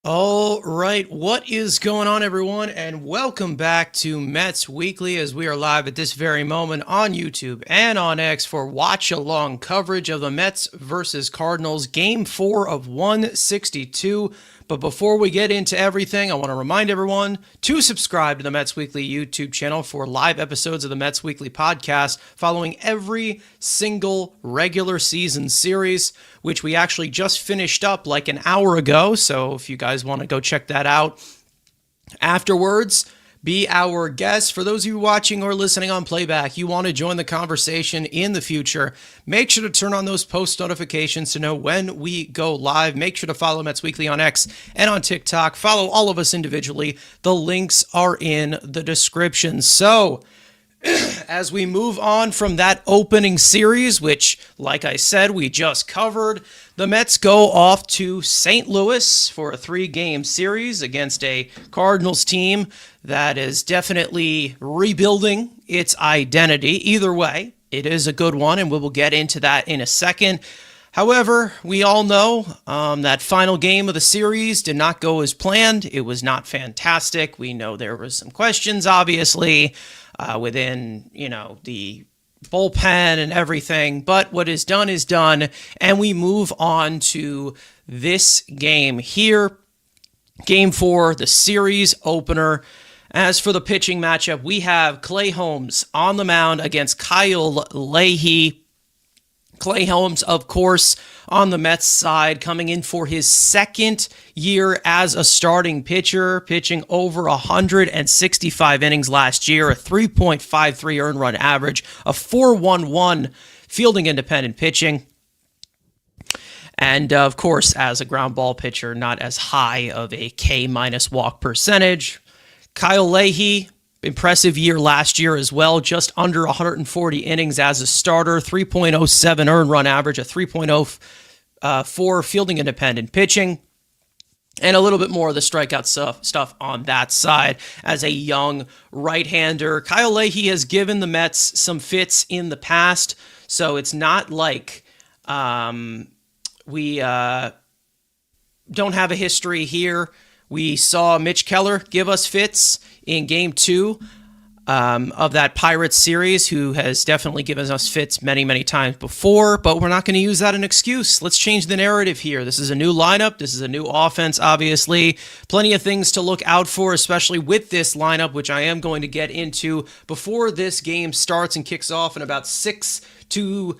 All right, what is going on, everyone? And welcome back to Mets Weekly as we are live at this very moment on YouTube and on X for watch along coverage of the Mets versus Cardinals, game 4 of 162. But before we get into everything, I want to remind everyone to subscribe to the Mets Weekly YouTube channel for live episodes of the Mets Weekly podcast following every single regular season series, which we actually just finished up like an hour ago. So if you guys want to go check that out afterwards, be our guest. For those of you watching or listening on playback, you want to join the conversation in the future, make sure to turn on those post notifications to know when we go live. Make sure to follow Mets Weekly on X and on TikTok. Follow all of us individually. The links are in the description. So, as we move on from that opening series, which, like I said, we just covered, the Mets go off to St. Louis for a 3-game series against a Cardinals team that is definitely rebuilding its identity. Either way, it is a good one, and we will get into that in a second. However, we all know that final game of the series did not go as planned. It was not fantastic. We know there were some questions, obviously, within, the bullpen and everything. But what is done, and we move on to this game here. Game 4, the series opener. As for the pitching matchup, we have Clay Holmes on the mound against Kyle Leahy. Clay Holmes, of course, on the Mets side, coming in for his second year as a starting pitcher, pitching over 165 innings last year, a 3.53 earned run average, a 4.11 fielding independent pitching. And, of course, as a ground ball pitcher, not as high of a K- walk percentage. Kyle Leahy, impressive year last year as well, just under 140 innings as a starter, 3.07 earned run average, a 3.04 fielding independent pitching, and a little bit more of the strikeout stuff on that side as a young right-hander. Kyle Leahy has given the Mets some fits in the past, so it's not like we don't have a history here. We saw Mitch Keller give us fits in Game 2 of that Pirates series, who has definitely given us fits many, many times before, but we're not going to use that as an excuse. Let's change the narrative here. This is a new lineup. This is a new offense, obviously. Plenty of things to look out for, especially with this lineup, which I am going to get into before this game starts and kicks off in about 6 to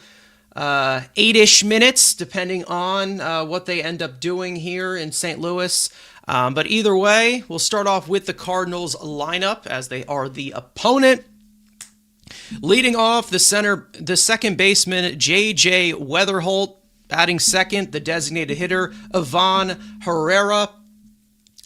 8-ish minutes, depending on what they end up doing here in St. Louis. But either way, we'll start off with the Cardinals lineup as they are the opponent. Leading off the second baseman, J.J. Weatherholt. Batting second, the designated hitter, Ivan Herrera.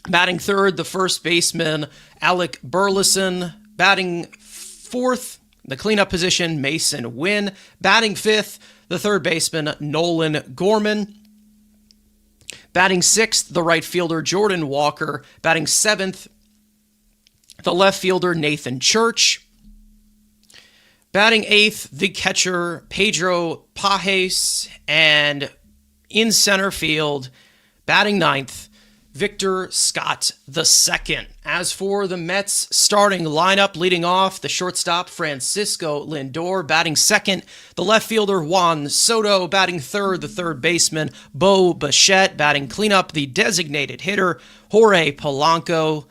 Batting third, the first baseman, Alec Burleson. Batting fourth, the cleanup position, Mason Wynn. Batting fifth, the third baseman, Nolan Gorman. Batting sixth, the right fielder, Jordan Walker. Batting seventh, the left fielder, Nathan Church. Batting eighth, the catcher, Pedro Pajes. And in center field, batting ninth, Victor Scott II. As for the Mets starting lineup, leading off, the shortstop, Francisco Lindor. Batting second, the left fielder, Juan Soto. Batting third, the third baseman, Bo Bichette. Batting cleanup, the designated hitter, Jorge Polanco.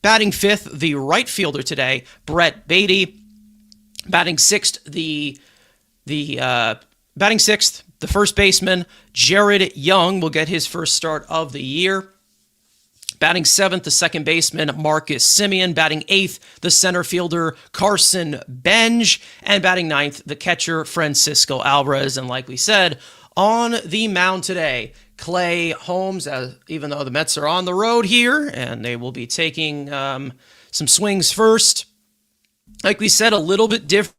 Batting fifth, the right fielder today, Brett Beatty. Batting sixth, the first baseman, Jared Young, will get his first start of the year. Batting seventh, the second baseman, Marcus Semien. Batting eighth, the center fielder, Carson Benj. And batting ninth, the catcher, Francisco Alvarez. And like we said, on the mound today, Clay Holmes, even though the Mets are on the road here, and they will be taking some swings first. Like we said, a little bit different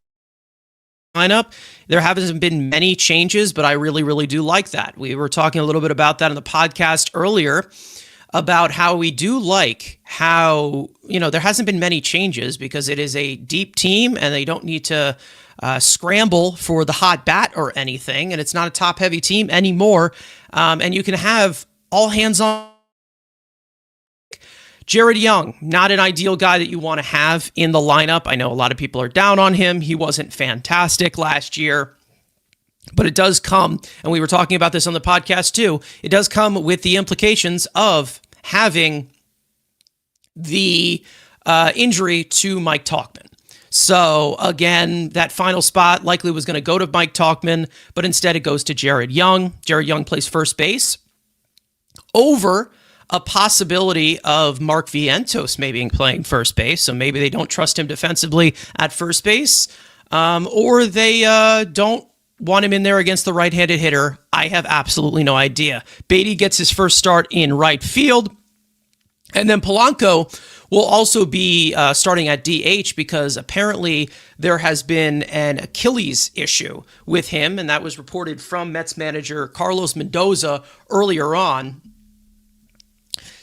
lineup. There haven't been many changes, but I really, really do like that. We were talking a little bit about that in the podcast earlier, about how we do like how, there hasn't been many changes because it is a deep team and they don't need to scramble for the hot bat or anything. And it's not a top-heavy team anymore. And you can have all hands on Jared Young, not an ideal guy that you want to have in the lineup. I know a lot of people are down on him. He wasn't fantastic last year. But it does come, and we were talking about this on the podcast too, it does come with the implications of having the injury to Mike Tauchman. So again, that final spot likely was going to go to Mike Tauchman, but instead it goes to Jared Young. Jared Young plays first base over a possibility of Mark Vientos maybe playing first base. So maybe they don't trust him defensively at first base, or they don't want him in there against the right-handed hitter. I have absolutely no idea. Beatty gets his first start in right field. And then Polanco will also be starting at DH because apparently there has been an Achilles issue with him, and that was reported from Mets manager Carlos Mendoza earlier on,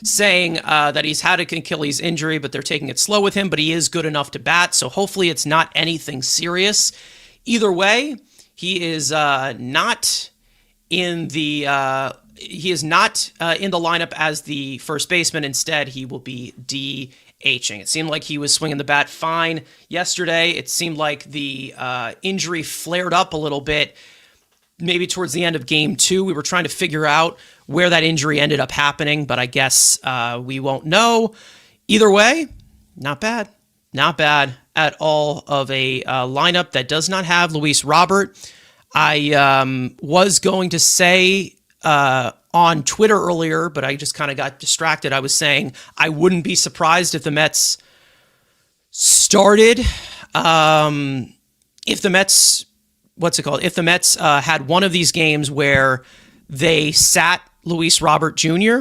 saying that he's had an Achilles injury, but they're taking it slow with him, but he is good enough to bat, so hopefully it's not anything serious. Either way, he is not in the lineup as the first baseman. Instead, he will be DHing. It seemed like he was swinging the bat fine yesterday. It seemed like the injury flared up a little bit, maybe towards the end of game 2. We were trying to figure out where that injury ended up happening, but I guess we won't know. Either way, not bad. Not bad at all of a lineup that does not have Luis Robert. I was going to say on Twitter earlier, but I just kind of got distracted. I was saying I wouldn't be surprised if the Mets started, if the Mets, if the Mets had one of these games where they sat Luis Robert Jr.,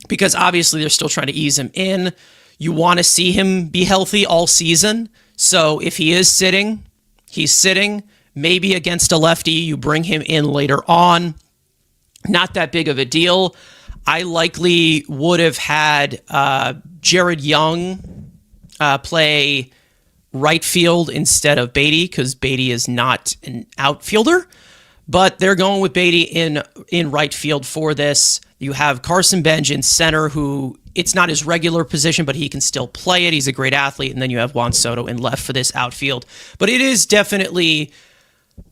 because obviously they're still trying to ease him in. You want to see him be healthy all season. So if he is sitting, he's sitting. Maybe against a lefty, you bring him in later on. Not that big of a deal. I likely would have had Jared Young play right field instead of Beatty, because Beatty is not an outfielder. But they're going with Beatty in right field for this. You have Carson Benj in center, who it's not his regular position, but he can still play it. He's a great athlete. And then you have Juan Soto in left for this outfield. But it is definitely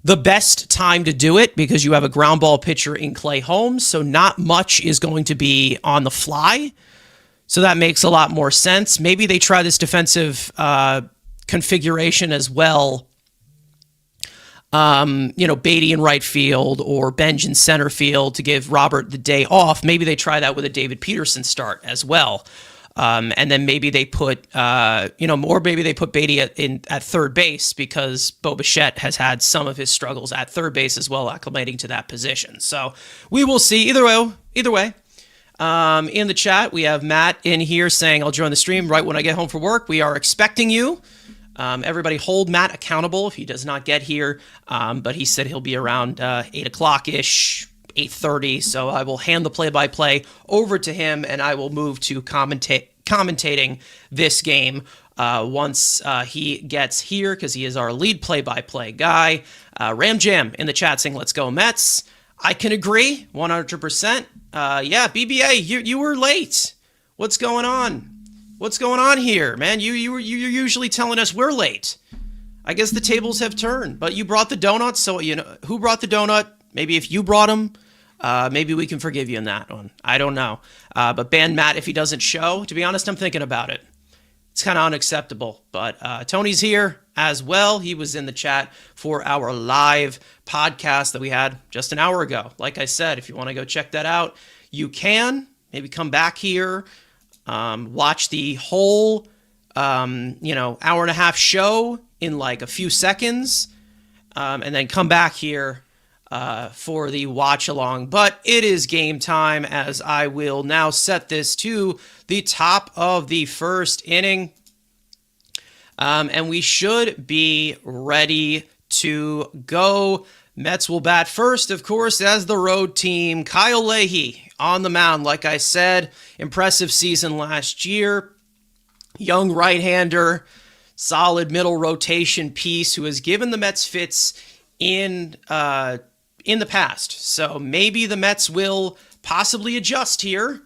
the best time to do it because you have a ground ball pitcher in Clay Holmes. So not much is going to be on the fly. So that makes a lot more sense. Maybe they try this defensive configuration as well. Beatty in right field or Benj in center field to give Robert the day off. Maybe they try that with a David Peterson start as well. And then maybe they put, maybe they put Beatty at third base because Bo Bichette has had some of his struggles at third base as well, acclimating to that position. So we will see. Either way. In the chat, we have Matt in here saying, I'll join the stream right when I get home from work. We are expecting you. Everybody hold Matt accountable if he does not get here. But he said he'll be around 8 o'clock-ish, 8:30. So I will hand the play-by-play over to him, and I will move to commentating this game once he gets here, because he is our lead play-by-play guy. Ram Jam in the chat saying, let's go Mets. I can agree 100%. Yeah, BBA, you were late. What's going on? What's going on here, man? You're usually telling us we're late. I guess the tables have turned, but you brought the donuts, so who brought the donut? Maybe if you brought them, maybe we can forgive you in that one. I don't know. But ban Matt if he doesn't show. To be honest, I'm thinking about it. It's kind of unacceptable. But Tony's here as well. He was in the chat for our live podcast that we had just an hour ago. Like I said, if you want to go check that out, you can. Maybe come back here. Watch the whole, hour and a half show in like a few seconds, and then come back here for the watch along. But it is game time, as I will now set this to the top of the first inning. And we should be ready to go. Mets will bat first, of course, as the road team. Kyle Leahy on the mound. Like I said, impressive season last year. Young right-hander, solid middle rotation piece who has given the Mets fits in the past. So maybe the Mets will possibly adjust here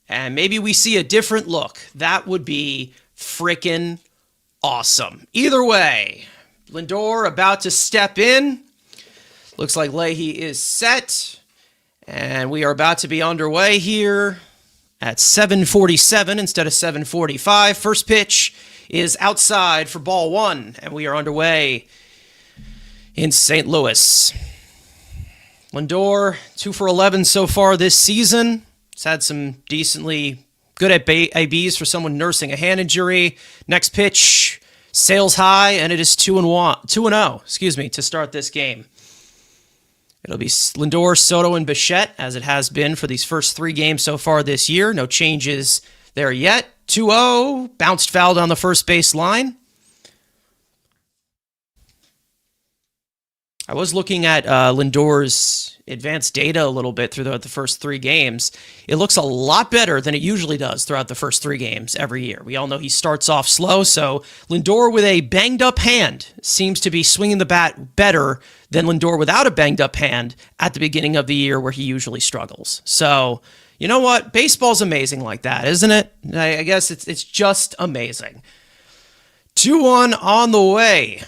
and maybe we see a different look. That would be freaking awesome. Either way, Lindor about to step in. Looks like Leahy is set, and we are about to be underway here at 7:47 instead of 7:45. First pitch is outside for ball one, and we are underway in St. Louis. Lindor, 2 for 11 so far this season. He's had some decently good at ABs for someone nursing a hand injury. Next pitch sails high, and it is 2-0, to start this game. It'll be Lindor, Soto, and Bichette, as it has been for these first 3 games so far this year. No changes there yet. 2-0, bounced foul down the first base line. I was looking at Lindor's advanced data a little bit throughout the first 3 games. It looks a lot better than it usually does throughout the first 3 games every year. We all know he starts off slow, so Lindor with a banged-up hand seems to be swinging the bat better than Lindor without a banged-up hand at the beginning of the year where he usually struggles. So, you know what? Baseball's amazing like that, isn't it? I guess it's just amazing. 2-1 on the way.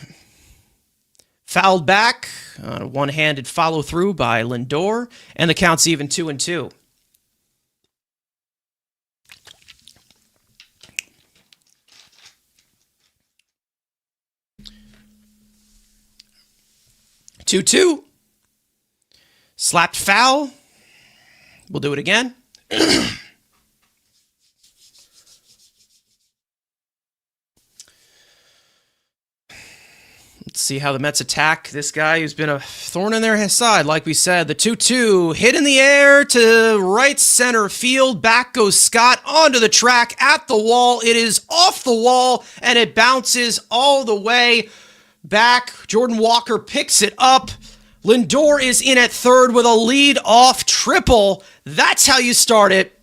Fouled back, one-handed follow-through by Lindor, and the count's even 2-2. Two-two. Slapped foul. We'll do it again. Let's see how the Mets attack this guy who's been a thorn in their side. Like we said, the 2-2 hit in the air to right center field. Back goes Scott onto the track at the wall. It is off the wall, and it bounces all the way back. Jordan Walker picks it up. Lindor is in at third with a lead-off triple. That's how you start it.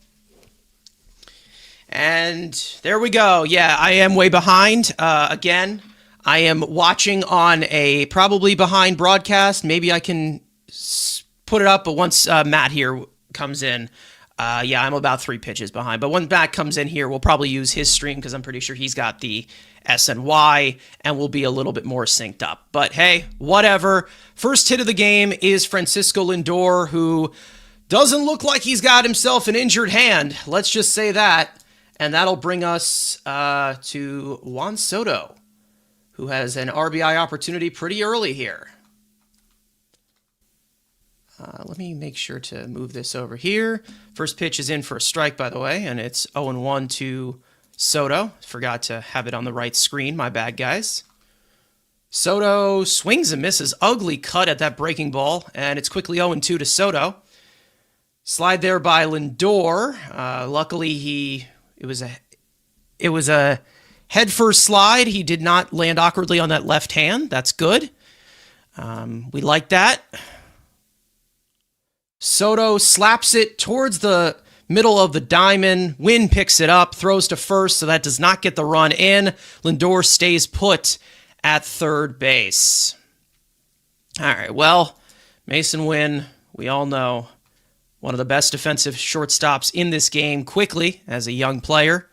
And there we go. Yeah, I am way behind again. I am watching on a probably behind broadcast. Maybe I can put it up, but once Matt here comes in, I'm about 3 pitches behind. But when Matt comes in here, we'll probably use his stream because I'm pretty sure he's got the SNY and we'll be a little bit more synced up. But hey, whatever. First hit of the game is Francisco Lindor, who doesn't look like he's got himself an injured hand. Let's just say that. And that'll bring us to Juan Soto, who has an RBI opportunity pretty early here. Let me make sure to move this over here. First pitch is in for a strike, by the way, and it's 0-1 to Soto. Forgot to have it on the right screen. My bad, guys. Soto swings and misses. Ugly cut at that breaking ball, and it's quickly 0-2 to Soto. Slide there by Lindor. Luckily, it was a head-first slide. He did not land awkwardly on that left hand. That's good. We like that. Soto slaps it towards the middle of the diamond. Wynn picks it up, throws to first, so that does not get the run in. Lindor stays put at third base. All right, well, Mason Wynn, we all know, one of the best defensive shortstops in this game quickly as a young player.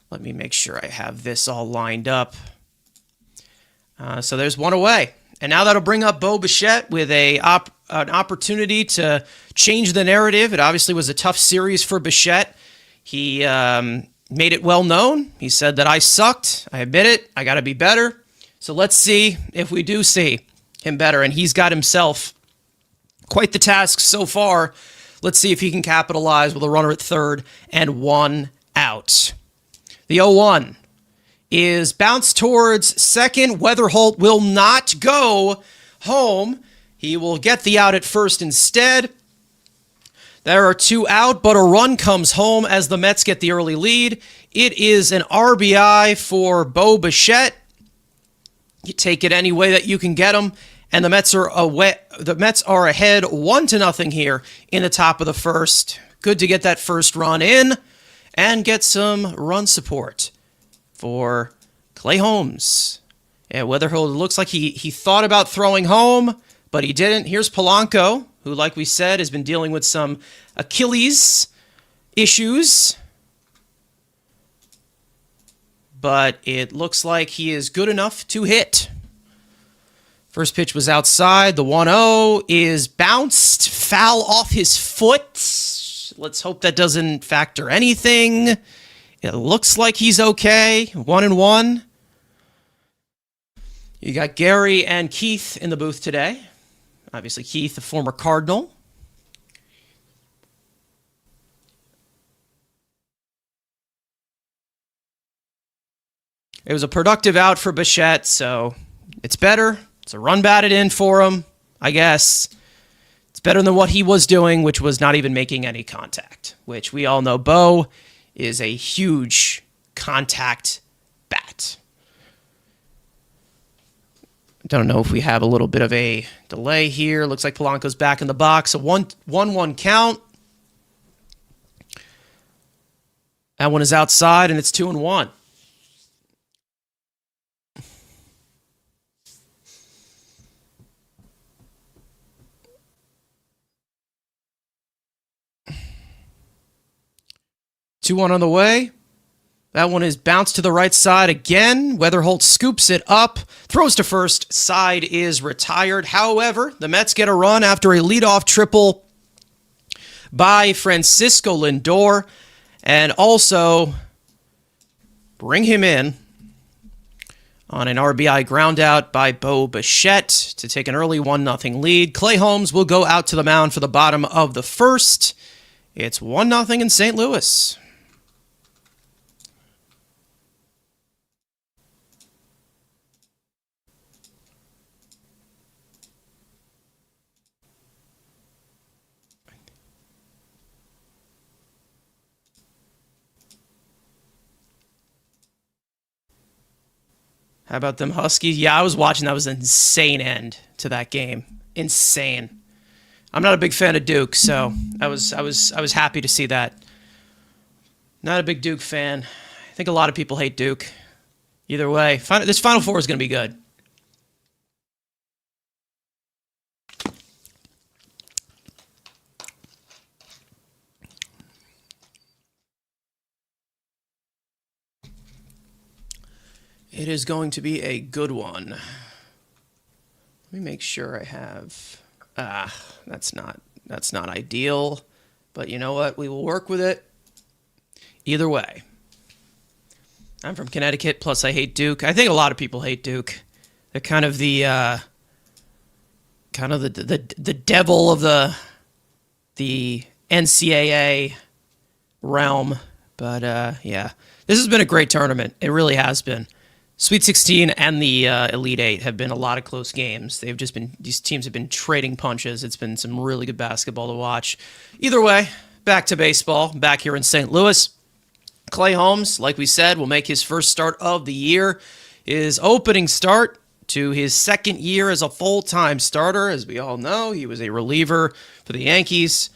Let me make sure I have this all lined up. So there's one away. And now that'll bring up Bo Bichette with an opportunity to change the narrative. It obviously was a tough series for Bichette. He made it well known. He said that I sucked. I admit it. I got to be better. So let's see if we do see him better. And he's got himself quite the task so far. Let's see if he can capitalize with a runner at third and 1 out. The 0-1 is bounced towards second. Weatherholt will not go home. He will get the out at first instead. There are 2 out, but a run comes home as the Mets get the early lead. It is an RBI for Bo Bichette. You take it any way that you can get them, and the Mets are ahead 1-0 here in the top of the first. Good to get that first run in and get some run support for Clay Holmes. Yeah, Weatherholt looks like he thought about throwing home, but he didn't. Here's Polanco, who, like we said, has been dealing with some Achilles issues. But it looks like he is good enough to hit. First pitch was outside. The 1-0 is bounced, foul off his foot. Let's hope that doesn't factor anything. It looks like he's okay. 1-1. You got Gary and Keith in the booth today. Obviously, Keith, a former Cardinal. It was a productive out for Bichette, so it's better. It's a run batted in for him, I guess. It's better than what he was doing, which was not even making any contact, which we all know Bo is a huge contact bat. Don't know if we have a little bit of a delay here. Looks like Polanco's back in the box. A 1-1 count. That one is outside, and it's 2-1. Two one on the way. That one is bounced to the right side again. Weatherholt scoops it up, throws to first. Side is retired. However, the Mets get a run after a leadoff triple by Francisco Lindor, and also bring him in on an RBI groundout by Bo Bichette to take an early 1-0 lead. Clay Holmes will go out to the mound for the bottom of the first. It's 1-0 in St. Louis. How about them Huskies? Yeah, I was watching. That was an insane end to that game. Insane. I'm not a big fan of Duke, so I was happy to see that. Not a big Duke fan. I think a lot of people hate Duke. Either way, this Final Four is going to be good. It is going to be a good one. Let me make sure I have... that's not ideal. But you know what? We will work with it. Either way. I'm from Connecticut, plus I hate Duke. I think a lot of people hate Duke. They're kind of the devil of the NCAA realm. But yeah, this has been a great tournament. It really has been. Sweet 16 and the Elite Eight have been a lot of close games. These teams have been trading punches. It's been some really good basketball to watch. Either way, back to baseball, back here in St. Louis. Clay Holmes, like we said, will make his first start of the year. His opening start to his second year as a full-time starter. As we all know, he was a reliever for the Yankees,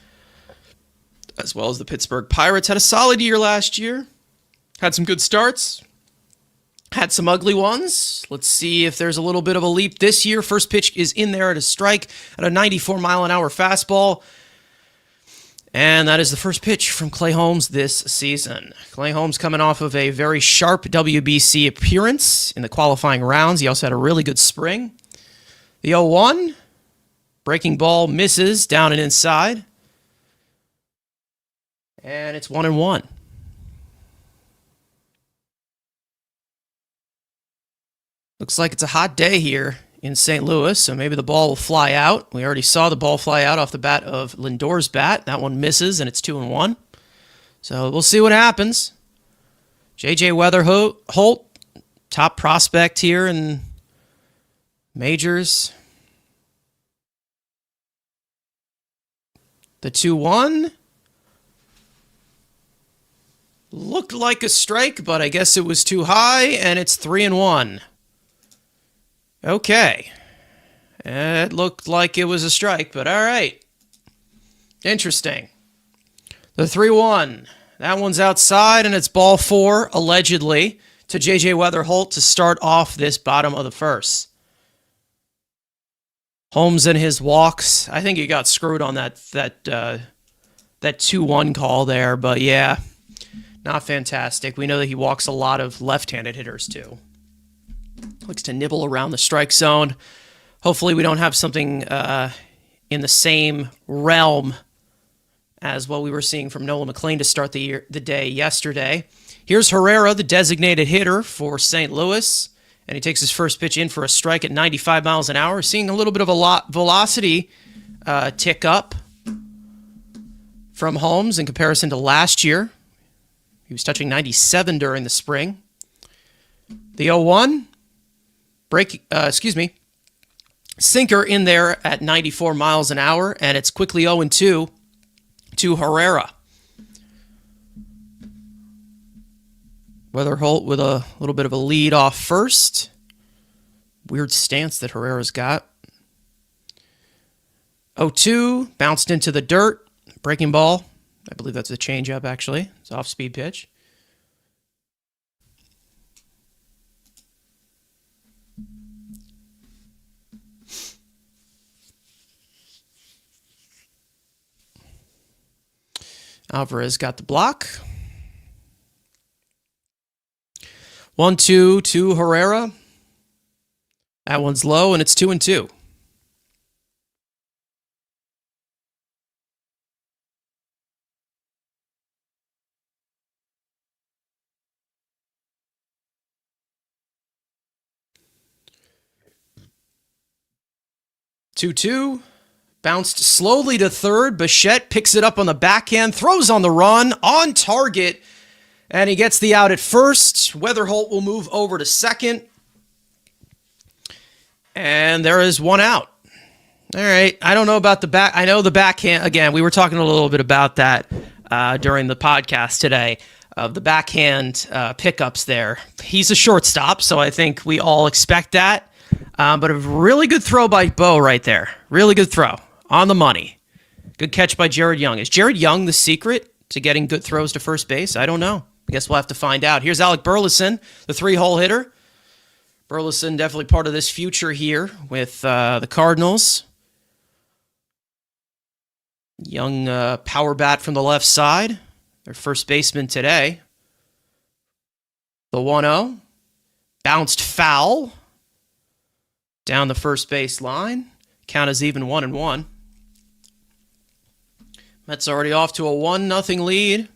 as well as the Pittsburgh Pirates. Had a solid year last year. Had some good starts. Had some ugly ones. Let's see if there's a little bit of a leap this year. First pitch is in there at a strike at a 94-mile-an-hour fastball. And that is the first pitch from Clay Holmes this season. Clay Holmes coming off of a very sharp WBC appearance in the qualifying rounds. He also had a really good spring. The 0-1. Breaking ball misses down and inside. And it's 1-1. Looks like it's a hot day here in St. Louis, so maybe the ball will fly out. We already saw the ball fly out off the bat of Lindor's bat. That one misses, and it's 2-1. So we'll see what happens. J.J. Weatherholt, top prospect here in majors. The 2-1. Looked like a strike, but I guess it was too high, and it's 3-1. Okay. It looked like it was a strike, but all right. Interesting. The 3-1. That one's outside, and it's ball 4, allegedly, to J.J. Weatherholt to start off this bottom of the first. Holmes and his walks. I think he got screwed on that that 2-1 call there, but yeah, not fantastic. We know that he walks a lot of left-handed hitters too. Likes to nibble around the strike zone. Hopefully we don't have something in the same realm as what we were seeing from Nolan McLean to start the day yesterday. Here's Herrera, the designated hitter for St. Louis, and he takes his first pitch in for a strike at 95 miles an hour. Seeing a little bit of a velocity tick up from Holmes in comparison to last year. He was touching 97 during the spring. The 0-1, sinker in there at 94 miles an hour, and it's quickly 0-2 to Herrera. Weatherholt with a little bit of a lead off first. Weird stance that Herrera's got. 0-2, bounced into the dirt. Breaking ball. I believe that's a changeup, actually. It's an off-speed pitch. Alvarez got the block. 1-2 to Herrera. That one's low, and it's 2-2. Two. Bounced slowly to third. Bichette picks it up on the backhand, throws on the run, on target, and he gets the out at first. Weatherholt will move over to second. And there is one out. All right. I don't know about the back. I know the backhand. Again, we were talking a little bit about that during the podcast today of the backhand pickups there. He's a shortstop, so I think we all expect that. But a really good throw by Bo right there. Really good throw. On the money. Good catch by Jared Young. Is Jared Young the secret to getting good throws to first base? I don't know. I guess we'll have to find out. Here's Alec Burleson, the 3-hole hitter. Burleson definitely part of this future here with the Cardinals. Young power bat from the left side. Their first baseman today. The 1-0. Bounced foul. Down the first base line. Count is even 1-1. Mets already off to a 1-0 lead.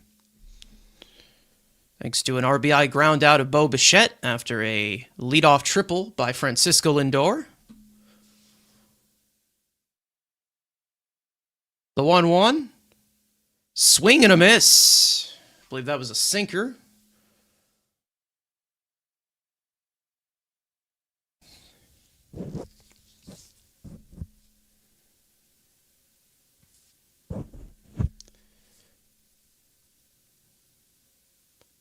Thanks to an RBI ground out of Bo Bichette after a leadoff triple by Francisco Lindor. The 1-1. Swing and a miss. I believe that was a sinker.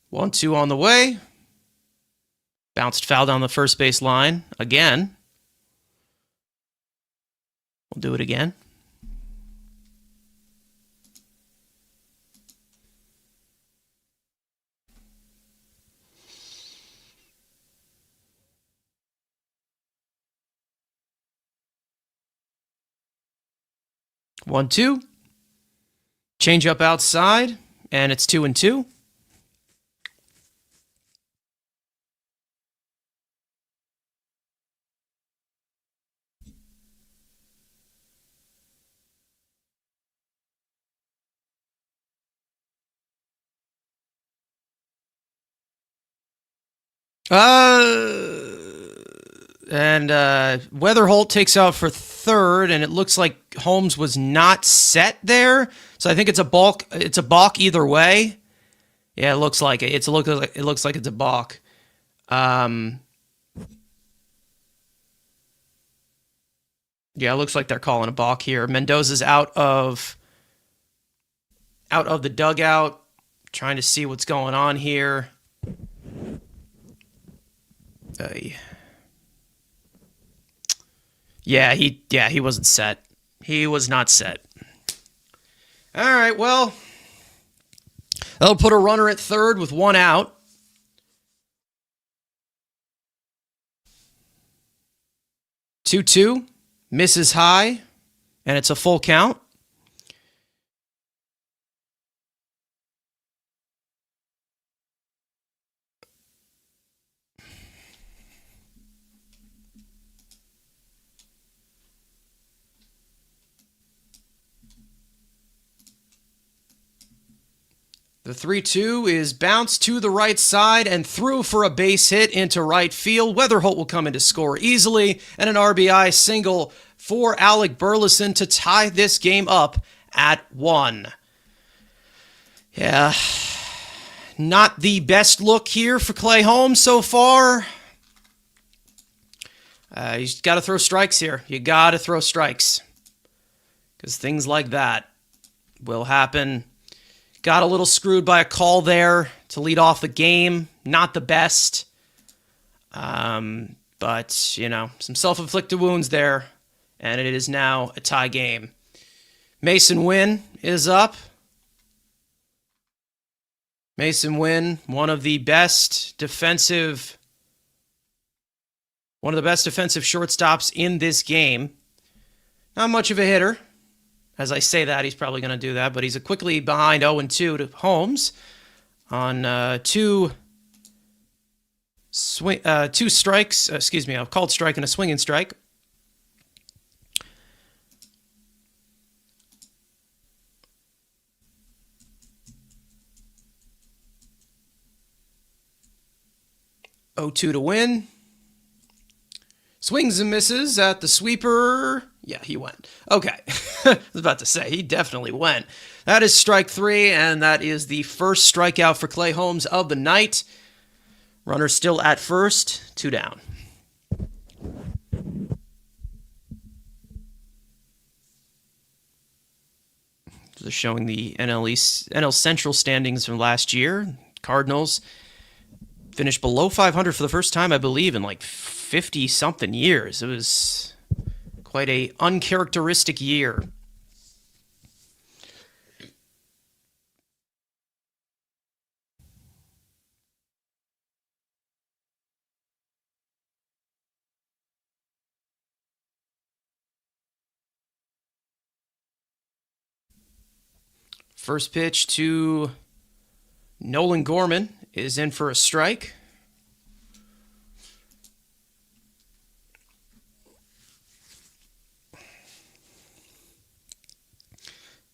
One, two on the way. Bounced foul down the first base line again. We'll do it again. One, two. Change up outside, and it's 2-2. And Weatherholt takes out for third, and it looks like Holmes was not set there. So I think it's a balk. It's a balk either way. Yeah, it looks like it. It looks like it's a balk. Yeah, it looks like they're calling a balk here. Mendoza's out of the dugout, trying to see what's going on here. Yeah, he wasn't set. He was not set. All right, well, that'll put a runner at third with one out. Two, misses high, and it's a full count. The 3-2 is bounced to the right side and through for a base hit into right field. Weatherholt will come in to score easily, and an RBI single for Alec Burleson to tie this game up at 1. Yeah, not the best look here for Clay Holmes so far. You got to throw strikes here. You got to throw strikes, because things like that will happen. Got a little screwed by a call there to lead off the game. Not the best. But, you know, some self-inflicted wounds there. And it is now a tie game. Mason Wynn is up. Mason Wynn, one of the best defensive shortstops in this game. Not much of a hitter. As I say that, he's probably going to do that, but he's quickly behind 0-2 to Holmes on two strikes. A called strike and a swinging strike. To Win. Swings and misses at the sweeper. Yeah, he went. Okay. I was about to say, he definitely went. That is strike 3, and that is the first strikeout for Clay Holmes of the night. Runner still at first, 2 down. Just showing the NL Central standings from last year. Cardinals finished below 500 for the first time, I believe, in like 50-something years. It was quite a uncharacteristic year. First pitch to Nolan Gorman is in for a strike.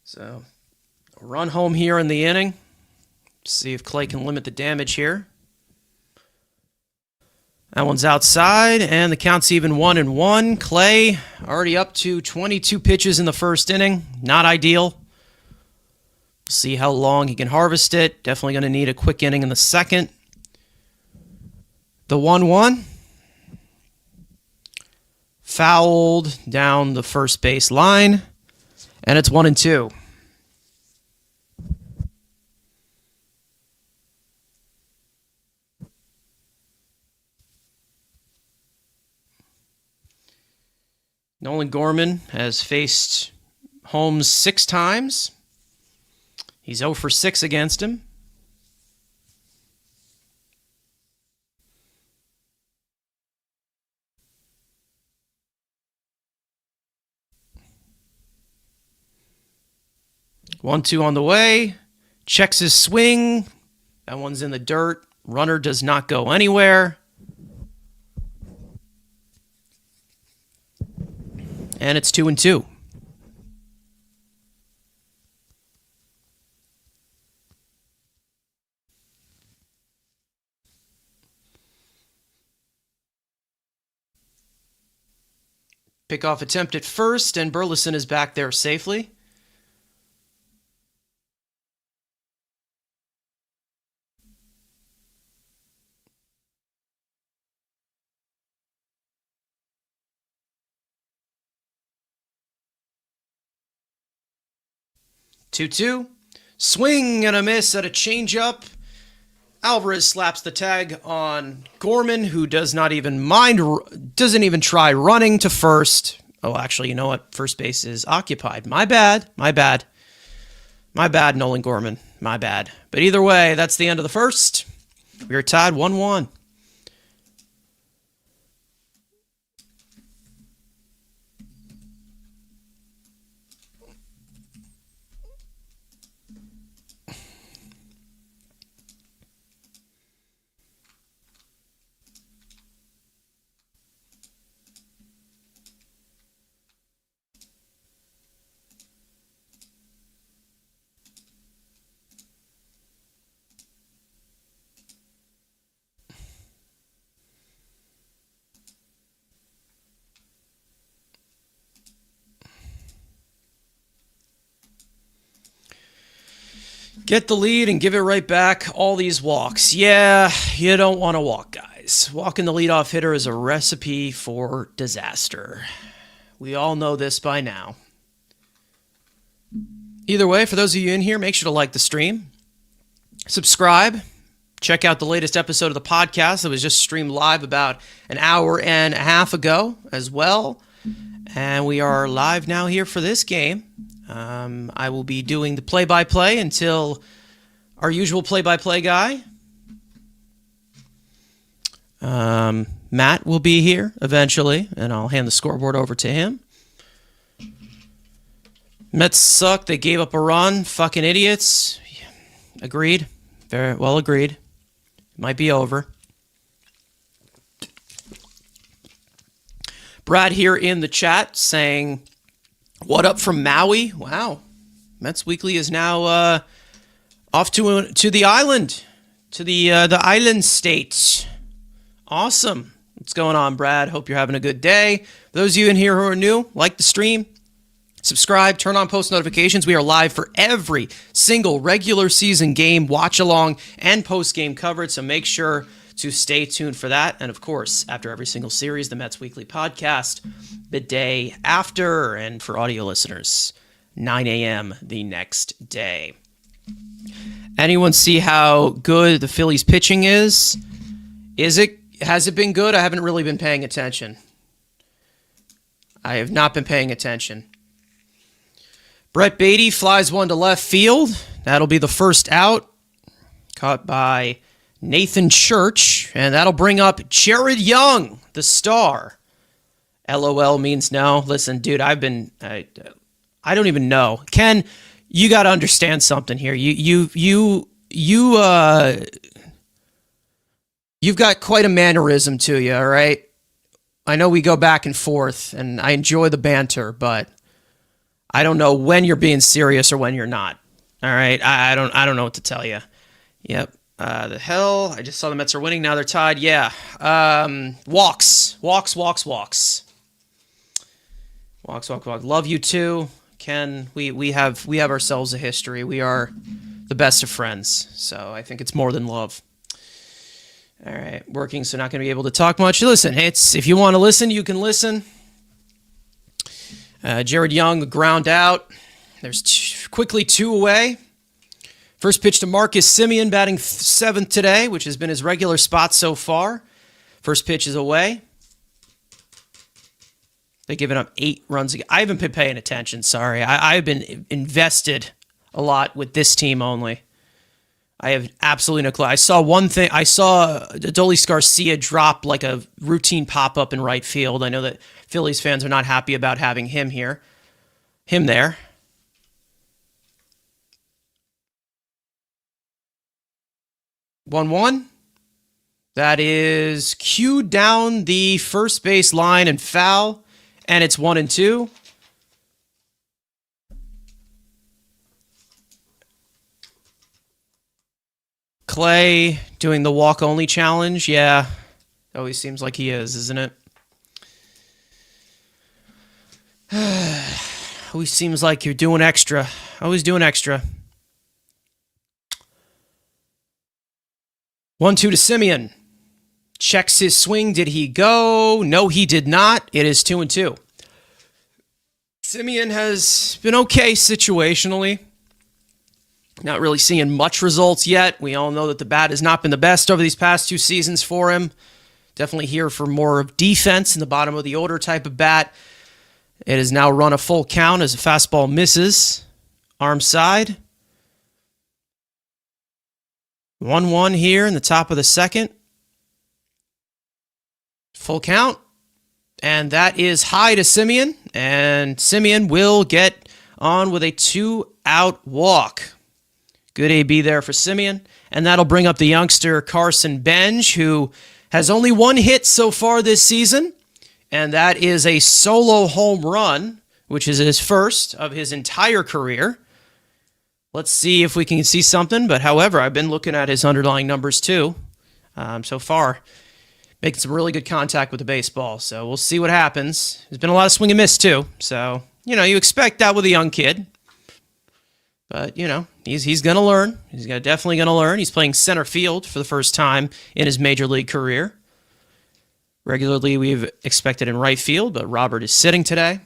So, a run home here in the inning. See if Clay can limit the damage here. That one's outside, and the count's even 1-1. Clay already up to 22 pitches in the first inning. Not ideal. See how long he can harvest it. Definitely going to need a quick inning in the second. The 1-1. Fouled down the first base line. And it's 1-2. Nolan Gorman has faced Holmes 6 times. He's 0 for 6 against him. One-two on the way. Checks his swing. That one's in the dirt. Runner does not go anywhere. And it's 2-2. Pickoff attempt at first, and Burleson is back there safely. Two-two. Swing and a miss at a changeup. Alvarez slaps the tag on Gorman, who doesn't even try running to first. Oh, actually, you know what? First base is occupied. My bad, Nolan Gorman. My bad. But either way, that's the end of the first. We are tied 1-1. Get the lead and give it right back. All these walks. Yeah, you don't want to walk, guys. Walking the leadoff hitter is a recipe for disaster. We all know this by now. Either way, for those of you in here, make sure to like the stream, subscribe, check out the latest episode of the podcast that was just streamed live about an hour and a half ago as well. And we are live now here for this game. I will be doing the play-by-play until our usual play-by-play guy, Matt, will be here eventually, and I'll hand the scoreboard over to him. Mets suck. They gave up a run. Fucking idiots. Agreed. Very well agreed. Might be over. Brad here in the chat saying, what up from Maui? Wow. Mets Weekly is now off to the island, to the island state. Awesome. What's going on, Brad? Hope you're having a good day. For those of you in here who are new, like the stream, subscribe, turn on post notifications. We are live for every single regular season game, watch along, and post game coverage. So make sure to stay tuned for that. And of course, after every single series, the Mets Weekly podcast, the day after. And for audio listeners, 9 a.m. the next day. Anyone see how good the Phillies pitching is? Has it been good? I haven't really been paying attention. I have not been paying attention. Brett Beatty flies one to left field. That'll be the first out. Caught by Nathan Church. And that'll bring up Jared Young, the star. LOL means no. Listen, dude, I don't even know. Ken, you got to understand something here. You've got quite a mannerism to you, all right? I know we go back and forth, and I enjoy the banter, but I don't know when you're being serious or when you're not. All right, I don't know what to tell you. Yep. The hell! I just saw the Mets are winning. Now they're tied. Yeah. Walks. Walks. Love you too, Ken. We have ourselves a history. We are the best of friends. So I think it's more than love. All right, working, so not going to be able to talk much. Listen, if you want to listen, you can listen. Jared Young ground out. There's quickly 2 away. First pitch to Marcus Semien, batting 7th today, which has been his regular spot so far. First pitch is away. They've given up 8 runs. I haven't been paying attention, sorry. I've been invested a lot with this team only. I have absolutely no clue. I saw one thing. I saw Adolis Garcia drop like a routine pop-up in right field. I know that Phillies fans are not happy about having him there. One. That is cued down the first base line and foul, and it's 1-2. Clay doing the walk-only challenge. Yeah, always seems like he is, isn't it? Always seems like you're doing extra. Always doing extra. 1-2 to Semien. Checks his swing. Did he go? No, he did not. It is 2-2. Semien has been okay situationally. Not really seeing much results yet. We all know that the bat has not been the best over these past 2 seasons for him. Definitely here for more of defense in the bottom of the order type of bat. It has now run a full count as a fastball misses. Arm side. 1-1 here in the top of the second. Full count. And that is high to Semien. And Semien will get on with a 2-out walk. Good AB there for Semien. And that'll bring up the youngster Carson Benj, who has only 1 hit so far this season. And that is a solo home run, which is his first of his entire career. Let's see if we can see something. But however, I've been looking at his underlying numbers too. So far, making some really good contact with the baseball. So we'll see what happens. There's been a lot of swing and miss too. So, you expect that with a young kid. But, you know, he's going to learn. He's definitely going to learn. He's playing center field for the first time in his major league career. Regularly, we've expected in right field, but Robert is sitting today.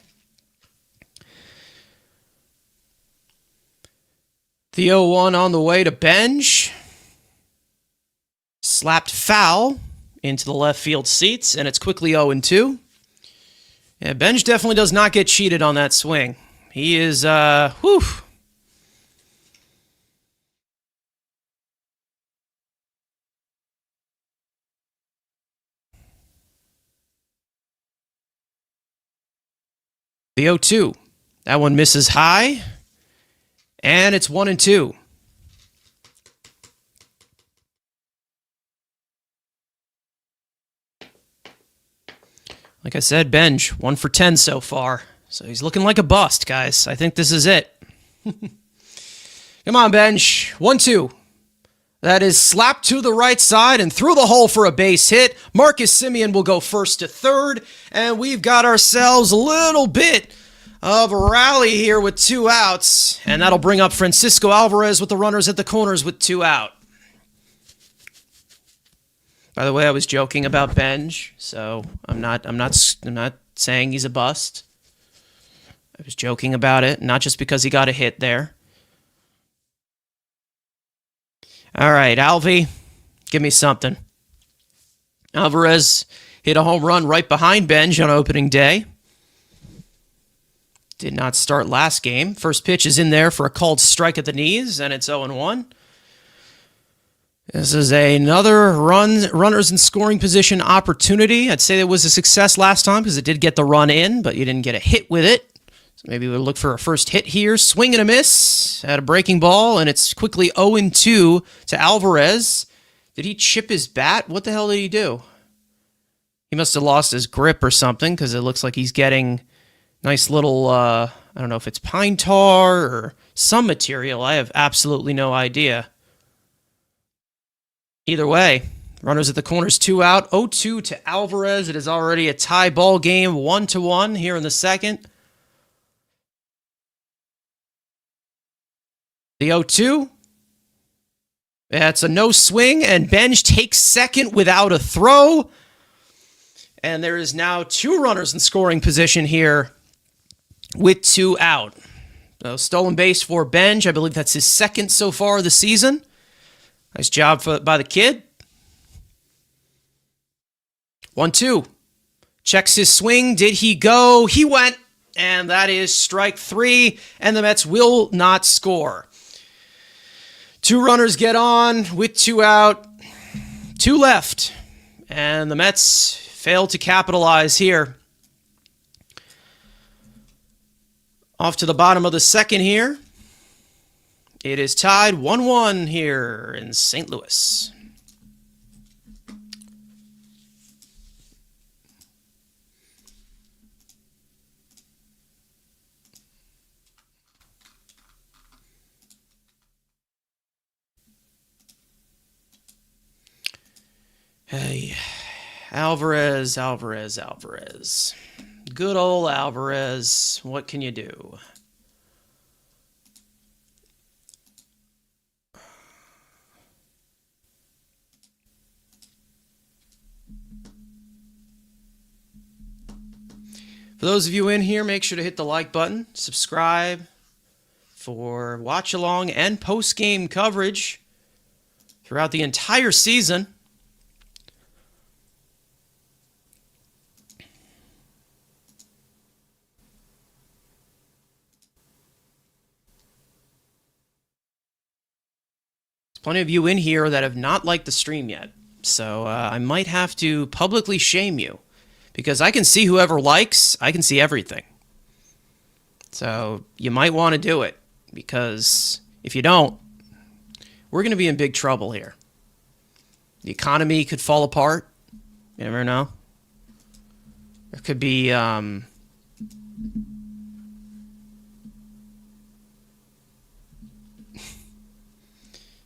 The 0-1 on the way to Benj. Slapped foul into the left field seats, and it's quickly 0-2. Yeah, Benj definitely does not get cheated on that swing. He is, whew. The 0-2. That one misses high, and it's 1-2. Like I said, Benj, 1 for 10 so far. So he's looking like a bust, guys. I think this is it. Come on, Benj. 1-2. That is slapped to the right side and through the hole for a base hit. Marcus Semien will go first to third, and we've got ourselves a little bit of a rally here with 2 outs, and that'll bring up Francisco Alvarez with the runners at the corners with 2 out. By the way, I was joking about Benj, so I'm not saying he's a bust. I was joking about it, not just because he got a hit there. All right, Alvy, give me something. Alvarez hit a home run right behind Benj on opening day. Did not start last game. First pitch is in there for a called strike at the knees, and it's 0-1. This is another runners in scoring position opportunity. I'd say it was a success last time because it did get the run in, but you didn't get a hit with it. So maybe we'll look for a first hit here. Swing and a miss at a breaking ball, and it's quickly 0-2 to Alvarez. Did he chip his bat? What the hell did he do? He must have lost his grip or something because it looks like he's getting nice little, I don't know if it's pine tar or some material. I have absolutely no idea. Either way, runners at the corners, 2 out. 0-2 to Alvarez. It is already a tie ball game, 1-1 here in the second. The 0-2. That's a no swing, and Benj takes second without a throw. And there is now 2 runners in scoring position here with 2 out. So stolen base for Benj. I believe that's his second so far this season. Nice job by the kid. 1-2. Checks his swing. Did he go? He went. And that is strike 3. And the Mets will not score. 2 runners get on with 2 out. 2 left. And the Mets fail to capitalize here. Off to the bottom of the second here. It is tied 1-1 here in St. Louis. Hey, Alvarez. Good old Alvarez. What can you do? For those of you in here, make sure to hit the like button, subscribe for watch-along and post-game coverage throughout the entire season. There's plenty of you in here that have not liked the stream yet, so I might have to publicly shame you. Because I can see whoever likes, I can see everything. So you might want to do it. Because if you don't, we're going to be in big trouble here. The economy could fall apart. You never know. There could be,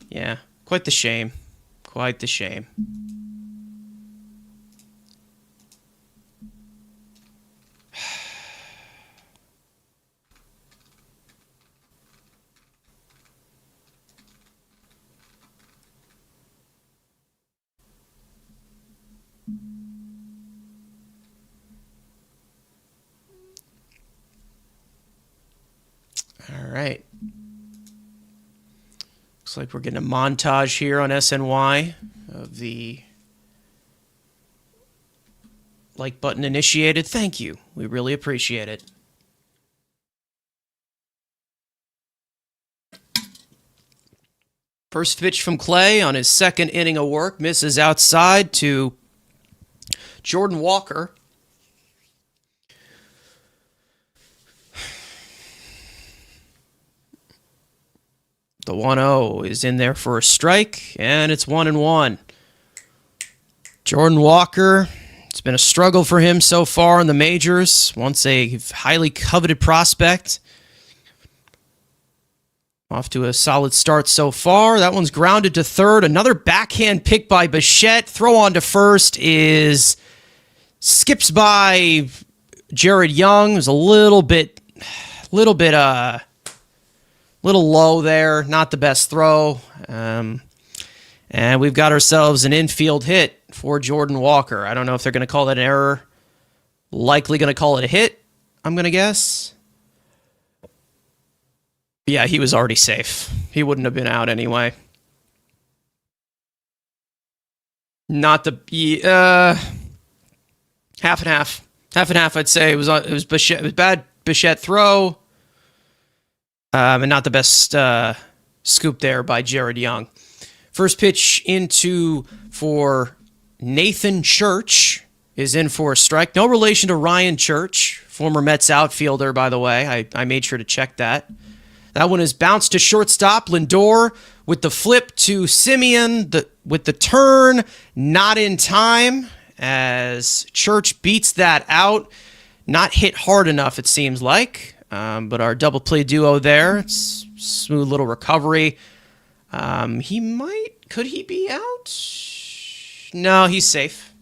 yeah, quite the shame. Quite the shame. right. Looks like we're getting a montage here on SNY of the like button initiated. Thank you. We really appreciate it. First pitch from Clay on his second inning of work. Misses outside to Jordan Walker. The 1-0 is in there for a strike, and it's 1-1. Jordan Walker, it's been a struggle for him so far in the majors. Once a highly coveted prospect. Off to a solid start so far. That one's grounded to third. Another backhand pick by Bichette. Throw on to first is skips by Jared Young. It was a little low there. Not the best throw. And we've got ourselves an infield hit for Jordan Walker. I don't know if they're going to call that an error. Likely going to call it a hit, I'm going to guess. Yeah, he was already safe. He wouldn't have been out anyway. Not the half and half. Half and half, I'd say. It was Bichette, it was bad Bichette throw. And not the best scoop there by Jared Young. First pitch for Nathan Church is in for a strike. No relation to Ryan Church, former Mets outfielder, by the way. I made sure to check that. That one is bounced to shortstop. Lindor with the flip to Simeon with the turn. Not in time as Church beats that out. Not hit hard enough, it seems like. But our double play duo there. It's smooth little recovery. Could he be out? No, he's safe.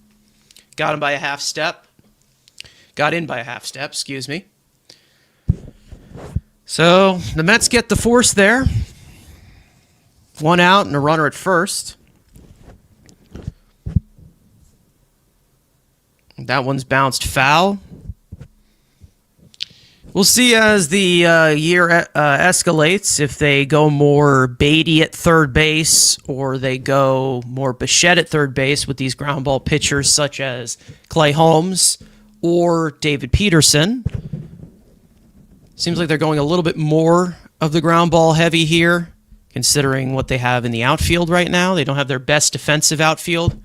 Got in by a half step, excuse me. So the Mets get the force there. One out and a runner at first. That one's bounced foul. We'll see as the year escalates if they go more Beatty at third base or they go more Bichette at third base with these ground ball pitchers such as Clay Holmes or David Peterson. Seems like they're going a little bit more of the ground ball heavy here, considering what they have in the outfield right now. They don't have their best defensive outfield.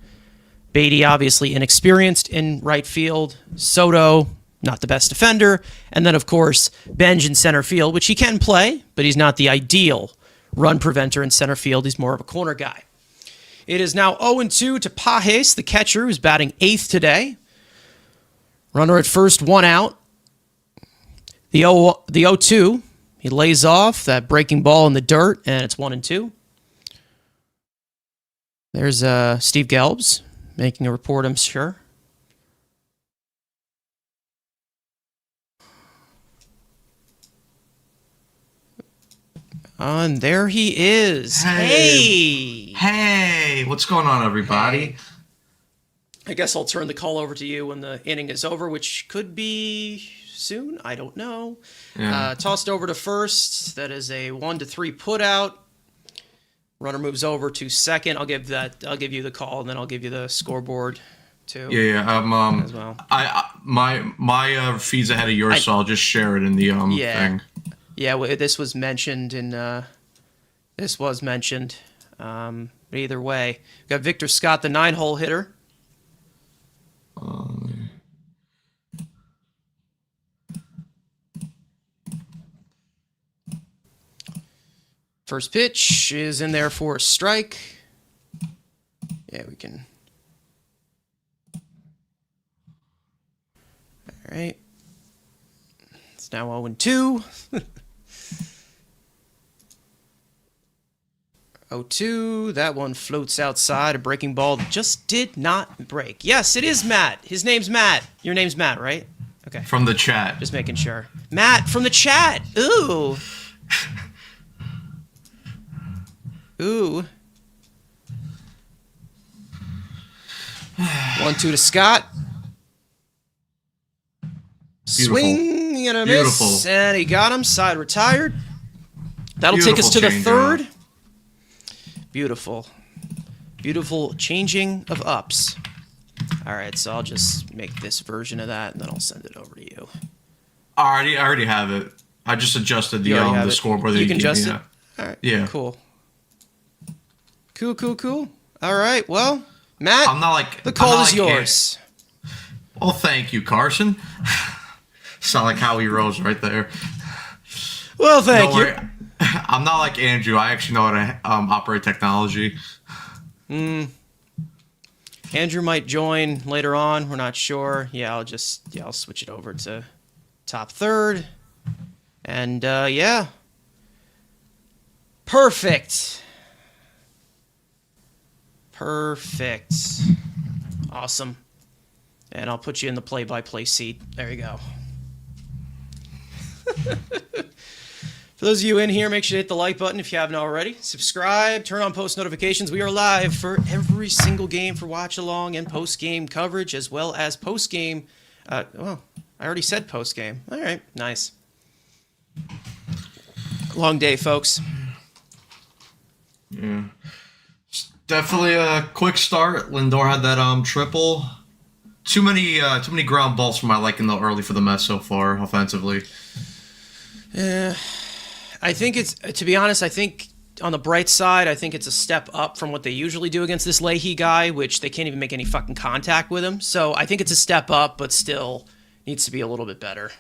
Beatty, obviously inexperienced in right field. Soto, not the best defender. And then, of course, Benj in center field, which he can play, but he's not the ideal run preventer in center field. He's more of a corner guy. It is now 0-2 to Pajes, the catcher, who's batting 8th today. Runner at first, one out. The 0-2, he lays off that breaking ball in the dirt, and it's 1-2. There's Steve Gelbs making a report, I'm sure. And there he is. Hey, what's going on, everybody? I guess I'll turn the call over to you when the inning is over, which could be soon. I don't know. Yeah. Tossed over to first. That is a 1-3 put out. Runner moves over to second. I'll give you the call, and then I'll give you the scoreboard too. Yeah. As well. My feed's ahead of yours, so I'll just share it in the thing. Yeah. This was mentioned either way, we've got Victor Scott, the 9-hole hitter. First pitch is in there for a strike. Yeah, we can. All right. It's now 0-2. 0-2. That one floats outside. A breaking ball that just did not break. Yes, it is Matt. His name's Matt. Your name's Matt, right? Okay. From the chat. Just making sure. Matt from the chat. Ooh. Ooh. 1-2 to Scott. Beautiful. Swing and a miss. And he got him. Side retired. That'll take us to the change third. up. Beautiful. Beautiful changing of ups. All right, so I'll just make this version of that, and then I'll send it over to you. I already have it. I just adjusted the scoreboard. That you can adjust it? All right. Yeah. Cool. Cool. All right. Well, Matt, the call is yours. Well, thank you, Carson. Sound like Howie Rose right there. Well, thank you. I'm not like Andrew. I actually know how to operate technology. Andrew might join later on. We're not sure. Yeah, I'll switch it over to top third. And yeah. Perfect. Awesome. And I'll put you in the play-by-play seat. There you go. For those of you in here, make sure to hit the like button if you haven't already. Subscribe, turn on post notifications. We are live for every single game for watch along and post game coverage, as well as post game. Well, I already said post game. All right, nice. Long day, folks. Yeah, it's definitely a quick start. Lindor had that triple. Too many ground balls for my liking though early for the Mets so far offensively. Yeah. I think it's, to be honest, I think on the bright side, I think it's a step up from what they usually do against this Leahy guy, which they can't even make any fucking contact with him. So I think it's a step up, but still needs to be a little bit better.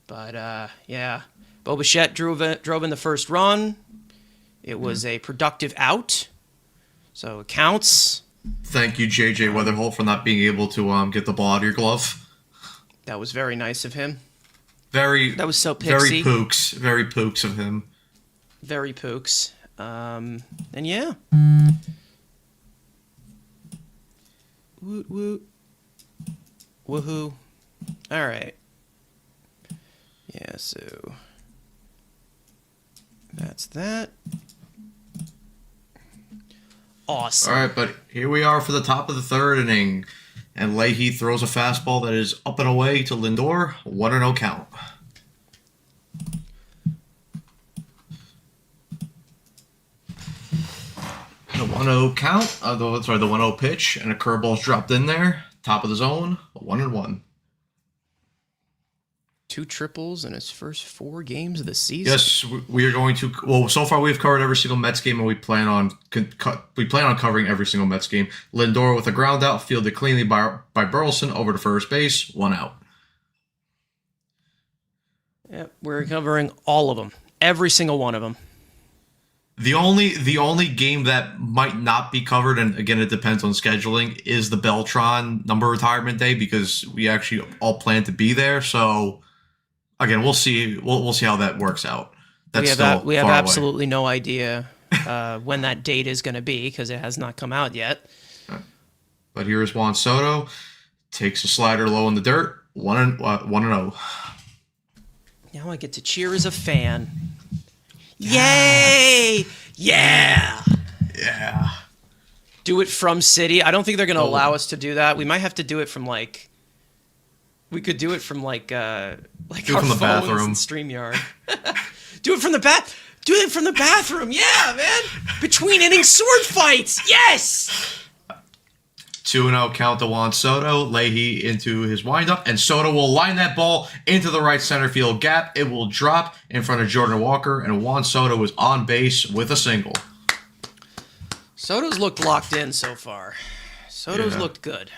But yeah, Bo Bichette drove in the first run. It was a productive out, so it counts. Thank you, J.J. Weatherholt, for not being able to get the ball out of your glove. That was very nice of him. That was so pixie. Very pooks of him. Very pooks. And yeah. Woot woot. Woohoo. All right. Yeah, so that's that. Awesome. All right, but here we are for the top of the third inning. And Leahy throws a fastball that is up and away to Lindor. 1-0 count. The 1-0 count. The 1-0 pitch. And a curveball's dropped in there. Top of the zone. 1-1. 2 triples in his first 4 games of the season. Yes, we are going to. Well, so far we've covered every single Mets game, and we plan on covering every single Mets game. Lindor with a ground out, fielded cleanly by Burleson over to first base, 1 out. Yep, we're covering all of them, every single one of them. The only game that might not be covered, and again it depends on scheduling, is the Beltran number retirement day because we actually all plan to be there. So. Again, we'll see. We'll see how that works out. We have absolutely no idea when that date is going to be because it has not come out yet. But here's Juan Soto, takes a slider low in the dirt, 1-0. Now I get to cheer as a fan. Yay! Yeah! Yeah. Do it from City. I don't think they're going to allow us to do that. We might have to do it from like. We could do it from like our from the bathroom and StreamYard. Do it from the bathroom. Yeah, man. Between inning sword fights. Yes. 2-0 count to Juan Soto. Leahy into his windup, and Soto will line that ball into the right center field gap. It will drop in front of Jordan Walker, and Juan Soto is on base with a single. Soto's looked locked in so far. Soto's looked good.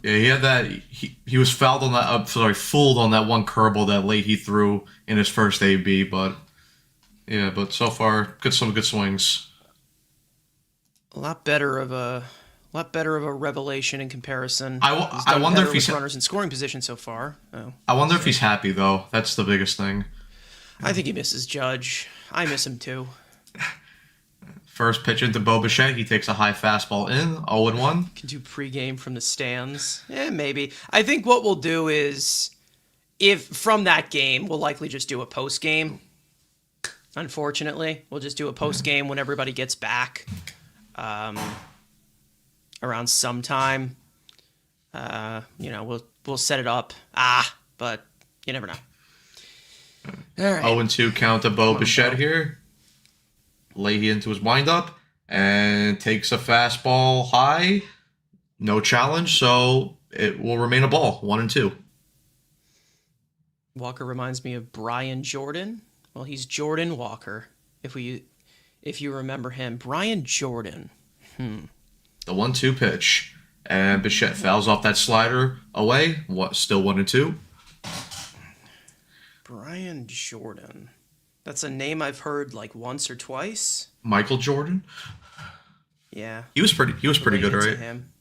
Yeah, he had that. He was fouled on that. Fooled on that one curveball that Leahy threw in his first AB. But yeah, but so far, some good swings. A lot better of a revelation in comparison. I wonder if he's runners in scoring position so far. Oh, I wonder if he's happy though. That's the biggest thing. I think he misses Judge. I miss him too. First pitch into Bo Bichette. He takes a high fastball in, 0-1. Can do pregame from the stands. Maybe. I think what we'll do is, if from that game, we'll likely just do a postgame. Unfortunately, we'll just do a postgame when everybody gets back, around sometime. We'll set it up. But you never know. All right. 0-2 count to Bo on, Bichette Bo. here. Leahy into his windup and takes a fastball high. No challenge, so it will remain a ball. 1-2. Walker reminds me of Brian Jordan. Well, he's Jordan Walker, if you remember him. Brian Jordan. The 1-2 pitch. And Bichette fouls off that slider away. Still 1-2. Brian Jordan. That's a name I've heard like once or twice. Michael Jordan. Yeah. He was pretty good, Related to right? him.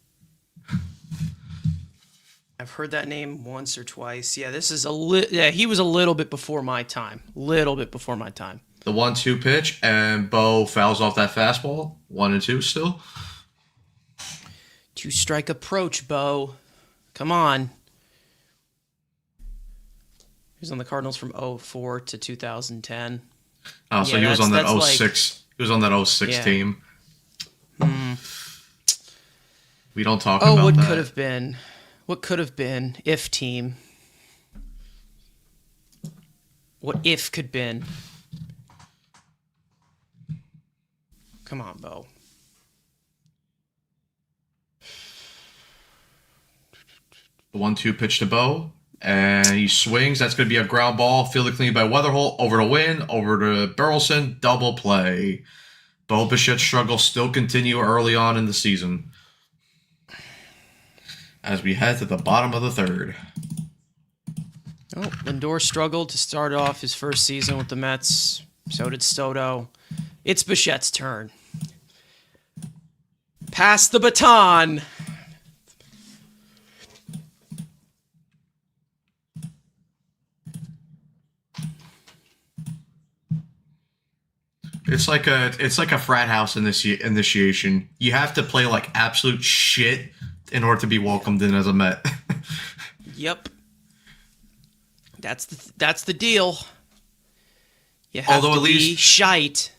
I've heard that name once or twice. Yeah, this is he was a little bit before my time. The 1-2 pitch, and Bo fouls off that fastball. 1-2 still. 2-strike approach, Bo. Come on. He was on the Cardinals from 2004 to 2010. Oh, so he was on that 06. He was on that 06 team. We don't talk about that. Oh, what could have been? What could have been if team? What if could been? Come on, Bo. The 1-2 pitch to Bo, and he swings. That's going to be a ground ball, fielded clean by Weatherholt. Over to Wynn, over to Burleson, double play. Bo Bichette's struggles still continue early on in the season as we head to the bottom of the third. Oh, Lindor struggled to start off his first season with the Mets. So did Soto. It's Bichette's turn. Pass the baton. It's like a frat house initiation. You have to play like absolute shit in order to be welcomed in as a Met. Yep. That's the deal. You have to be shite.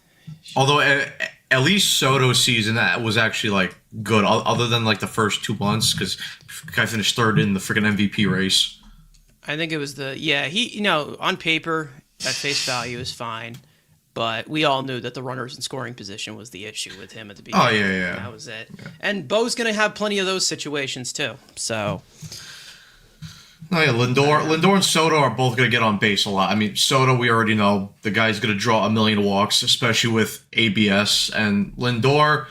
Although at least Soto's season that was actually like good, other than like the first 2 months, because the guy finished third in the freaking MVP race. I think it was he on paper at face value is fine, but we all knew that the runners in scoring position was the issue with him at the beginning. Oh yeah. That was it. Yeah. And Bo's gonna have plenty of those situations too. So. Oh yeah, Lindor and Soto are both going to get on base a lot. I mean, Soto, we already know the guy's going to draw 1 million walks, especially with ABS. And Lindor,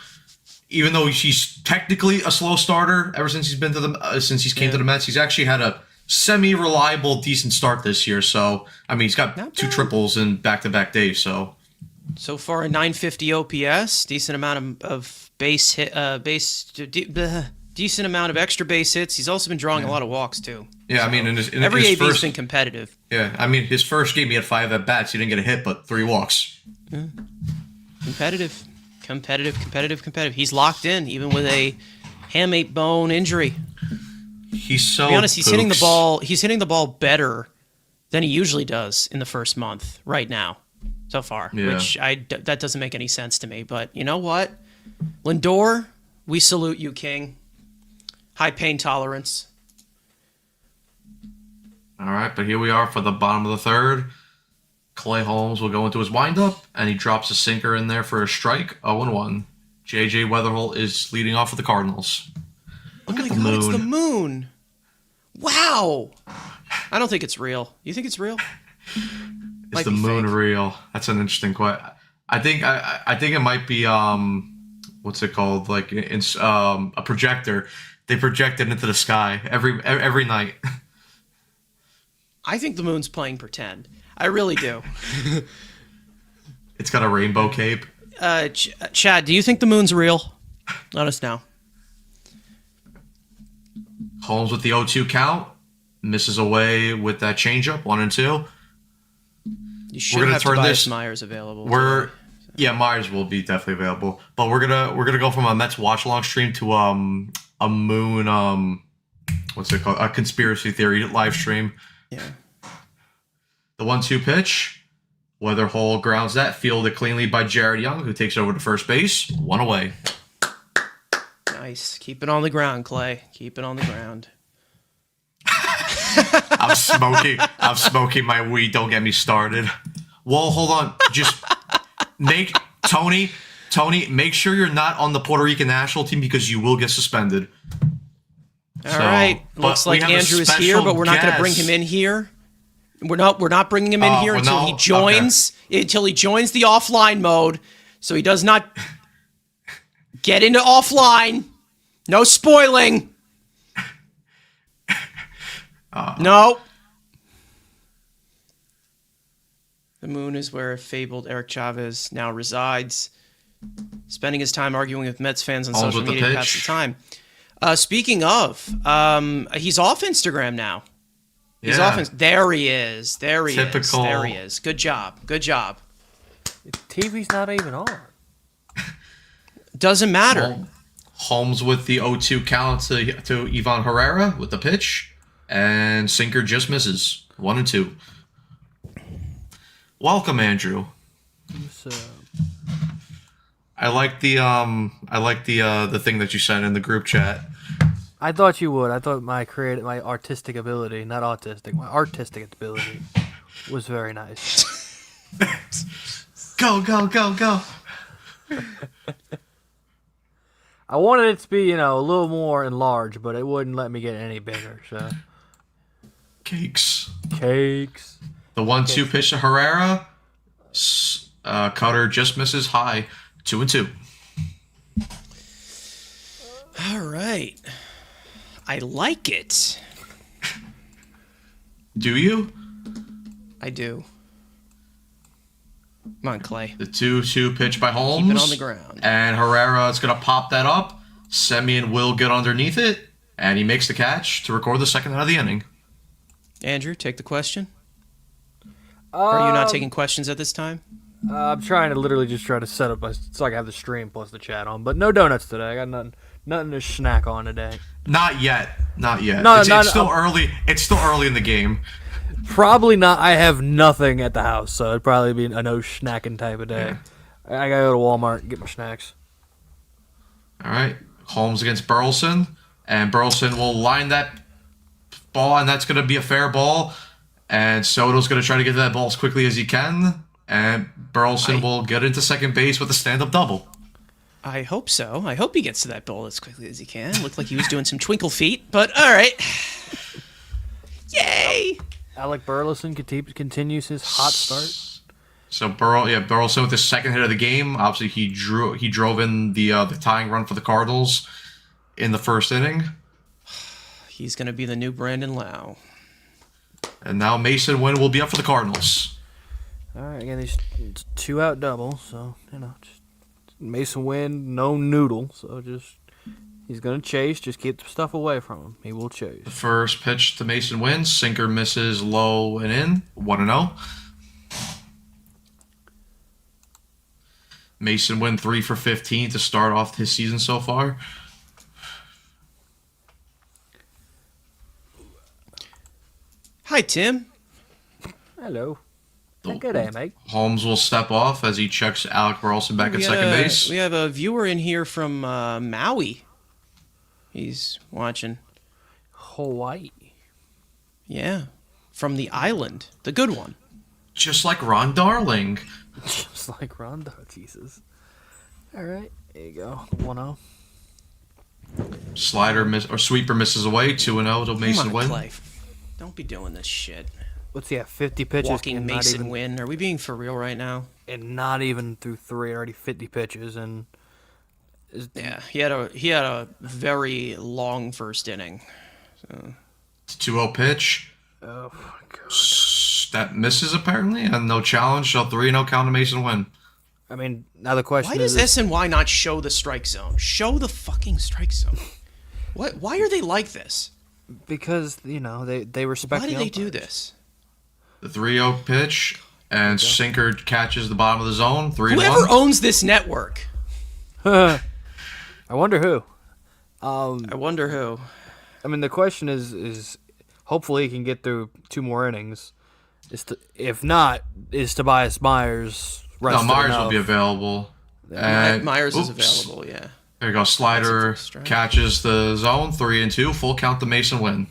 even though he's technically a slow starter ever since he's been to the came to the Mets, he's actually had a semi-reliable, decent start this year. So I mean, he's got 2 triples in back-to-back days. So far a 950 OPS, decent amount of decent amount of extra base hits. He's also been drawing a lot of walks too. Yeah, so I mean, every his AB's been competitive. Yeah, I mean, his first game he had 5 at bats. He didn't get a hit, but 3 walks. Yeah. Competitive. He's locked in, even with a hamate bone injury. He's so. To be honest, he's hitting the ball. He's hitting the ball better than he usually does in the first month. Right now, so far, which that doesn't make any sense to me. But you know what, Lindor, we salute you, King. High pain tolerance. All right, but here we are for the bottom of the third. Clay Holmes will go into his windup, and he drops a sinker in there for a strike. 0-1. J.J. Weatherholt is leading off for the Cardinals. Look at the moon. It's the moon. Wow. I don't think it's real. You think it's real? Is the moon real? That's an interesting question. I think it might be what's it called? Like it's a projector. They project it into the sky every night. I think the moon's playing pretend. I really do. It's got a rainbow cape. Chad, do you think the moon's real? Let us know. Holmes with the 0-2 count. Misses away with that changeup. 1-2. You should have Tobias Myers available. Myers will be definitely available. But we're gonna go from a Mets watch along stream to a moon what's it called? A conspiracy theory live stream. Yeah. The 1-2 pitch. Weatherholt grounds that, fielded cleanly by Jared Young, who takes over to first base. 1 away. Nice. Keep it on the ground, Clay. Keep it on the ground. I'm smoking my weed. Don't get me started. Well, hold on. Just make Tony, make sure you're not on the Puerto Rican national team because you will get suspended. All right. Looks like Andrew is here, but we're not going to bring him in here. We're not bringing him in here until he joins the offline mode, so he does not get into offline. No spoiling. No. The moon is where fabled Eric Chavez now resides, spending his time arguing with Mets fans on social media to pass the time. Speaking of, he's off Instagram now. He's off. There he is. There he is. There he is. Good job. Good job. TV's not even on. Doesn't matter. Holmes with the 0-2 count to Ivan Herrera with the pitch, and sinker just misses 1-2. Welcome, Andrew. I like the thing that you sent in the group chat. I thought you would. I thought my artistic ability, not autistic, my artistic ability was very nice. Go, go, go, go. I wanted it to be, a little more enlarged, but it wouldn't let me get any bigger, so. Cakes. The 1-2 pitch to Herrera. Cutter just misses high. 2-2. All right. I like it. Do you? I do. Come on, Clay. The 2-2 pitch by Holmes. Keep it on the ground. And Herrera is going to pop that up. Semien will get underneath it. And he makes the catch to record the second out of the inning. Andrew, take the question. Are you not taking questions at this time? I'm trying to literally just try to set up so I can have the stream plus the chat on. But no donuts today. I got nothing to snack on today. Not yet. No, it's still early. It's still early in the game. Probably not. I have nothing at the house, so it'd probably be a no snacking type of day. Yeah. I gotta go to Walmart and get my snacks. All right. Holmes against Burleson. And Burleson will line that ball, and that's going to be a fair ball. And Soto's going to try to get to that ball as quickly as he can. And Burleson will get into second base with a stand-up double. I hope so. I hope he gets to that ball as quickly as he can. Looked like he was doing some twinkle feet, but all right. Yay! Alec Burleson continues his hot start. So Burleson with the second hit of the game. Obviously, he drove in the tying run for the Cardinals in the first inning. He's going to be the new Brandon Lau. And now Mason Wynn will be up for the Cardinals. All right, again, these 2-out doubles, so, just Mason Wynn, no noodle, so he's going to chase, just keep the stuff away from him. He will chase. The first pitch to Mason Wynn, sinker misses low and in, 1-0. Mason Wynn 3 for 15 to start off his season so far. Hi, Tim. Hello. Good day, mate. Holmes will step off as he checks Alec Burleson back at second base. We have a viewer in here from Maui. He's watching. Hawaii. Yeah. From the island. The good one. Just like Ron Darling. Just like Ron Darling. Jesus. All right. There you go. 1-0. Sweeper misses away. 2-0 to Mason Wynn. Clay. Don't be doing this shit. What's he at? 50 pitches. Walking Mason Wynn. Are we being for real right now? And not even through 3, already 50 pitches, and yeah, he had a very long first inning. So. It's 2-0 pitch. Oh my god. That misses apparently, and no challenge. So 3-0 count to Mason Wynn. I mean, now the question is, why does SNY not show the strike zone? Show the fucking strike zone. What? Why are they like this? Because they respect. Why do they do this? The 3-0 pitch, and sinker catches the bottom of the zone. 3-1. Whoever owns this network. I wonder who. I wonder who. I mean, the question is hopefully he can get through 2 more innings. If not, is Tobias Myers rested Myers enough? will be available. Myers is available, yeah. There you go. Slider catches the zone. 3-2. Full count to Mason Wynn.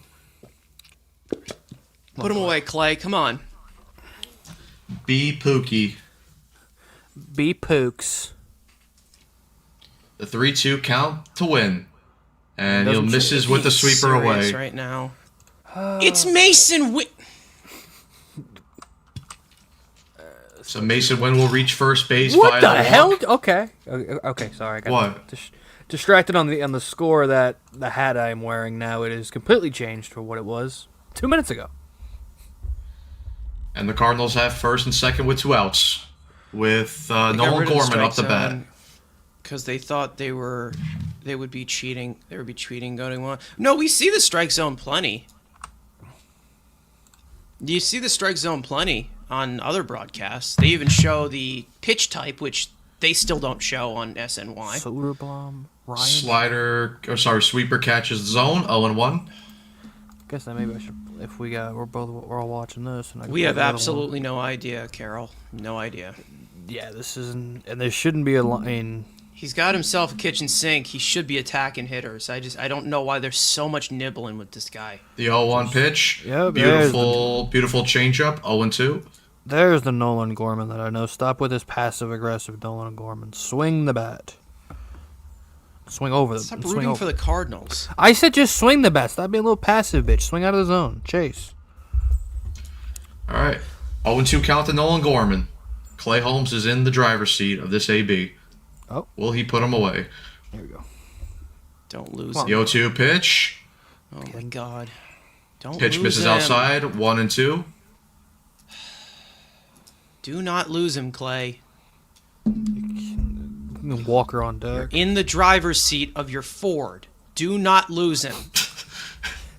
Put him away, Clay. Come on. B. Pookie. B. Pooks. The 3-2 count to win. And he'll Doesn't misses with the sweeper away. Right now. It's Mason. So Mason Wynn will reach first base. What via the walk. hell? Okay. Sorry, I got What? distracted on the score that the hat I am wearing now. It is completely changed from what it was 2 minutes ago. And the Cardinals have first and second with 2 outs. With Nolan Gorman up the bat. Because they thought they would be cheating. They would be cheating going on. No, we see the strike zone plenty. You see the strike zone plenty on other broadcasts. They even show the pitch type, which they still don't show on SNY. Soderblom, Ryan. Sweeper catches the zone. 0-1. Guess that maybe I should. If we're all watching this, and We have absolutely no idea, Carol. No idea. Yeah, this isn't, and there shouldn't be a line. He's got himself a kitchen sink. He should be attacking hitters. I don't know why there's so much nibbling with this guy. The 0-1 pitch. Yeah, beautiful changeup. 0-2. There's the Nolan Gorman that I know. Stop with this passive-aggressive Nolan Gorman. Swing the bat. Swing over them. Stop rooting for the Cardinals. I said just swing the bat. Stop being a little passive, bitch. Swing out of the zone. Chase. All right. 0-2 count to Nolan Gorman. Clay Holmes is in the driver's seat of this AB. Oh. Will he put him away? Here we go. Don't lose The him. 0-2 pitch. Oh, my God. Don't Pitch lose misses him. outside. 1-2. Do not lose him, Clay. Walker on deck. In the driver's seat of your Ford. Do not lose him.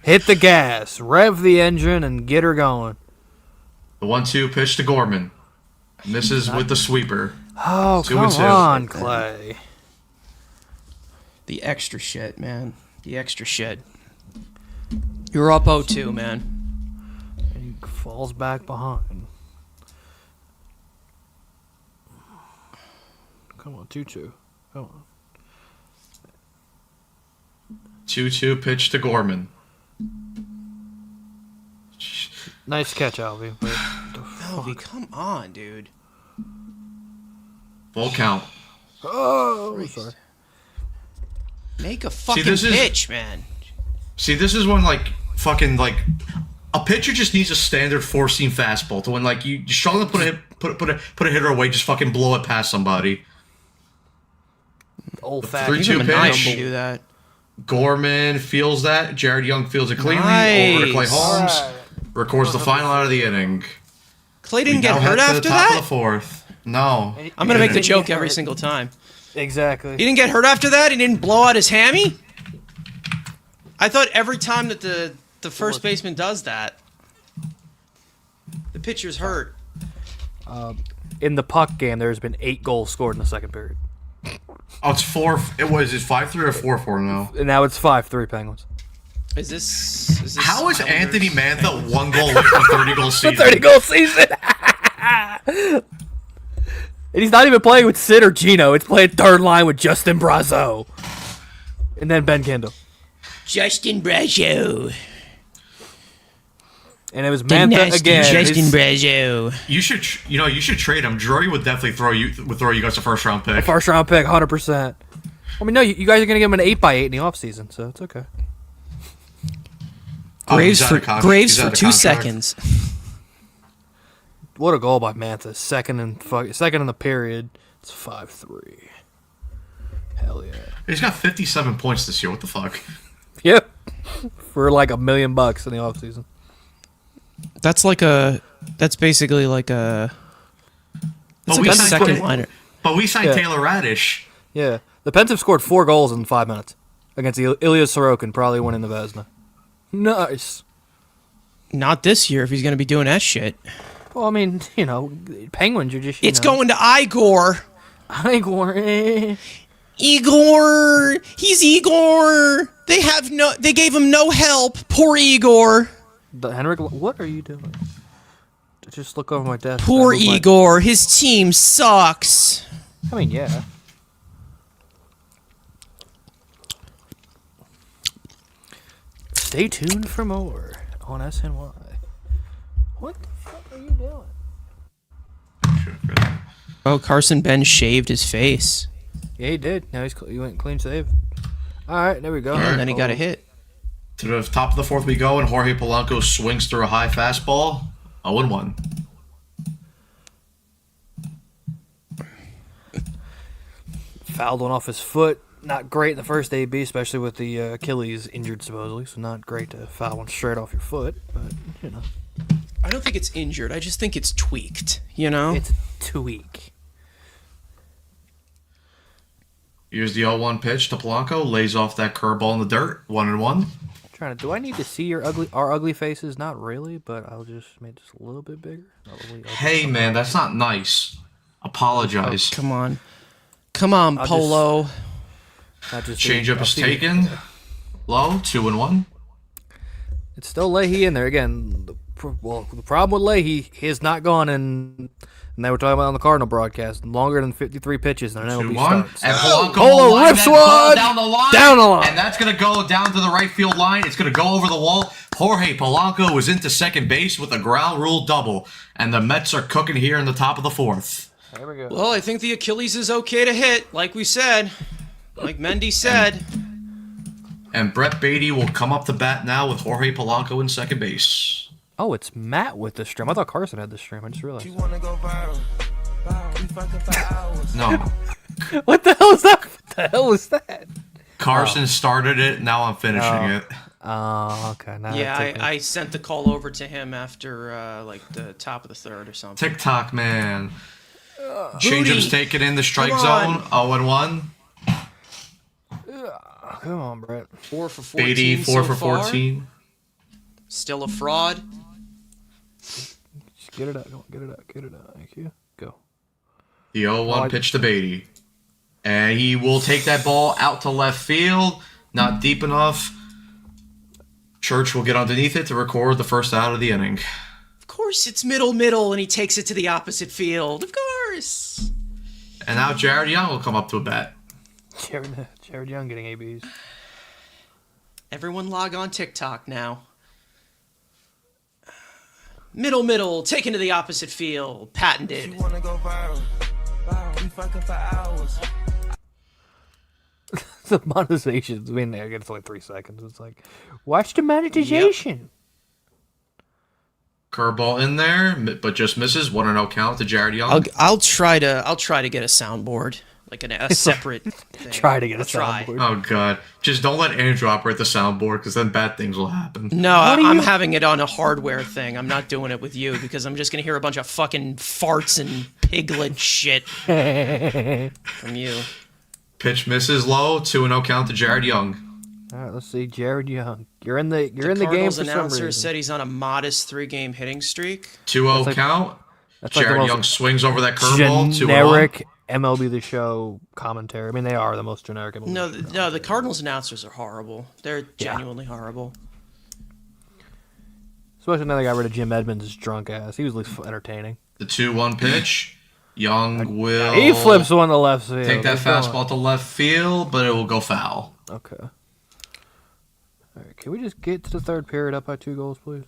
Hit the gas. Rev the engine and get her going. The 1-2 pitch to Gorman. Misses with the sweeper. Oh, 2-2. come on, Clay. The extra shit, man. The extra shit. You're up 0-2, man. And he falls back behind. Come on, 2-2. Come on. 2-2 pitch to Gorman. Nice catch, Alvy. But Alvy, come on, dude. Full count. oh, Christ. sorry. Make a fucking this is- pitch, man. See, this is when, a pitcher just needs a standard four-seam fastball to when, you struggle to put a hitter away, just fucking blow it past somebody. Old 3-2 fashioned. pitch. Do that. Gorman feels that. Jared Young feels it cleanly. Over to Clay Nice. Holmes. Alright. Records the final out of the inning. Clay didn't We get now hurt head to after the top that? of the fourth. No. I'm going to make the didn't. joke every single time. Exactly. He didn't get hurt after that? He didn't blow out his hammy? I thought every time that the first baseman does that, the pitcher's hurt. In the puck game, there's been 8 goals scored in the second period. Oh, it's 4. It was 5-3 or 4-4 now. And now it's 5-3 Penguins. Is this How is Islanders? Anthony Mantha 1 goal away from 30 goal season? 30-goal season! And he's not even playing with Sid or Gino. It's playing third line with Justin Brazeau. And then Ben Kendall. Justin Brazeau. And it was Mantha again. Justin His Brazeau. You should trade him. Drury would definitely throw you guys a first round pick. first round pick, 100%. I mean, no, you guys are going to give him an 8x8 in the offseason, so it's okay. Graves he's for out of con- Graves he's out for of 2 contract. seconds. What a goal by Mantha. Second in the period. It's 5-3. Hell yeah. He's got 57 points this year. What the fuck? Yep. For like $1 million in the offseason. That's basically like a But a second liner. But we signed Yeah. Taylor Radish. Yeah. The Pens have scored 4 goals in 5 minutes against Ilya Sorokin, probably winning the Vezina. Nice. Not this year if he's going to be doing that shit. Well, I mean, Penguins are just, It's going to Igor. Igor. Igor. He's Igor. They gave him no help. Poor Igor. Henrik, what are you doing? Just look over my desk. Poor I move my- Igor. His team sucks. I mean, yeah. Stay tuned for more on SNY. What the fuck are you doing? Oh, Carson Ben shaved his face. Yeah, he did. Now he went clean save. All right, there we go. And then he got a hit. To the top of the fourth we go, and Jorge Polanco swings through a high fastball. 0-1. Fouled one off his foot. Not great in the first AB, especially with the Achilles injured supposedly. So not great to foul one straight off your foot, but you know. I don't think it's injured. I just think it's tweaked, you know? It's too weak. Here's the 0-1 pitch to Polanco. Lays off that curveball in the dirt. 1-1. Do I need to see our ugly faces? Not really, but I'll just make this a little bit bigger. Hey, man, that's not nice. Apologize. Come on. Come on, Polo. Changeup is taken. Low. 2-1. It's still Leahy in there again. The problem with Leahy is not gone in. And they were talking about on the Cardinal broadcast, longer than 53 pitches in an MLB starts. And Polanco Polo rips one down the line. Down the line. And that's going to go down to the right field line. It's going to go over the wall. Jorge Polanco is into second base with a ground rule double. And the Mets are cooking here in the top of the fourth. There we go. Well, I think the Achilles is okay to hit, like we said. Like Mendy said. And Brett Beatty will come up to bat now with Jorge Polanco in second base. Oh, it's Matt with the stream. I thought Carson had the stream. I just realized. You wanna go viral? We fucking for hours. No. What the hell is that? What the hell was that? Carson started it. Now I'm finishing it. Oh, okay. Now Yeah, I sent the call over to him after like the top of the third or something. TikTok, man. Changeup's taken in the strike Come zone. 0-1. Come on, Brett. 4 for 14 Beatty, 4 so for far. 14. Still a fraud. Just get it out. Come on, get it out. Get it out. Thank you. Go. The 0-1 pitch to Beatty. And he will take that ball out to left field. Not deep enough. Church will get underneath it to record the first out of the inning. Of course, it's middle, and he takes it to the opposite field. Of course. And now Jared Young will come up to a bat. Jared Young getting ABs. Everyone log on TikTok now. Middle, taken to the opposite field. Patented. You wanna go viral? We fucking for hours. The monetization. I mean, I guess it's only 3 seconds. It's like, watch the monetization. Curveball in there, but just misses. 1-0 count to Jared Young. I'll try to get a soundboard, like a separate thing. Try to get a Try. soundboard. Oh, God. Just don't let Andrew operate the soundboard, because then bad things will happen. No, I'm having it on a hardware thing. I'm not doing it with you because I'm just going to hear a bunch of fucking farts and piglet shit from you. Pitch misses low. 2-0 count to Jared Young. All right, let's see. Jared Young. You're in the game Cardinals for some announcer reason. said he's on a modest 3-game hitting streak. 2-0 count. That's like Jared the Young most swings over that curveball. 2-0. generic MLB The Show commentary. I mean, they are the most generic MLB No, The Show. no, the Cardinals announcers are horrible. They're genuinely horrible. Especially now they got rid of Jim Edmonds' drunk ass. He was at least entertaining. The 2-1 pitch. Young will He flips one to left field. take that They're fastball to left field, but it will go foul. going. Okay. All right, can we just get to the third period up by 2 goals, please?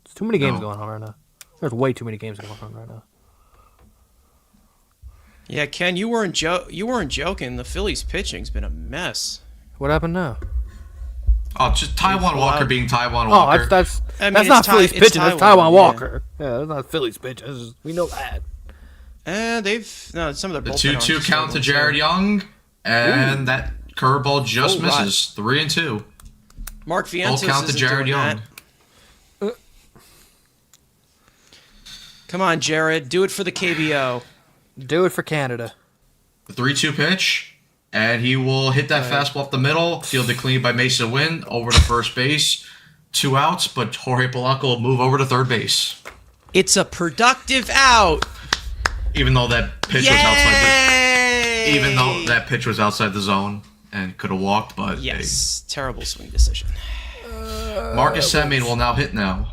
There's too many games going on right now. There's way too many games going on right now. Yeah, Ken, you weren't joking. The Phillies' pitching's been a mess. What happened now? Oh, just Taiwan Walker being Taiwan Oh, Walker. that's I mean, that's it's not Phillies it's pitching. That's Taiwan, Taiwan yeah. Walker. Yeah, that's not Phillies pitching. We know that. Some of their The bullpen 2-2 arms count to struggling, Jared so- Young, and that curveball just Oh, right. misses. 3-2. Mark Full Vientos count to isn't Jared doing Young. that. Come on, Jared, do it for the KBO. Do it for Canada. The 3-2 pitch, and he will hit that fastball up the middle. Fielded clean by Mason Wynn over to first base. 2 outs, but Jorge Polanco will move over to third base. It's a productive out. Even though that pitch was outside the zone and could have walked, but Yes, terrible swing decision. Marcus Semien will now hit now.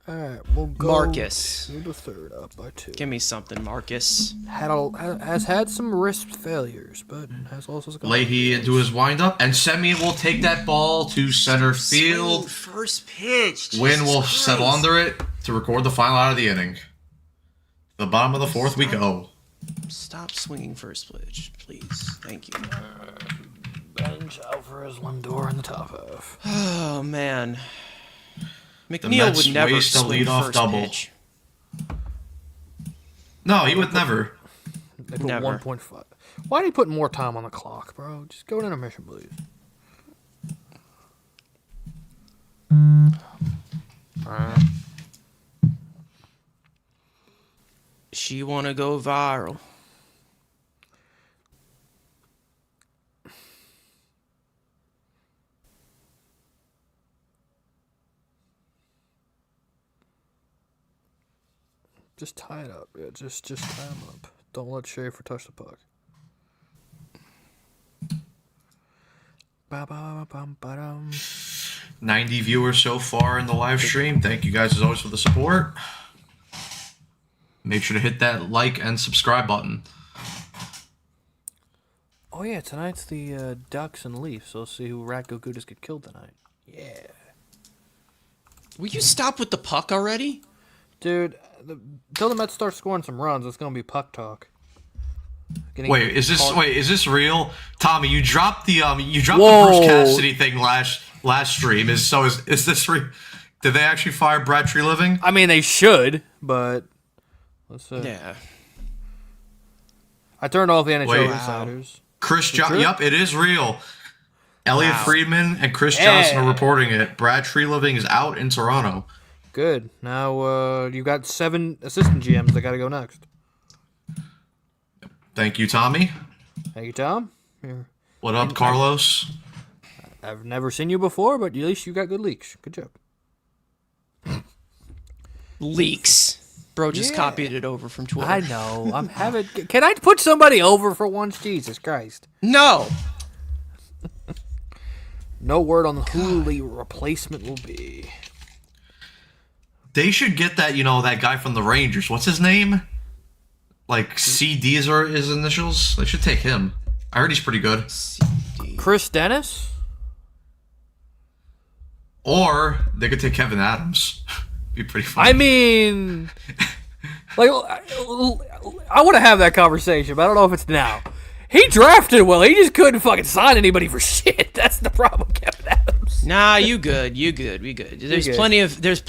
All right, we'll go Marcus. to the third, up by 2. Give me something, Marcus. Has had some wrist failures, but has also got Leahy into his windup, and Semi will take that ball to center field. First pitch. Wynn will settle under it to record the final out of the inning. The bottom of the 4th we go. Stop swinging first pitch, please. Thank you. bench. Alvarez Lindor in the top half. Oh man, The McNeil Mets would never waste a swing leadoff first double. pitch. No, he would never. They put Never. 1.5. Why do you put more time on the clock, bro? Just go to intermission, please. She wanna go viral. Just tie it up. Yeah, just tie him up. Don't let Schaefer touch the puck. Ba-ba-ba-bum-ba-dum. 90 viewers so far in the live stream. Thank you guys as always for the support. Make sure to hit that like and subscribe button. Oh yeah, tonight's the Ducks and Leafs. So let's see who Ratko Gudas get killed tonight. Yeah, Will you stop with the puck already? dude. Until the Mets start scoring some runs, it's gonna be puck talk. Wait, is this real? Tommy, you dropped the Whoa. Bruce Cassidy thing last stream. Is this real? Did they actually fire Brad Treliving? I mean, they should, but let's see. Yeah. I turned off the NHL Wait. insiders. Chris true? Yep, it is real. Elliot Wow. Friedman and Chris Johnson are reporting it. Brad Treliving is out in Toronto. Good. Now you got 7 assistant GMs that got to go next. Thank you, Tommy. Thank you, Tom. Here. What up, Carlos? I've never seen you before, but at least you got good leaks. Good job. Leaks. Bro just Yeah. copied it over from Twitter. I know. I'm having. Can I put somebody over for once? Jesus Christ. No. No word on who the replacement will be. They should get that guy from the Rangers. What's his name? Like CDs are his initials. They should take him. I heard he's pretty good. Chris Dennis? Or they could take Kevin Adams. Be pretty funny. I mean, like, I want to have that conversation, but I don't know if it's now. He drafted well. He just couldn't fucking sign anybody for shit. That's the problem, Kevin Adams. Nah, you good. You good. We good. There's good. plenty of dead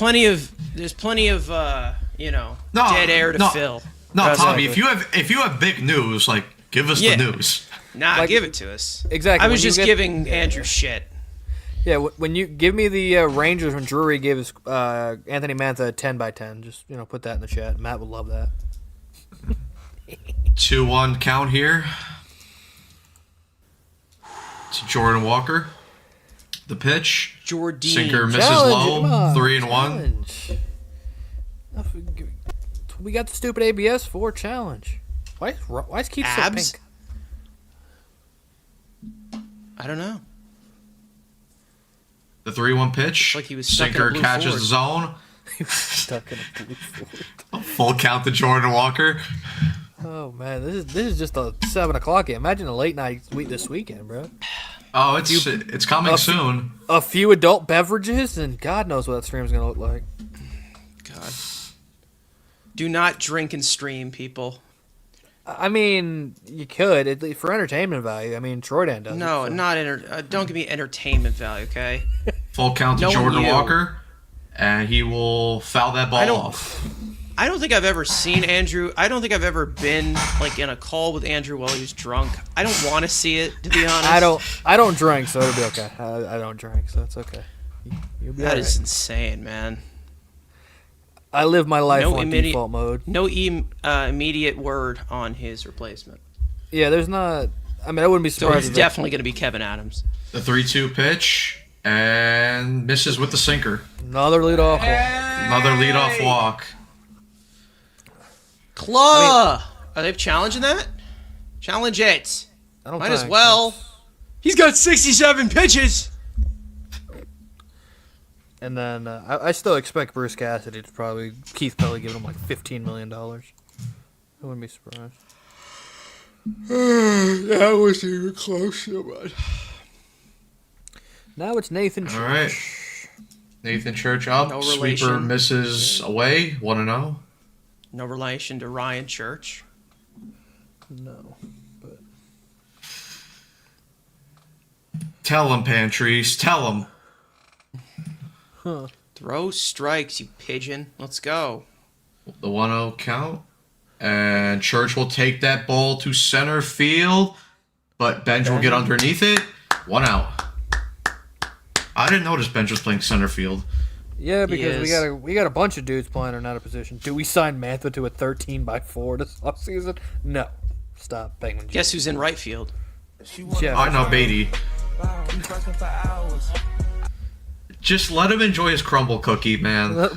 air to fill. No, That's Tommy, all if you have big news, like give us Yeah. the news. Nah, Like- give it to us. Exactly. I was when you just get- giving Andrew shit. Yeah, when you give me the Rangers when Drury gave his Anthony Mantha a 10 by 10, just put that in the chat. Matt would love that. 2-1 count here. To Jordan Walker. The pitch. Jordan. Sinker misses Challenge, come low. on, 3-1. challenge. We got the stupid ABS for challenge. Why is Keith so Abs? pink? I don't know. The 3-1 pitch. like he was stuck in a Sinker blue catches Ford. the zone. He was stuck in a blue Ford. Full count to Jordan Walker. Oh man, this is just a 7 o'clock game. Imagine a late night this weekend, bro. Oh, it's coming soon. A few adult beverages, and God knows what that stream's gonna look like. God. Do not drink and stream, people. I mean, you could for entertainment value. I mean, Troy Dan does. No, it, so. not don't give me entertainment value, okay? Full count to Knowing Jordan you. Walker. And he will foul that ball off. I don't think I've ever seen Andrew. I don't think I've ever been like in a call with Andrew while he was drunk. I don't want to see it, to be honest. I don't drink, so it'll be okay. I don't drink, so it's okay. You'll be That all is right. insane, man. I live my life No on immediate- default mode. No immediate word on his replacement. Yeah, there's not. I mean, I wouldn't be So surprised. it's if definitely going to be Kevin Adams. The 3-2 pitch. And misses with the sinker. another leadoff. Another leadoff walk. Claw! Are they challenging that? Challenge it. I don't Might as think. well. He's got 67 pitches. And then I still expect Bruce Cassidy to probably Keith Pelly giving him like $15 million. I wouldn't be surprised. That wasn't even close so much. Now it's Nathan Church. All right. Nathan Church up. No Sweeper relation. misses away. 1-0. No relation to Ryan Church. No. But Tell him, Pantries. Tell him. Throw strikes, you pigeon. Let's go. The 1-0 count. And Church will take that ball to center field. But Benj will get underneath it. 1 out. I didn't notice Benj was playing center field. yeah, because Yes. we got a bunch of dudes playing in out of position. Do we sign Mantha to a 13x4 this offseason? No. Stop, Penguin. Guess who's in right field? Jeff. I know Beatty. Wow, we fucking for hours. Just let him enjoy his crumble cookie, man.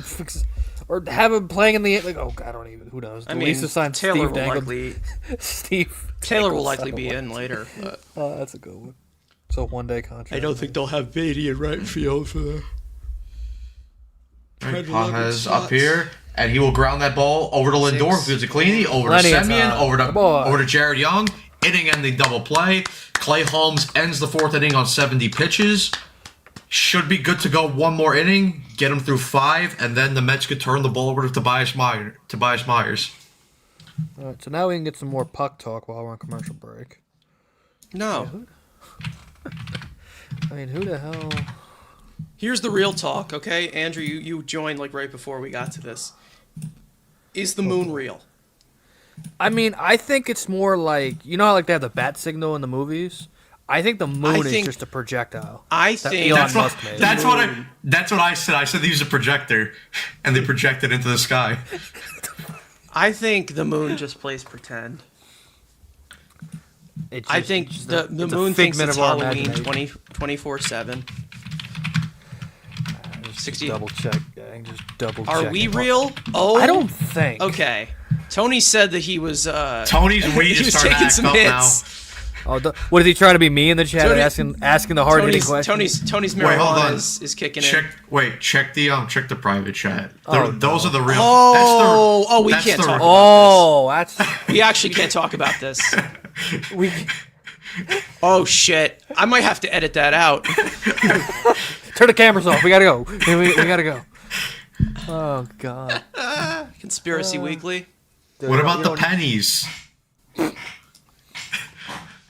Or have him playing in the like. Oh, I don't even. Who knows? I mean, Lisa signed Taylor Steve will Dangle. likely Steve. Taylor will Dangle likely signed be one. in later. But Oh, that's a good one. So 1 day contract. they'll have Beatty in right field for the. Right, 11 Pages spots. up here, and he will ground that ball over to Lindor, Six. who gives it cleanly, over to Plenty of Semyon, time. over Come on. to Jared Young, inning ending double play. Clay Holmes ends the 4th inning on 70 pitches. Should be good to go one more inning, get him through 5, and then the Mets could turn the ball over to Tobias Myers. All right, so now we can get some more puck talk while we're on commercial break. No. I mean, who the hell? Here's the real talk, okay? Andrew, you joined like right before we got to this. Is the moon real? I mean, I think it's more like how like they have the bat signal in the movies. I think the moon is think- just a projectile. I That think Elon That's what, Musk made. that's what I said. I said they use a projector, and they project it into the sky. I think the moon just plays pretend. It's I just- think it's just the a- it's a moon thinks figment it's of our Halloween imagination. 24/7. Just 60 double check. Yeah, just double Are check. we real? Oh, I don't think. Okay. Tony said that he was. Tony's weed he is was starting to taking act some up now. hits. Oh, what is he trying to be me in the chat? Tony- asking the hard hitting questions. Tony's Wait, hold marijuana on. is kicking Check in. check the private chat. Oh, Those no. are the real. We that's can't the- talk about Oh, that's this. We actually can't talk about this. we. Oh shit! I might have to edit that out. Turn the cameras off. We gotta go. We gotta go. Oh God. Conspiracy Weekly. Dude, What about you the don't- pennies?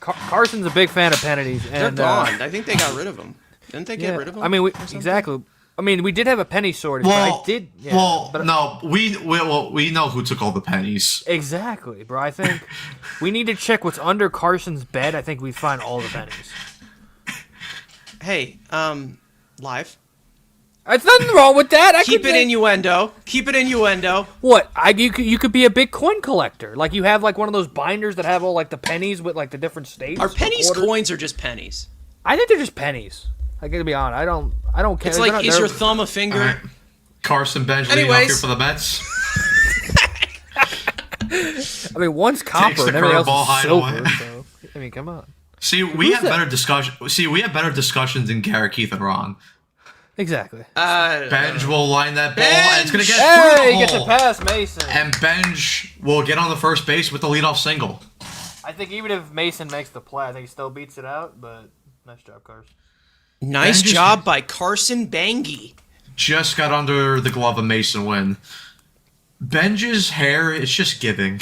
Carson's a big fan of pennies, They're and gone. I think they got rid of them. Didn't they get yeah, rid of them? I mean, or something? exactly. I mean, we did have a penny shortage. Well, but I did. Yeah, but no, we know who took all the pennies. exactly, bro. I think we need to check what's under Carson's bed. I think we find all the pennies. Hey, live. There's nothing wrong with that. Keep it innuendo. Keep it innuendo. What? You could be a big coin collector. Like you have like one of those binders that have all like the pennies with like the different states. Are the pennies quarters. coins or just pennies? I think they're just pennies. I gotta be honest. I don't care. It's They're like, not- is they're- your thumb a finger? All right. Carson Benj leading up here Anyways. for the Mets. I mean, one's copper the and everything else curveball is hideaway. silver. So I mean, come on. See, we Who's have that? better discussion. See, we have better discussions than Garrett, Keith, and Ron. Exactly. Benj will line that ball, and it's gonna get Hey, through he the gets a hole. pass, Mason. And Benj will get on the first base with the leadoff single. I think even if Mason makes the play, I think he still beats it out. But nice job, Carson. Nice Benj is- job by Carson Bangy. Just got under the glove of Mason Wynn. Benj's hair is just giving.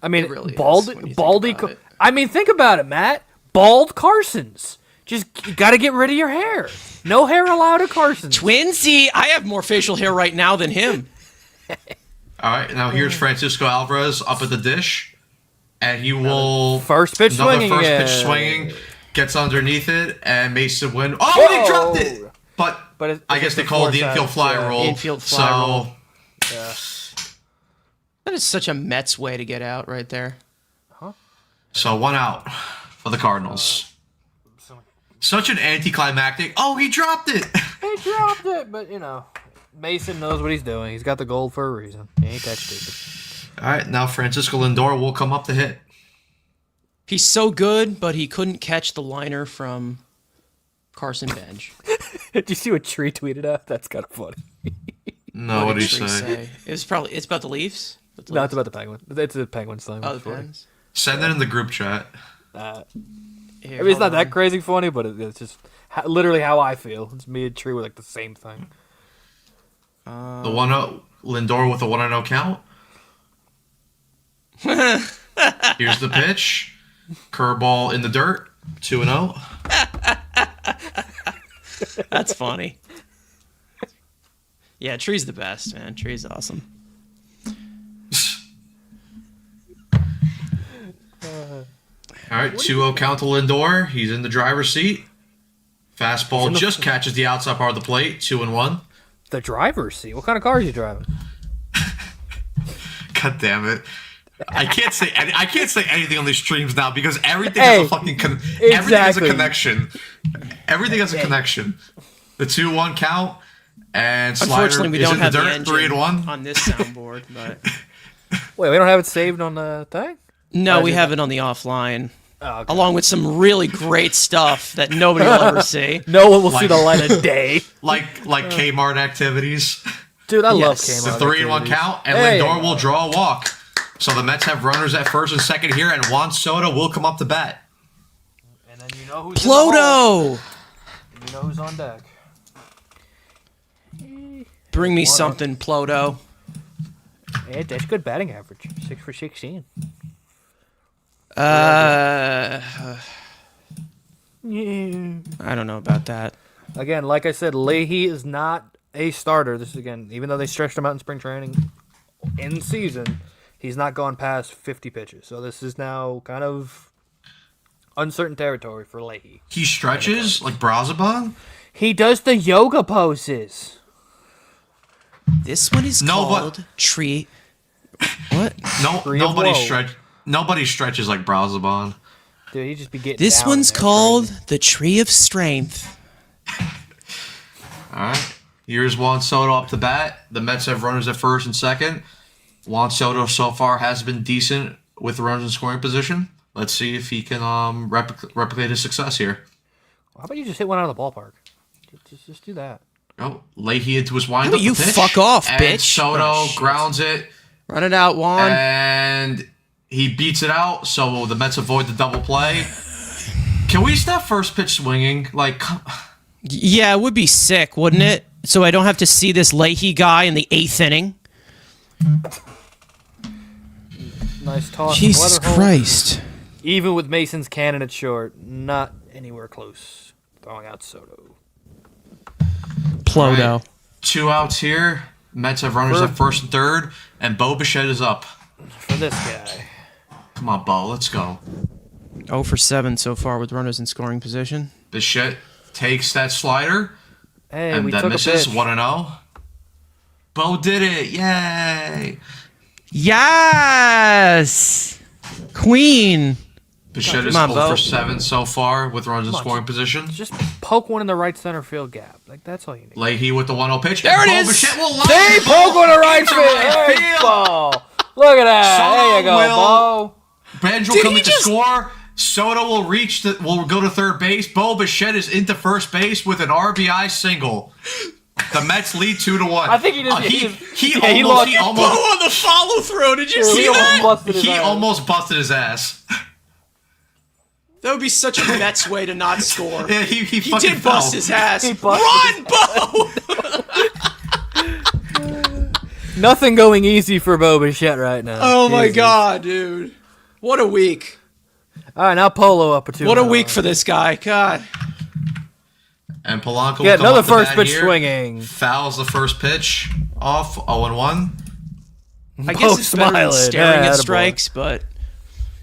I mean, It really is baldy, when you think baldy. about it. I mean, think about it, Matt. Bald Carsons. Just you got to get rid of your hair. No hair allowed at Carsons. Twinsy, I have more facial hair right now than him. All right, now here's Francisco Alvarez up at the dish, and he will First pitch another swinging first again. pitch swinging, gets underneath it, and Mason Wynn. Oh, Whoa! they dropped it. But But I guess they call it the infield fly rule. Infield fly so rule. That is such a Mets way to get out right there. so 1 out for the Cardinals. Such an anticlimactic. Oh, he dropped it. He dropped it, but Mason knows what he's doing. He's got the gold for a reason. He ain't that stupid. All right, now Francisco Lindor will come up to hit. He's so good, but he couldn't catch the liner from Carson Benj. Did you see what Tree tweeted out? That's kind of funny. No, what did he Tree say? It's about the Leafs. No, it's about the Penguins. It's a Penguins thing. Oh, the Pens. Send it in the group chat. I Here, mean, it's not hold that on. crazy funny, but it's just literally how I feel. It's me and Tree with like the same thing. The 1-0 Lindor with a 1-0 count. Here's the pitch. Curveball in the dirt. 2-0. That's funny. Yeah, Tree's the best, man. Tree's awesome. All right, 2-0 count to Lindor. He's in the driver's seat. Fastball just catches the outside part of the plate. 2-1. The driver's seat. What kind of car is he driving? God damn it! I can't say anything on these streams now because everything has a fucking everything has a connection. Everything has a connection. The 2-1 count and slider Unfortunately, we is don't in have the the dirt. engine 3-1. on this soundboard, but Wait, we don't have it saved on the thing? no, we have it on the offline, Oh, okay. along with some really great stuff that nobody will ever see. No one will see the light of day. Like Kmart activities. Dude, I love Yes. Kmart. The 3-1 activities. count and There you Lindor go. will draw a walk. So the Mets have runners at first and second here, and Juan Soto will come up to bat. And then you know who's in the hole. Pluto, You know who's on deck. bring me something, Pluto. Yeah, that's good batting average. 6 for 16. I Yeah. don't know about that. Again, like I said, Leahy is not a starter. This is, again, even though they stretched him out in spring training in season, he's not gone past 50 pitches. So this is now kind of uncertain territory for Leahy. He stretches like Brazaban. He does the yoga poses. This one is No, but- called Tree. What? No, Tree of woe. Nobody stretches like Brazaban. Dude, he just be getting This down one's in there called crazy. the Tree of Strength. All right. Here's Juan Soto up to bat. The Mets have runners at first and second. Juan Soto so far has been decent with runners in scoring position. Let's see if he can replicate his success here. How about you just hit one out of the ballpark? Just do that. Oh, Leahy into his windup. How about you pitch, fuck off, and bitch? Soto Oh, shit. grounds it, Run it out, Juan. and he beats it out. So the Mets avoid the double play. Can we stop first pitch swinging? Like, Yeah, it would be sick, wouldn't it? So I don't have to see this Leahy guy in the 8th inning. Nice toss. from Jesus Weatherholt. Christ. Even with Mason's cannon at short, not anywhere close. Throwing out Soto. Pluto. All right. 2 outs here. Mets have runners at first and third, and Bo Bichette is up. For this guy. Come on, Bo, let's go. 0 for 7 so far with runners in scoring position. Bichette takes that slider, Hey, and we that took misses. a pitch. 1-0. Bo did it! Yay! Yes! Queen. Bichette is Come on, 0 Bo. for 7 so far with runners in Come on, scoring position. Just poke one in the right center field gap. Like, that's all you need. Leahy with the 1-0 pitch. There and it Bo is. Bichette will line See, the poke ball one to right into field. There you field. go. Look at that. Soto There you go, will- Bo. Benj will Did come he in to just- score. Soto will will go to third base. Bo Bichette is into first base with an RBI single. The Mets lead 2-1. I think he just- he lost- almost on the follow through. Did you He see almost that? busted his ass. almost busted his ass. That would be such a Mets way to not score. Yeah, he He fucking did bust fell. his ass. He busted Run, Bo! Nothing going easy for Bo Bichette right now. Oh my Jesus. God, dude. What a week. All right, now Polo up a 2. What a week for this guy. God. And Polanco Yeah, will come another up to first bat pitch here. swinging. Fouls the first pitch off 0-1. I guess it's better than smiling. staring Yeah, at attaboy. strikes, but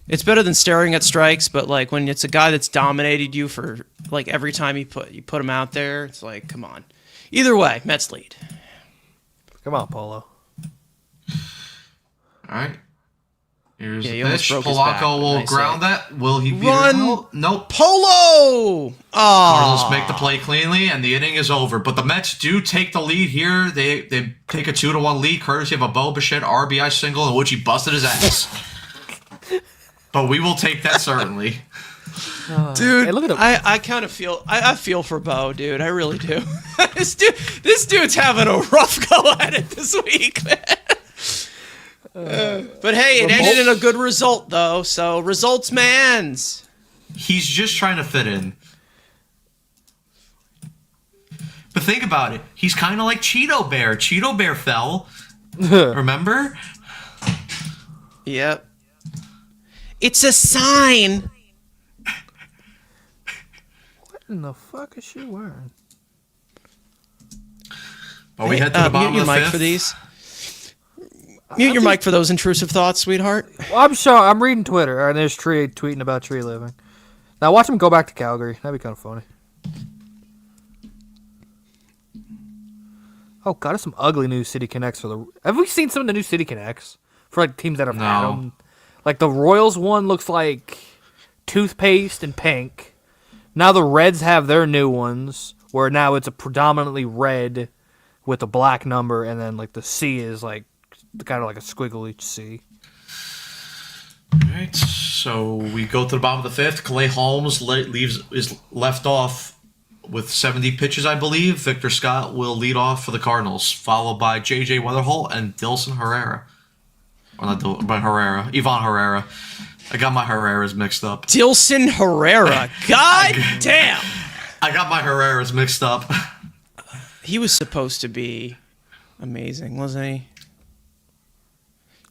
it's better than staring at strikes. But like when it's a guy that's dominated you for like every time you put him out there, it's like, come on. Either way, Mets lead. Come on, Polo. All right. Here's Yeah, he the almost pitch. broke his back, Polanco will nice ground hit. that. Will he beat Run. it out? Nope. Polo. Cardinals Oh, make the play cleanly, and the inning is over. But the Mets do take the lead here. They take a 2-1 lead, courtesy of a Bo Bichette RBI single in which he busted his ass. but we will take that certainly. Dude, Hey, look at him. I kind of feel I feel for Bo, dude. I really do. This dude's having a rough go at it this week, man. But hey, it ended in a good result though. So results, mans. He's just trying to fit in. But think about it. He's kind of like Cheeto Bear. Cheeto Bear fell. Remember? Yep. It's a sign. What in the fuck is she wearing? Oh, we head to the bottom mute of your the mic fifth. for these. Mute your mic for those intrusive thoughts, sweetheart. Well, I'm sorry. I'm reading Twitter, and there's Tree tweeting about Tree living. Now watch him go back to Calgary. That'd be kind of funny. Oh god, there's some ugly new City Connects for the. Have we seen some of the new City Connects for like teams that have had No. them? Like the Royals one looks like toothpaste and pink. Now the Reds have their new ones, where now it's a predominantly red with a black number, and then like the C is like kind of like a squiggly C. Alright, so we go to the bottom of the fifth. Clay Holmes is left off with 70 pitches, I believe. Victor Scott will lead off for the Cardinals, followed by J.J. Weatherholt and Dilson Herrera. Or not by Herrera, Ivan Herrera. I got my Herreras mixed up. Dilson Herrera. God damn. I got my Herreras mixed up. He was supposed to be amazing, wasn't he? He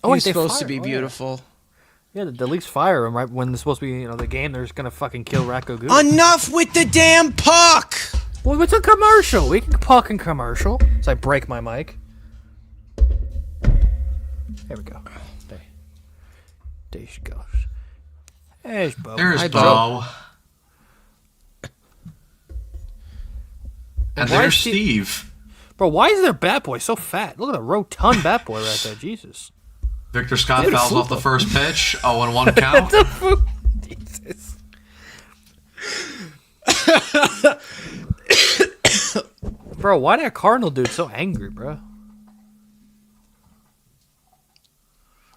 Oh, was they supposed to fired- be oh, yeah. beautiful. Yeah, the Leafs fire him right when it's supposed to be, the game. They're just gonna fucking kill Ratko Gudas. Enough with the damn puck. Well, it's a commercial. We can puck in commercial. So I break my mic. There we go. There she goes. There's Bo. There's Hi, Bo. And Why there's is he- Steve. Bro, why is their bat boy so fat? Look at the rotund bat boy right there. Jesus. Victor Scott Dude, fouls off the first pitch. 0-1 count. Jesus. Bro, why that Cardinal dude so angry, bro?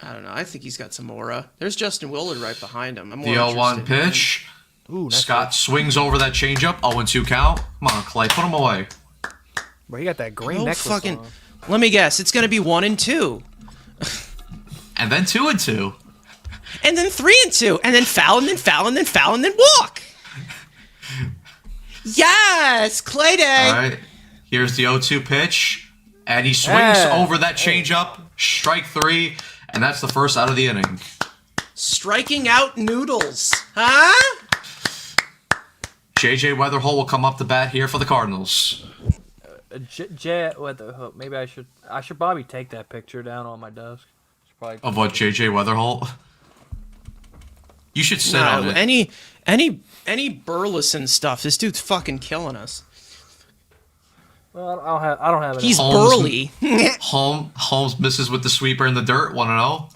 I don't know. I think he's got some aura. There's Justin Willard right behind him. I'm The more 0-1 interested in him. pitch. Ooh, nice Scott swings over that changeup. 0-2 count. Come on, Clay. Put him away. Bro, you got that green Oh, necklace fucking. on. Let me guess. It's going to be 1 and 2. And then 2-2. And then 3 and 2. And then foul, and then foul, and then foul, and then walk. Yes! Clay Day! All right. Here's the 0-2 pitch. And he swings Yeah. over that changeup. Strike 3. And that's the first out of the inning. Striking out Noodles. Huh? J.J. Weatherholt will come up to bat here for the Cardinals. Maybe I should probably take that picture down on my desk. Probably Of what, J.J. Weatherholt? You should sit on No, it. any Burleson stuff. This dude's fucking killing us. Well, I don't have it. He's Holmes- burly. Holmes misses with the sweeper in the dirt. 1-0.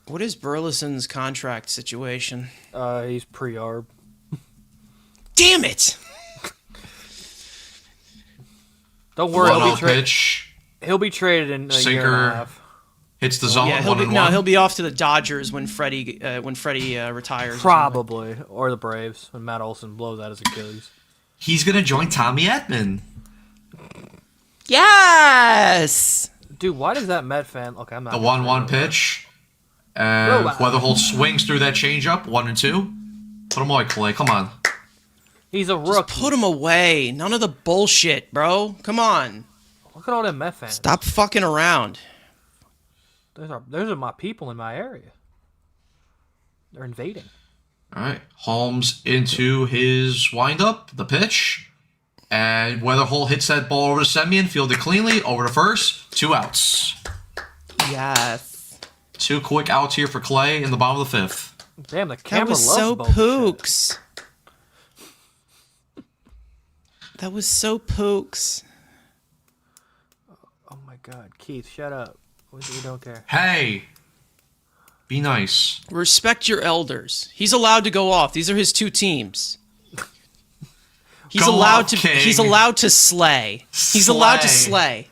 What is Burleson's contract situation? He's pre-arb. Damn it! Don't worry, 1-0 pitch. he'll be traded in a year and Sinker. a half. Hits the zone. Yeah, he'll be, 1-1. no, he'll be off to the Dodgers when Freddie retires. or something. Probably, or the Braves when Matt Olson blows out his Achilles. He's going to join Tommy Edman. Yes. Dude, why does that Met fan? Okay, I'm not. The 1-1 pitch. And Bro, Weatherholt swings through that changeup. 1-2. Put him away, Clay. Come on. He's a Just rookie. put him away. None of the bullshit, bro. Come on. Look at all them Met fans. Stop fucking around. Those are my people in my area. They're invading. All right. Holmes into his windup. The pitch. And Weatherholt hits that ball over to Semyon. Fielded cleanly. Over to first. 2 outs. Yes. 2 quick outs here for Clay in the bottom of the 5th. Damn, the That camera was loves so both shit. pooks. That was so pooks. Oh my God, Keith, shut up. We don't care. Hey. Be nice. Respect your elders. He's allowed to go off. These are his 2 teams. He's Go allowed off, to. King. He's allowed to slay. He's allowed to Slay.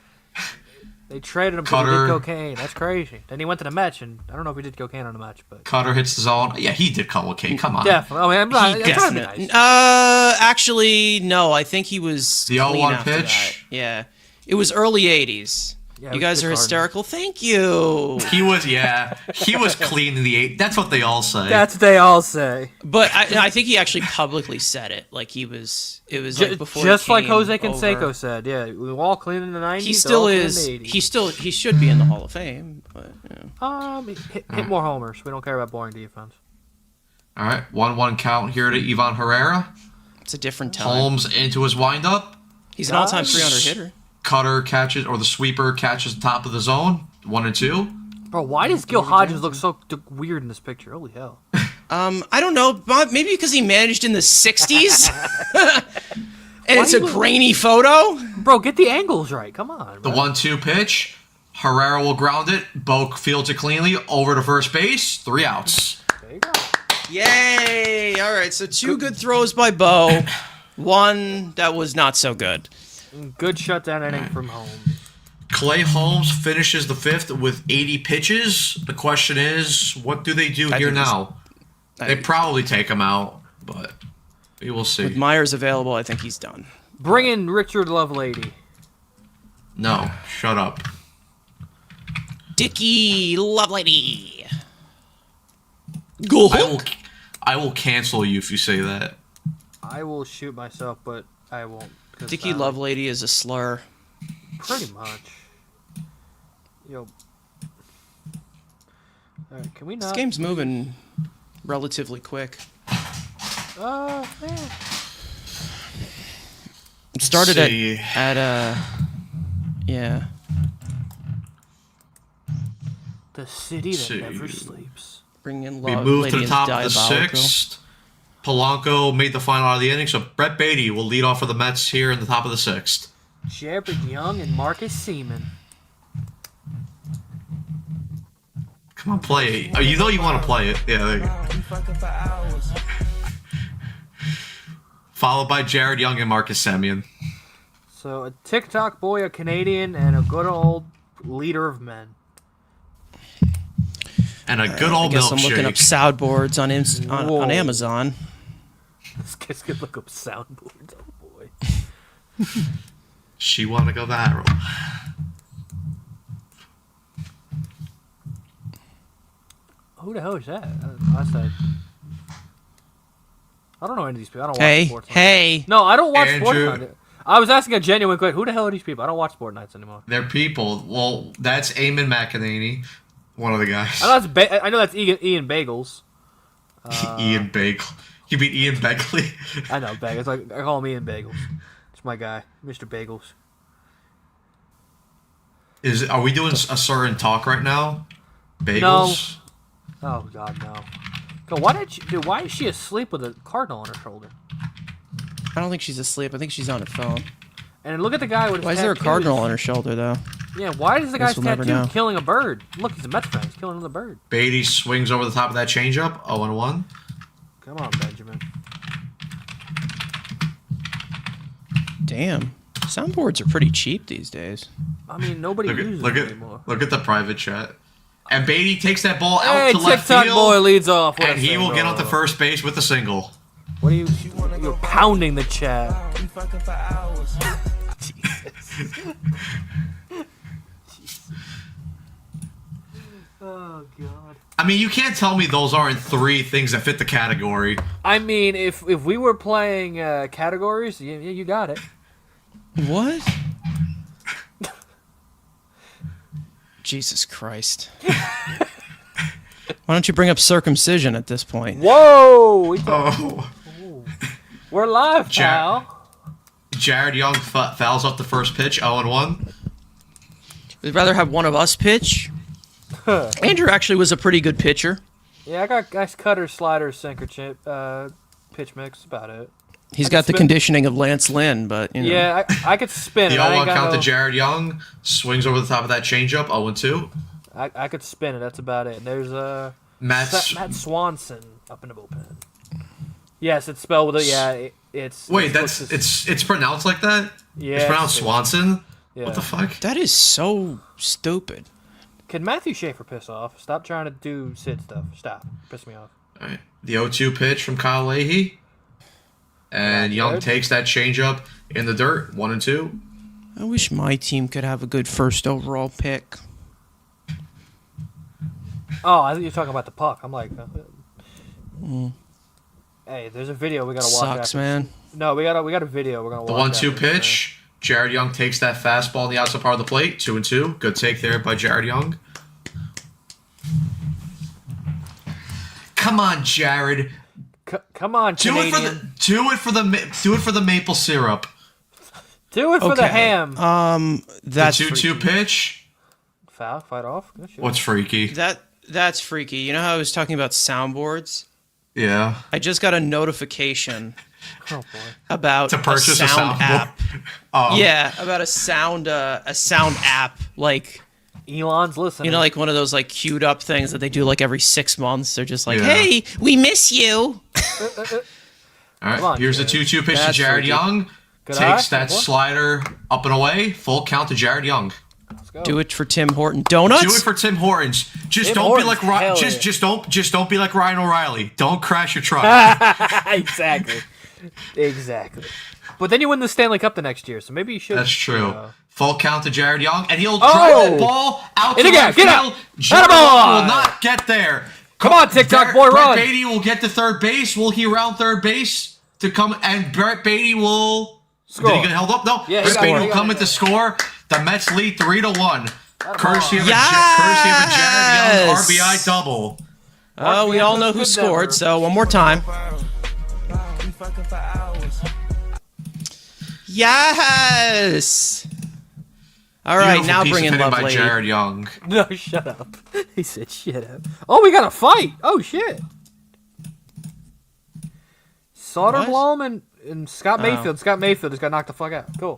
slay. They traded him because he Cutter. did cocaine. That's crazy. Then he went to the match, and I don't know if he did cocaine on the match, but Cutter hits the zone. Yeah, he did cocaine. Come on. definitely. I mean, I'm trying to be Definitely. nice. Actually, no. I think he was The clean 0-1 after pitch? that. Yeah, it was early '80s. Yeah, You it was guys the are Cardinals. hysterical. Thank you. He was clean in the 8. That's what they all say. That's what they all say. But I think he actually publicly said it. Like he was. It was like before. Just he like came Jose Canseco over. said. Yeah, we were all clean in the 90s. He they're still all clean is. In the 80s. He should be in the Hall of Fame. But Hit more homers. We don't care about boring defense. All right, 1-1 count here to Ivan Herrera. it's a different time. Holmes into his windup. He's an all-time Gosh. 300 hitter. Cutter catches, or the sweeper catches the top of the zone. 1-2. Bro, why does Gil Hodges look so weird in this picture? Holy hell. I don't know. Bob, maybe because he managed in the '60s, and it's Why a you- grainy photo. Bro, get the angles right. Come on. The Bro. 1-2 pitch. Herrera will ground it. Bo fields it cleanly over to first base. 3 outs. There you go. Yay! All right, so 2 good throws by Bo, 1 that was not so good. Good shutdown inning from home. Clay Holmes finishes the 5th with 80 pitches. The question is, what do they do I here think it's- now? They probably take him out, but we will see. With Myers available, I think he's done. Bring in Richard Lovelady. No, shut up. Dickie Lovelady. Go. I will cancel you if you say that. I will shoot myself, but I won't. 'cause Dickie I- Lovelady is a slur. Pretty much. Yo. Alright, can we not? This game's moving relatively quick. Yeah. It started See. yeah. The city that See. never sleeps. Bring in We Lovelady moved to the as top of the diabolical. 6th. Polanco made the final out of the inning, so Brett Beatty will lead off for the Mets here in the top of the 6th. Jared Young and Marcus Seaman. Come on, play it. Oh, you know you want to play it. Yeah, there you go. We fucking for hours. Followed by Jared Young and Marcus Semien. So a TikTok boy, a Canadian, and a good old leader of men. And a good I old guess I'm looking up milkshake. soundboards on Whoa. Amazon. This kid's gonna look up soundboards. Oh boy. She want to go viral. Who the hell is that? I said. I don't know any of these people. I don't watch Hey, sports. hey. No, I don't watch sports. Andrew. Night. I was asking a genuine question. Who the hell are these people? I don't watch sport nights anymore. They're people. Well, that's Eamon McEnany, one of the guys. I know that's Ian Bagels. Ian Bagel. You mean Ian Begley? I know Bagels. I call him Ian Bagels. It's my guy, Mr. Bagels. Are we doing a certain talk right now? Bagels? Oh God, no. Go. Why is she asleep with a cardinal on her shoulder? I don't think she's asleep. I think she's on her phone. And look at the guy with his Why is there a tattoos. cardinal on her shoulder, though? Yeah, why is the guy's we'll never tattoo know. killing a bird? Look, he's a Mets fan. He's killing another bird. Beatty swings over the top of that changeup. 0-1. Come on, Benjamin. Damn. Soundboards are pretty cheap these days. I mean, nobody uses Look them at anymore. look at the private chat. And Beatty takes that ball out Hey, to left TikTok field, boy leads off. What a and he will get single. up to first base with a single. What are you? You're pounding the chat. We fucking for hours. Oh God. I mean, you can't tell me those aren't 3 things that fit the category. I mean, if we were playing categories, yeah, you got it. What? Jesus Christ. Why don't you bring up circumcision at this point? Whoa! Oh. We're live, pal. Jared Young fouls off the first pitch. 0-1. We'd rather have one of us pitch. Andrew actually was a pretty good pitcher. Yeah, I got nice cutter, slider, sinker, pitch mix. About it. He's I got can the spin- conditioning of Lance Lynn, but, you know. Yeah, I could spin The it. I 0-1 ain't got count no, to Jared Young. Swings over the top of that changeup. 0-2. I could spin it. That's about it. There's Matt Matt Swanson up in the bullpen. Yes, it's spelled with a it's. Wait, it's pronounced like that? Yeah, It's pronounced Swanson? Yeah. What the fuck? That is so stupid. Can Matthew Schaefer piss off? Stop trying to do Sid stuff. Stop. Piss me off. All right. The 0-2 pitch from Kyle Leahy. And Young takes that changeup in the dirt. 1-2. I wish my team could have a good first overall pick. Oh, I think you're talking about the puck. I'm like, hey, there's a video we gotta watch. Sucks, after. man. No, we got a video we're gonna The watch. 1-2 pitch. Jared Young takes that fastball on the outside part of the plate. 2-2. Good take there by Jared Young. Come on, Jared. Come on, Canadian. Do it for the maple syrup. Do it for the ham. That's The 2-2 freaky. pitch. Foul, fight off. Good shit. What's freaky? That's freaky. You know how I was talking about soundboards? Yeah. I just got a notification Oh boy. about To purchase a sound app. Oh. Yeah, about a sound app, like, Elon's listening. you know, like one of those like queued up things that they do like every 6 months. They're just like, Yeah. hey, we miss you. All right. Come on, Here's the Jared. 2-2 pitch to That's Jared freaky. Young. Good Takes eye. that What? slider up and away. Full count to Jared Young. Let's go. Do it for Tim Horton. Donuts? Do it for Tim Hortons. Just Tim don't Hortons, be like hell just don't be like Ryan O'Reilly. Don't crash your truck. Exactly. But then you win the Stanley Cup the next year, so maybe you should. That's true. Full count to Jared Young, and he'll Oh! drive that ball out In to again, right get field. out. Jared Attaboy! Young will not get there. Come on, TikTok boy, Brett run. Beatty will get to third base. Will he round third base to come? And Brett Beatty will. Score. Did he get held up? No. Yeah, he Brett got Beatty one. will He come got in to it. score. The Mets lead 3-1. Courtesy of, Yes! courtesy of a Jared Young RBI double. Oh, we all know who Good scored, number. so one more time. We fucking for hours. Yes! All right, Beautiful now piece bring of in hitting by Lovely. Jared Young. No, shut up. He said, shut up. Oh, we got a fight. Oh, shit. Soderblom and Scott Oh. Mayfield. Scott Mayfield just got knocked the fuck out. Cool.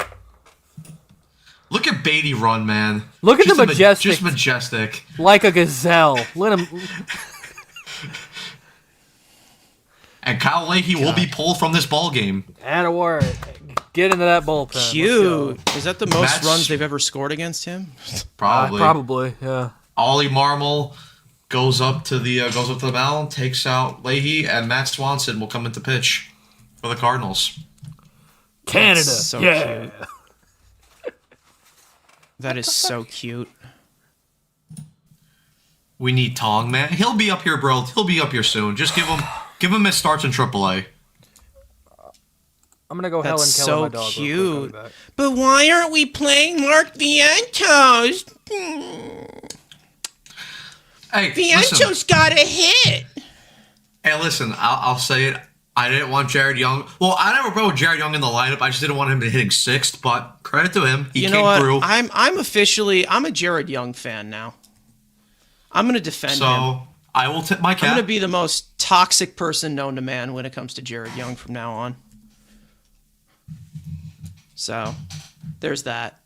Look at Beatty run, man. Look at Just the majestic. Just majestic. Like a gazelle. Let him. And Kyle Leahy will be pulled from this ball game. Add a word. Get into that bullpen. Let's Cute. go. Is that the most Mets- runs they've ever scored against him? Probably. Probably, yeah. Ollie Marmol goes up to the mound, takes out Leahy, and Matt Swanson will come into pitch for the Cardinals. Canada. That's so yeah. cute. That is so cute. We need Tong, man. He'll be up here, bro. He'll be up here soon. Just give him his starts in AAA. I'm gonna go That's Helen Keller, so my dog. real quick. cute. I'll be back. But why aren't we playing Mark Vientos? Hey, listen. Vientos got a hit. Hey, listen. I'll say it. I didn't want Jared Young. Well, I never wrote Jared Young in the lineup. I just didn't want him to hitting sixth. But credit to him, he You came know what? through. I'm a Jared Young fan now. I'm gonna defend him. So I will tip my I'm cap. gonna be the most toxic person known to man when it comes to Jared Young from now on. So, there's that.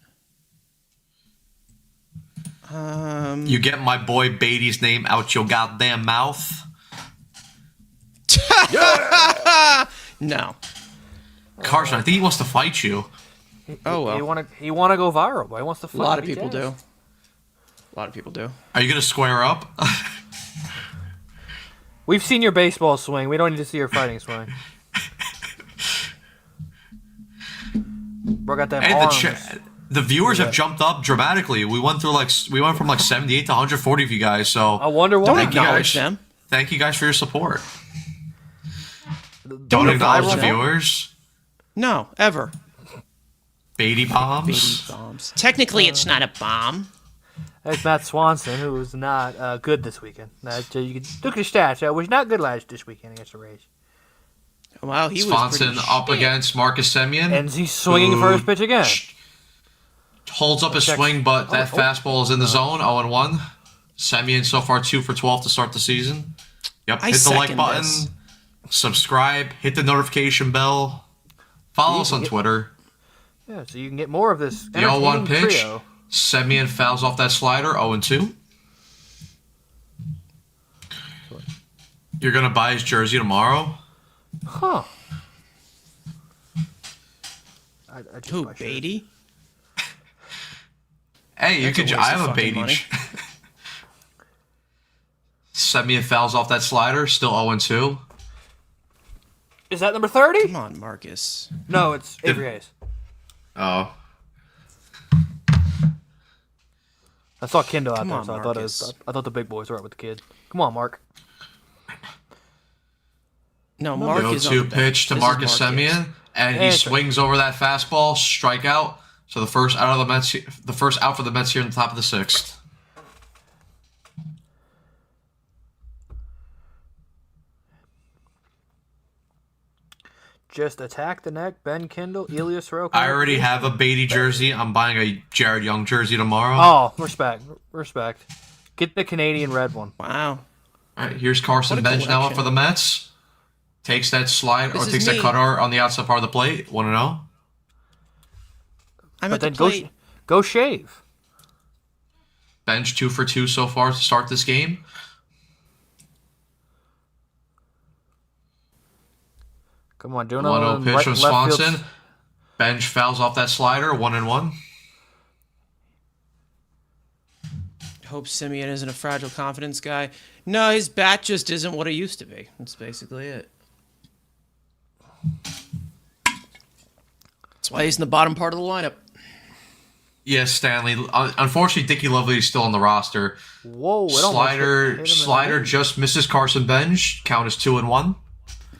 You get my boy Beatty's name out your goddamn mouth. No. Carson, I think he wants to fight you. Oh well. He wanna go viral, but he wants to A fight. lot of Beat people Jazz. do. A lot of people do. Are you gonna square up? We've seen your baseball swing. We don't need to see your fighting swing. Bro got them Hey, arms. the viewers have jumped up dramatically. We went from like 78 to 140 of you guys. So I wonder Don't why. Thank you, acknowledge guys. them. thank you guys for your support. Don't Don't acknowledge the acknowledge them. viewers. No, ever. Beatty bombs. Baby bombs. Technically, it's not a bomb. That's Matt Swanson, who was not good this weekend. You can look at the stats. Was not good this weekend against the Rays. Wow, he Swanson was pretty up shit. against Marcus Semien. And he's swinging who first pitch again. Holds up his swing, but that fastball is in the zone. 0-1. Semien so far 2 for 12 to start the season. Yep. I Hit the like second button. this. Subscribe. Hit the notification bell. Follow us on Twitter. Yeah, so you can get more of this. The 0-1 entertaining pitch. trio. Semien fouls off that slider. 0-2. You're gonna buy his jersey tomorrow. Huh. I just Who, my shirt. Beatty? Hey, you That's a could. waste I of have a fucking bait money. each. Semien fouls off that slider. Still 0-2. Is that number 30? Come on, Marcus. No, it's Avery Hayes. Oh. I saw Kendall out Come there, on, so Marcus. I thought the big boys were out with the kid. Come on, Mark. No, Mark The is on the 0-2 bench. pitch to This is Marcus Semien, and he Answer. swings over that fastball, strikeout. So the first out of the Mets, the first out for the Mets here in the top of the 6th. Just attack the neck. Ben Kendall, Elias Soroka. I already have a Beatty jersey. I'm buying a Jared Young jersey tomorrow. Oh, respect. Get the Canadian red one. Wow. All right, here's Carson What a Bench now up collection. for the Mets. Takes that slide This or is takes that me. cutter on the outside part of the plate. 1-0. I'm But at the then plate. go shave. Bench 2 for 2 so far to start this game. Come on, doing 1-0 pitch from left field. Swanson. Bench fouls off that slider. 1-1. Hope Simeon isn't a fragile confidence guy. No, his bat just isn't what it used to be. That's basically it. That's why he's in the bottom part of the lineup. Yes, Stanley. Unfortunately, Dickie Lovely is still on the roster. Whoa! It almost hit him in the Slider knee. just misses Carson Bench. Count is 2-1.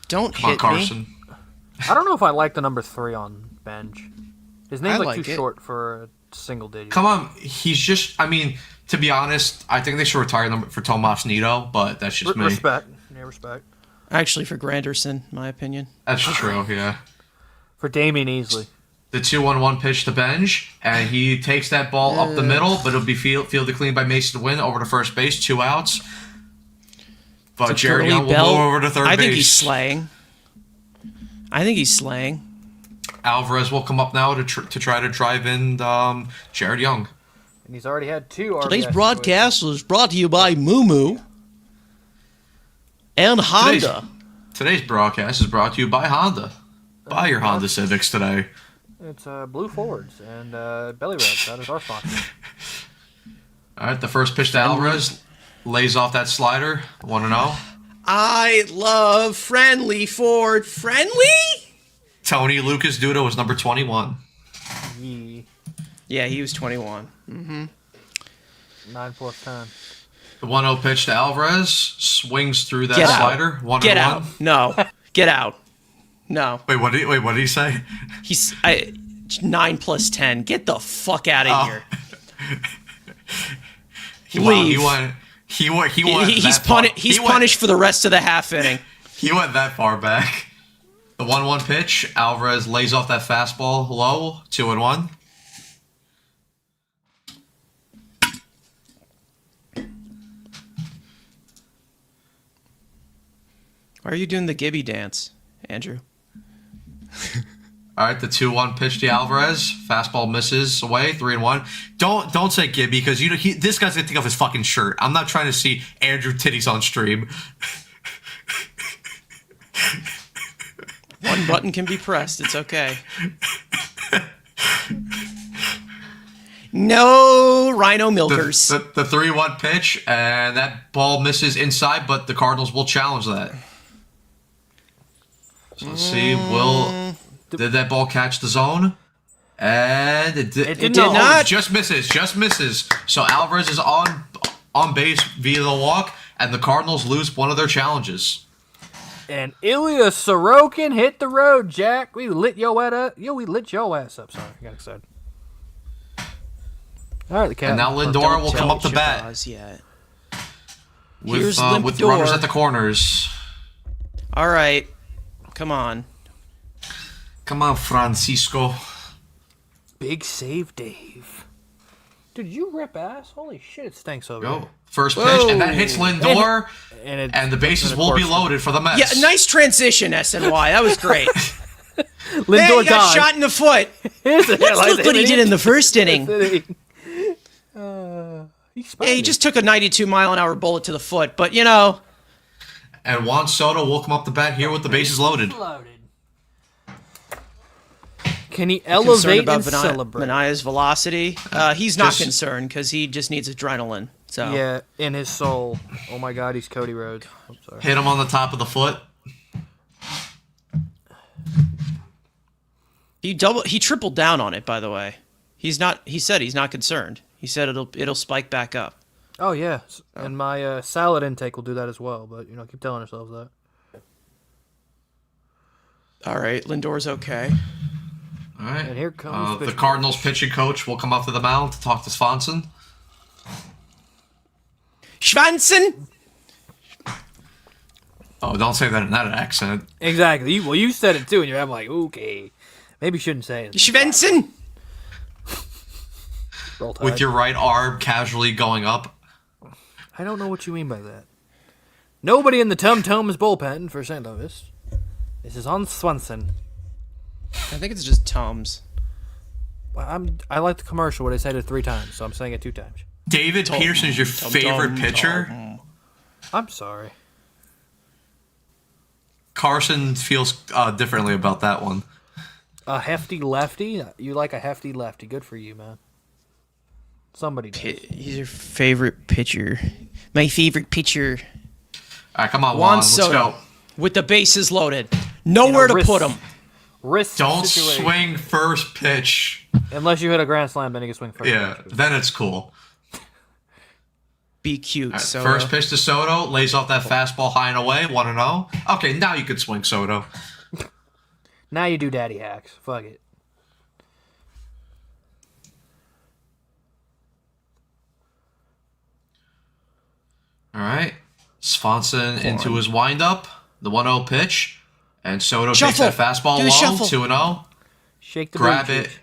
Don't Come on, hit Carson. me. I don't know if I like the number 3 on bench. His name's I like like too it. short for a single digit. Come on, he's just. I mean, to be honest, I think they should retire number for Tomas Nito, but that's just me. Respect. Yeah, respect. Actually, for Granderson, my opinion. That's true. Yeah. For Damian Easley. The 2-1 pitch to Bench, and he takes that ball up the middle, but it'll be fielded clean by Mason Wynn over to first base. 2 outs. But Jared Curly Young will Bell, move over to third base. I think he's slaying. Alvarez will come up now to try to drive in Jared Young. And he's already had 2 RBI Today's situations. broadcast was brought to you by Moo and Honda. Today's broadcast is brought to you by Honda. Buy your Honda Civics today. It's Blue Fords and Belly Rubs. That is our sponsor. All right, the first pitch to Alvarez lays off that slider. 1-0. I love Friendly Ford. Friendly? Tony Lucas Duda was number 21. Yeah. Yeah, he was 21. 9 plus 10. The 1-0 pitch to Alvarez swings through that Get out. slider. 1-1. Get out. No. Get out. No. Wait, what did he say? He's 9 plus 10. Get the fuck out of Oh. here. Leave. Leave. He went He's that far. he's punished for the rest of the half inning. He went that far back. The 1-1 pitch. Alvarez lays off that fastball low. 2-1. Why are you doing the Gibby dance, Andrew? All right, the 2-1 pitch to Alvarez. Fastball misses away. 3-1. Don't say Gibby because this guy's gonna take off his fucking shirt. I'm not trying to see Andrew titties on stream. One button can be pressed. It's okay. No Rhino Milkers. The 3-1 pitch, and that ball misses inside, but the Cardinals will challenge that. So let's see. Did that ball catch the zone? And it did not. Just misses. So Alvarez is on base via the walk, and the Cardinals lose one of their challenges. And Ilya Sorokin hit the road, Jack. We lit your ass up. We lit your ass up. Sorry, I got excited. All right, the cat. And now Lindor Don't will come tell up to bat Shabazz yet. with Here's Lindor. with runners at the corners. All right. Come on. Come on, Francisco. Big save, Dave. Dude, you rip ass? Holy shit, it stinks over Go. here. First pitch, and that hits Lindor, And and the bases will be loaded for the Mets. Yeah, nice transition, SNY. That was great. Lindor Hey, he got died. shot in the foot. Let's Look what he did in the first inning. Yeah, he just took a 92-mile-an-hour bullet to the foot, but, you know. And Juan Soto will come up the bat here with the bases loaded. Can he concerned elevate about and celebrate? Manaya's velocity? He's not Just- concerned because he just needs adrenaline. So Yeah, in his soul. Oh my God, he's Cody Rhodes. I'm sorry. Hit him on the top of the foot. he tripled down on it. By the way, he's not. He said he's not concerned. He said it'll spike back up. Oh yeah, and my salad intake will do that as well. But keep telling ourselves that. All right, Lindor's okay. All right. And here comes the Cardinals pitching coach will come up to the mound to talk to Swanson. Schwanson. Oh, don't say that in that accent. Exactly. You said it too, and I'm like, okay, maybe you shouldn't say it. Schwanson. Roll Tide. With your right arm casually going up. I don't know what you mean by that. Nobody in the Tum Tums bullpen for St. Louis. This is on Swanson. I think it's just Tums. Well, I like the commercial where they said it 3 times, so I'm saying it 2 times. David Peterson is your favorite pitcher. I'm sorry. Carson feels differently about that one. A hefty lefty? You like a hefty lefty. Good for you, man. Somebody does. He's your favorite pitcher. My favorite pitcher. All right, come on, Juan Juan. Let's Soto. go. With the bases loaded. Nowhere to wrist- put him. Wrist Don't situation. swing first pitch. Unless you hit a grand slam, then you can swing first. Yeah, then it's cool. Be cute, All right, Soto. first pitch to Soto, lays off that fastball high and away, 1-0. Okay, now you could swing Soto. Now you do daddy hacks. Fuck it. All right, Swanson into his windup, the 1-0 pitch, and Soto takes Shuffle. that fastball Do the low, shuffle. 2-0. Shake the Grab booty it. cheek.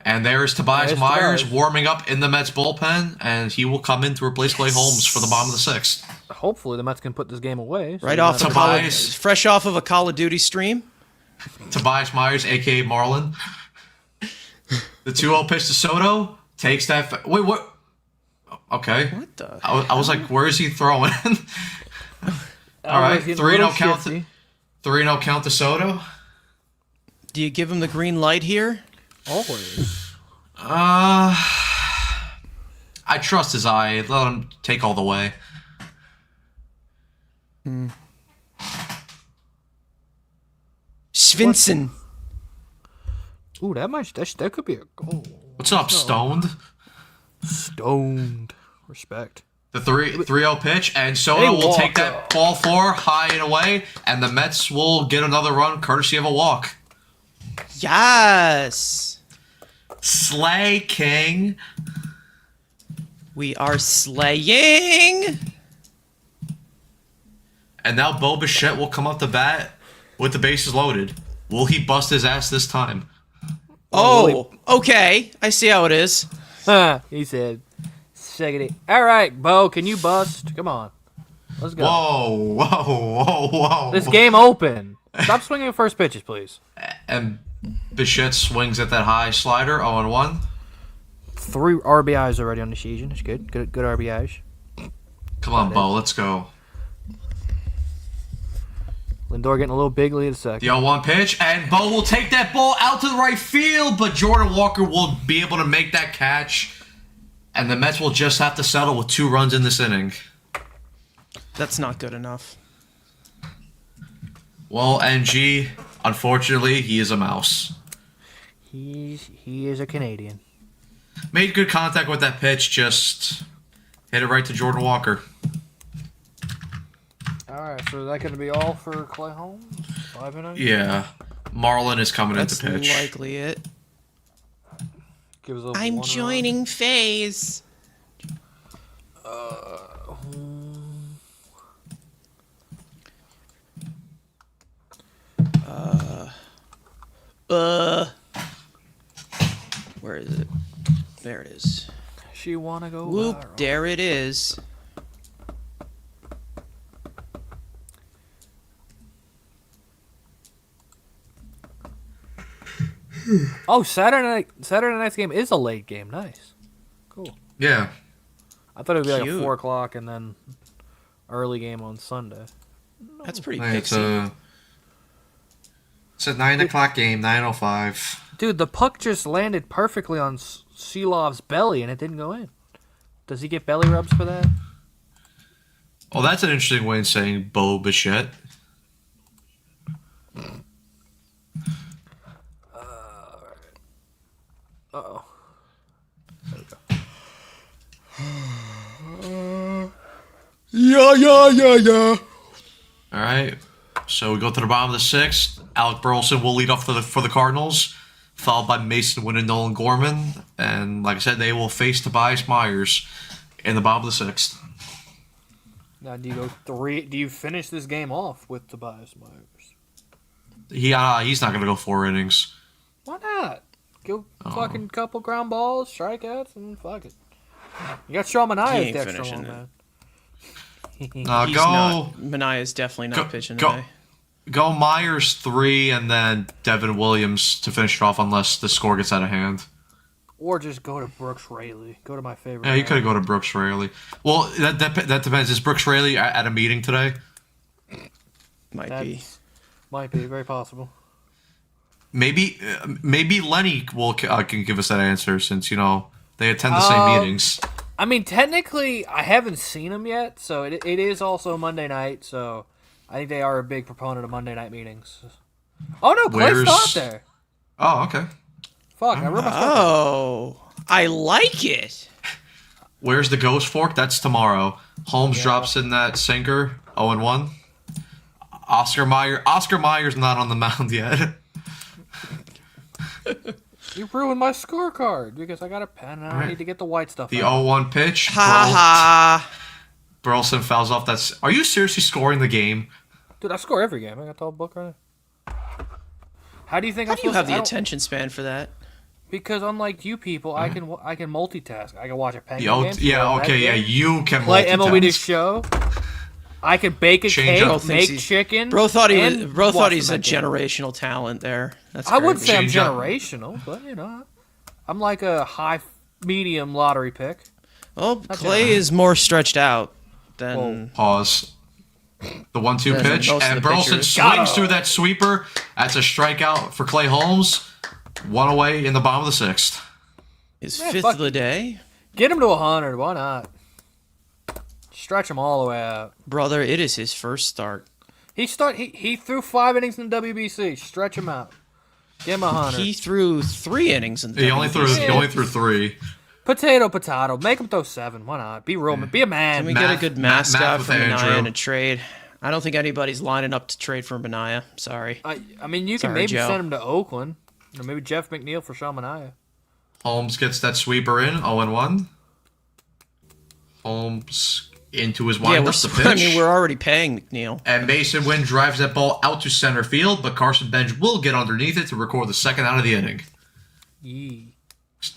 And there's Tobias There's Myers Tobias. warming up in the Mets bullpen, and he will come in to replace Clay Holmes for the bottom of the 6th. Hopefully the Mets can put this game away. so Right they're off not- the Call of, Tobias. fresh off of a Call of Duty stream. Tobias Myers, a.k.a. Marlin. The 2-0 pitch to Soto takes that. Wait, what? Okay. What the? I was like, where is he throwing? All right, getting a 3-0 little count. shifty. 3-0 count to Soto. Do you give him the green light here? Always. I trust his eye. Let him take all the way. Svensson. Ooh, that could be a goal. What's up, Stoned? Stoned. Respect. The 3-0 pitch, and Soto Hey, will take walk. that ball 4 high and away, and the Mets will get another run courtesy of a walk. Yes. Slay King. We are slaying. And now Bo Bichette will come up to bat with the bases loaded. Will he bust his ass this time? Oh, okay. I see how it is. He said, "Shiggity." All right, Bo, can you bust? Come on, let's go. Whoa. This game open. Stop swinging at first pitches, please. And Bichette swings at that high slider, 0-1. 3 RBIs already on the season. That's good. Good RBIs. Come on, Bo, let's go. Lindor getting a little big lead at second. The 0-1 pitch, and Bo will take that ball out to the right field, but Jordan Walker will be able to make that catch, and the Mets will just have to settle with 2 runs in this inning. That's not good enough. Well, NG, unfortunately, he is a mouse. He is a Canadian. Made good contact with that pitch, just hit it right to Jordan Walker. All right, so is that going to be all for Clay Holmes? 5-0. Yeah, Marlin is coming That's into pitch. likely it. Give us a I'm 1-0. joining phase. Where is it? There it is. She wanna go. Whoop, viral. there it is. Oh, Saturday night's game is a late game. Nice, cool. Yeah, I thought it would be like a Cute. 4 o'clock and then early game on Sunday. That's pretty it's pixie. a 9 o'clock game, 9:05. Dude, the puck just landed perfectly on Seelov's belly, and it didn't go in. Does he get belly rubs for that? Oh, that's an interesting way of saying Bo Bichette. Uh-oh. Yeah. All right. So we go to the bottom of the sixth. Alec Burleson will lead off for the Cardinals, followed by Mason Wynn and Nolan Gorman. And like I said, they will face Tobias Myers in the bottom of the sixth. Now, do you go 3? Do you finish this game off with Tobias Myers? He's not going to go 4 innings. Why not? Go fucking couple ground balls, strikeouts, and fuck it. You got Shaw He Manaea ain't extra finishing one, it. man. He's not. Manaea's definitely not pitching today. Go Myers 3 and then Devin Williams to finish it off unless the score gets out of hand. Or just go to Brooks Raley. Go to my favorite. Yeah, you could go to Brooks Raley. Well, that depends. Is Brooks Raley at a meeting today? Might be. Might be very possible. Maybe Lenny can give us that answer since they attend the same meetings. I mean, technically, I haven't seen him yet, so it is also Monday night. So I think they are a big proponent of Monday night meetings. Oh no, Clay's not there. Oh, okay. Fuck, I wrote my stuff. Oh, I like it. Where's the Ghost Fork? That's tomorrow. Holmes drops in that sinker. 0-1. Oscar Myers not on the mound yet. You ruined my scorecard because I got a pen and I need to get the white stuff The out. 0-1 pitch. Ha Burleson fouls off. Are you seriously scoring the game? Dude, I score every game. I got the whole book right now. How do you think How I'm do you supposed have to... the attention span for that? Because unlike you people, I can multitask. I can watch a Penguin game. You can play multitask. MLB The Show. I can bake a Change cake, up. make chicken. Bro thought he's and a watch the Met game. generational talent there. That's I wouldn't crazy. say I'm Change up. generational, but I'm like a medium lottery pick. Well, Clay is more stretched out than. Pause. The 1-2 Yeah, pitch, most of and the Burleson pitchers. swings through that sweeper. That's a strikeout for Clay Holmes. 1 away in the bottom of the sixth. His Yeah, fifth fuck. of the day. Get him to 100. Why not? Stretch him all the way out. Brother, it is his first start. He threw 5 innings in the WBC. Stretch him out. Give him 100. He threw 3 innings in the He only threw WBC. 3. Potato. Make him throw 7. Why not? Be real. Be a man. Can we get a good mascot math with for Manaea Andrew. in a trade? I don't think anybody's lining up to trade for Manaea. Sorry. I mean, you can Sorry, maybe Joe. send him to Oakland. Or maybe Jeff McNeil for Shaw Manaea. Holmes gets that sweeper in. 0-1. Holmes into his Yeah, windup. The pitch. we're already paying McNeil. And Mason Wynn drives that ball out to center field, but Carson Bench will get underneath it to record the second out of the inning. Yee.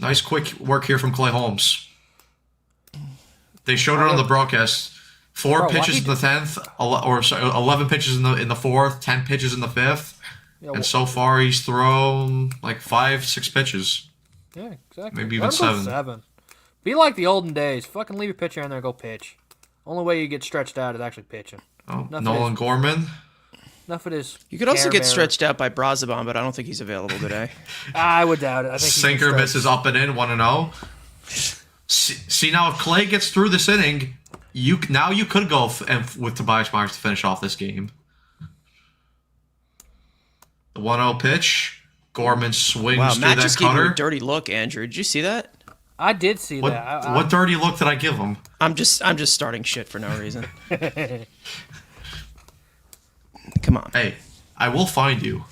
Nice quick work here from Clay Holmes. They showed it on the broadcast. 4 Bro, pitches in the 10th, 11 pitches in the 4th, 10 pitches in the 5th, Yeah, and so far he's thrown like 5-6 pitches. yeah, exactly. Maybe Let even him go 7. Be like the olden days. Fucking leave a pitcher in there and go pitch. Only way you get stretched out is actually pitching. Oh, Enough Nolan of Gorman. Enough of this. You could also Care get Bear. stretched out by Brazaban, but I don't think he's available today. I would doubt it. I think he's Sinker stretched. misses up and in, 1-0. See now, if Clay gets through this inning, you could go with Tobias Myers to finish off this game. The 1-0 pitch. Gorman swings Wow, through Matt that just gave you cutter. a dirty look, Andrew. Did you see that? I did see What, that. what dirty look did I give him? I'm just starting shit for no reason. Come on. Hey, I will find you.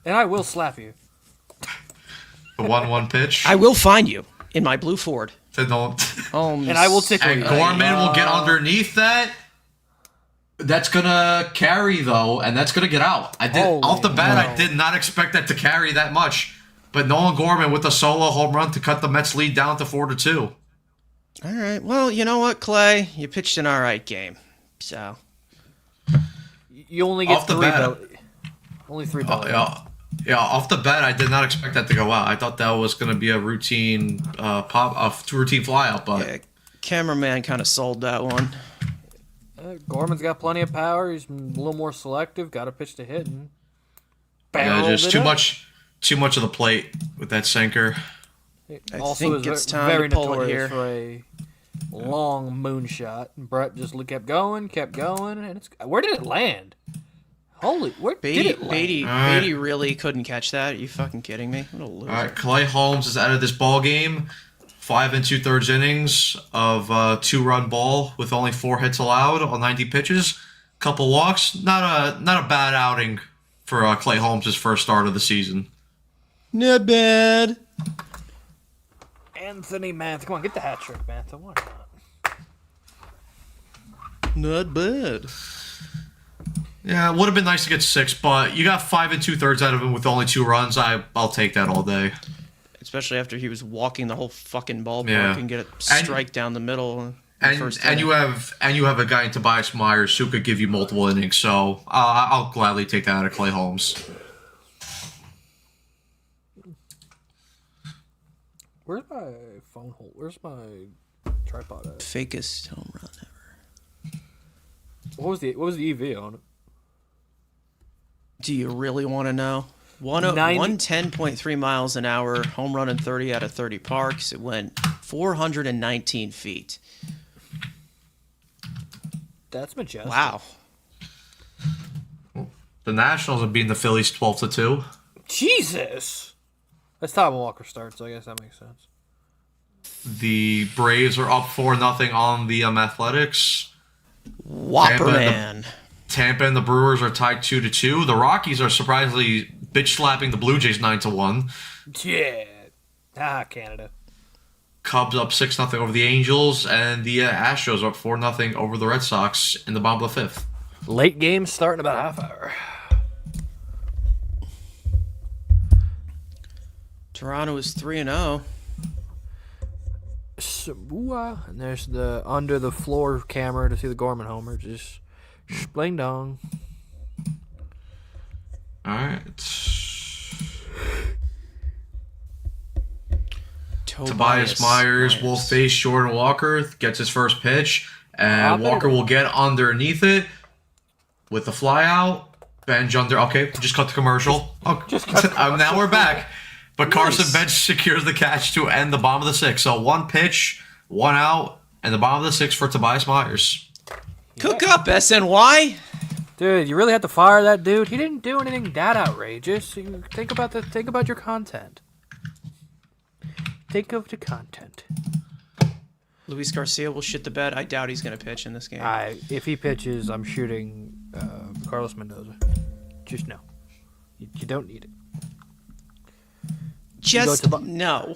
And I will slap you. The 1-1 pitch. I will find you in my blue Ford. To Nolan. And I will tickle And you. Gorman will get underneath that. That's gonna carry though, and that's gonna get out. Off the bat, I did not expect that to carry that much. But Nolan Gorman with a solo home run to cut the Mets lead down to 4-2. All right. Well, you know what, Clay? You pitched an all right game. So You only get Off the 3 bat. belly. Only 3 belly. Yeah, off the bat, I did not expect that to go out. I thought that was going to be a routine routine flyout, but yeah, cameraman kind of sold that one. Gorman's got plenty of power. He's a little more selective. Got a pitch to hit. And yeah, barreled just it too up. too much of the plate with that sinker. I Also think is it's ve- time very to pull it notorious here. for a long moonshot. Brett just kept going, and where did it land? Where did it land? Beatty really couldn't catch that. Are you fucking kidding me? What a loser. All right, Clay Holmes is out of this ball game. 5 2/3 innings of 2-run ball with only 4 hits allowed on 90 pitches. Couple walks. Not a bad outing for Clay Holmes' first start of the season. Not bad. Anthony Mantha. Come on, get the hat trick, Mantha. Why not? Not bad. Yeah, it would have been nice to get 6, but you got 5 2/3 out of him with only 2 runs. I'll take that all day. Especially after he was walking the whole fucking ballpark Yeah. and get a strike down the middle. And you have a guy in Tobias Myers who could give you multiple innings. So I'll gladly take that out of Clay Holmes. Where's my phone hold? Where's my tripod at? Fakest home run ever. What was the EV on it? Do you really want to know? 110.3 miles an hour, home run in 30 out of 30 parks. It went 419 feet. That's majestic. Wow. The Nationals are beating the Phillies 12-2. Jesus! That's Tom Walker start, so I guess that makes sense. The Braves are up 4-0 on the Athletics. Whopperman. Tampa and the Brewers are tied 2-2. The Rockies are surprisingly bitch slapping the Blue Jays 9-1. Yeah. Canada. Cubs up 6-0 over the Angels, and the Astros are up 4-0 over the Red Sox in the bottom of the 5th. Late game starting about a half hour. Toronto is 3-0. And there's the under the floor camera to see the Gorman homer. Just bling dong. All right. Tobias Myers will face Jordan Walker, gets his first pitch, and Walker will get underneath it with the fly out. Bench under. Okay, just cut the commercial. Now we're back. But Carson Bench secures the catch to end the bottom of the 6th. So 1 pitch, 1 out, and the bottom of the 6th for Tobias Myers. Cook up, SNY. Dude, you really have to fire that dude. He didn't do anything that outrageous. You think about your content. Think of the content. Luis Garcia will shit the bed. I doubt he's going to pitch in this game. If he pitches, I'm shooting Carlos Mendoza. Just no. You don't need it. Just no.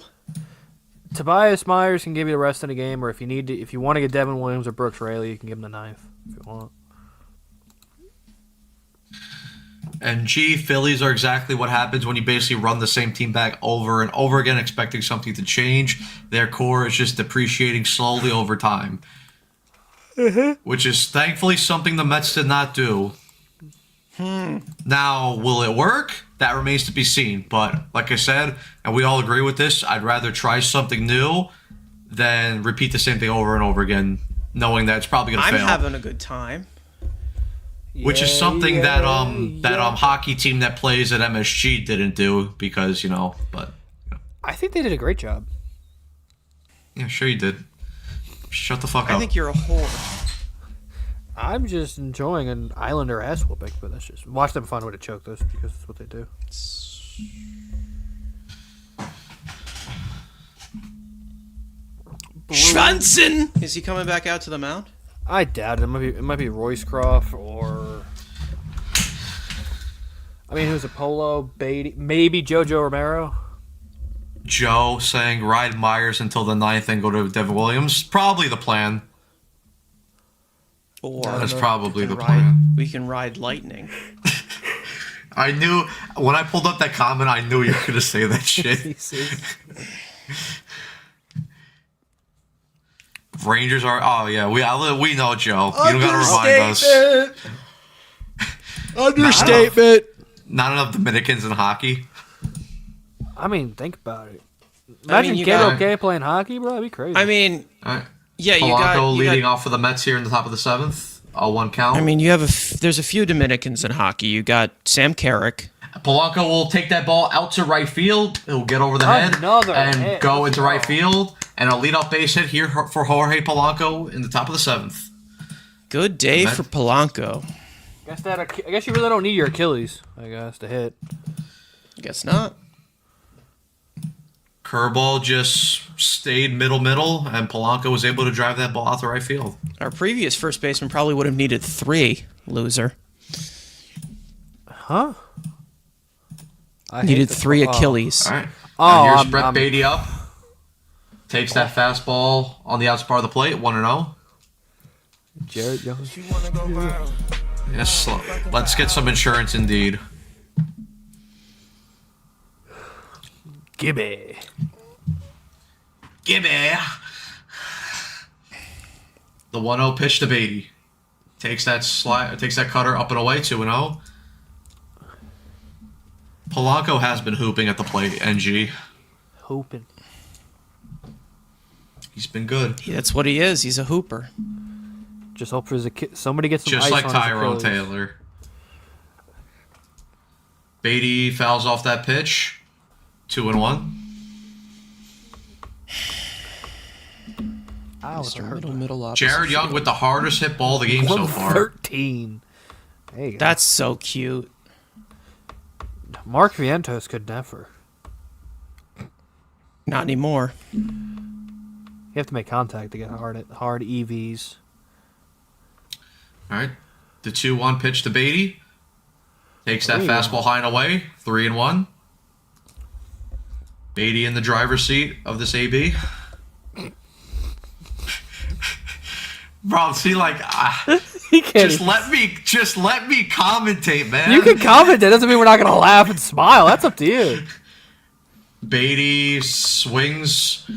Tobias Myers can give you the rest of the game, or if you want to get Devin Williams or Brooks Raley, you can give him the 9th if you want. And Phillies are exactly what happens when you basically run the same team back over and over again, expecting something to change. Their core is just depreciating slowly over time, which is thankfully something the Mets did not do. Now, will it work? That remains to be seen. But like I said, and we all agree with this, I'd rather try something new than repeat the same thing over and over again, knowing that it's probably going to fail. I'm having a good time. Which is something that hockey team that plays at MSG didn't do because, but... I think they did a great job. Yeah, sure you did. Shut the fuck up. I think you're a whore. I'm just enjoying an Islander ass whooping, but that's just... Watch them find a way to choke this because that's what they do. Schwanson! Is he coming back out to the mound? I doubt it. It might be Royce Croft or... who's a Polo? Beatty? Maybe JoJo Romero? Joe saying ride Myers until the 9th and go to Devin Williams. Probably the plan. Or that's probably the plan. We can ride lightning. I knew... When I pulled up that comment, I knew you were going to say that shit. Rangers are... Oh, yeah. We know, Joe. You don't got to remind us. Understatement. Not enough Dominicans in hockey. Think about it. Imagine Get playing hockey, bro. That'd be crazy. Yeah, Polanco leading off for the Mets here in the top of the 7th. All 1 count. there's a few Dominicans in hockey. You got Sam Carrick. Polanco will take that ball out to right field. He'll get over the head and hit. go into right field. And a leadoff base hit here for Jorge Polanco in the top of the 7th. Good day for Polanco. I guess you really don't need your Achilles, I guess, to hit. Guess not. Curveball just stayed middle, and Polanco was able to drive that ball out to right field. Our previous first baseman probably would have needed 3, loser. Huh? Needed 3 Achilles. All right. Here's Brett Beatty up. Takes that fastball on the outside part of the plate, 1-0. Jared Jones. You wanna go viral? Yes, let's get some insurance indeed. Gibby. The 1-0 pitch to Beatty. Takes that cutter up and away, 2-0. Polanco has been hooping at the plate, NG. Hooping. He's been good. That's what he is. He's a hooper. Just hope for somebody gets some Just ice like on Tyrone his Achilles. Taylor. Beatty fouls off that pitch. 2-1. Ow, Mr. Middle opposite Jared Young field. with the hardest hit ball of the game so far. 13. Hey, That's so cute. Mark Vientos could never. Not anymore. You have to make contact to get hard EVs. All right. The 2-1 pitch to Beatty. Takes that 3-1. fastball high and away. 3-1. Beatty in the driver's seat of this AB. Bro, see, like, He can't. just let me commentate, man. You can comment. That doesn't mean we're not gonna laugh and smile. That's up to you. Beatty swings.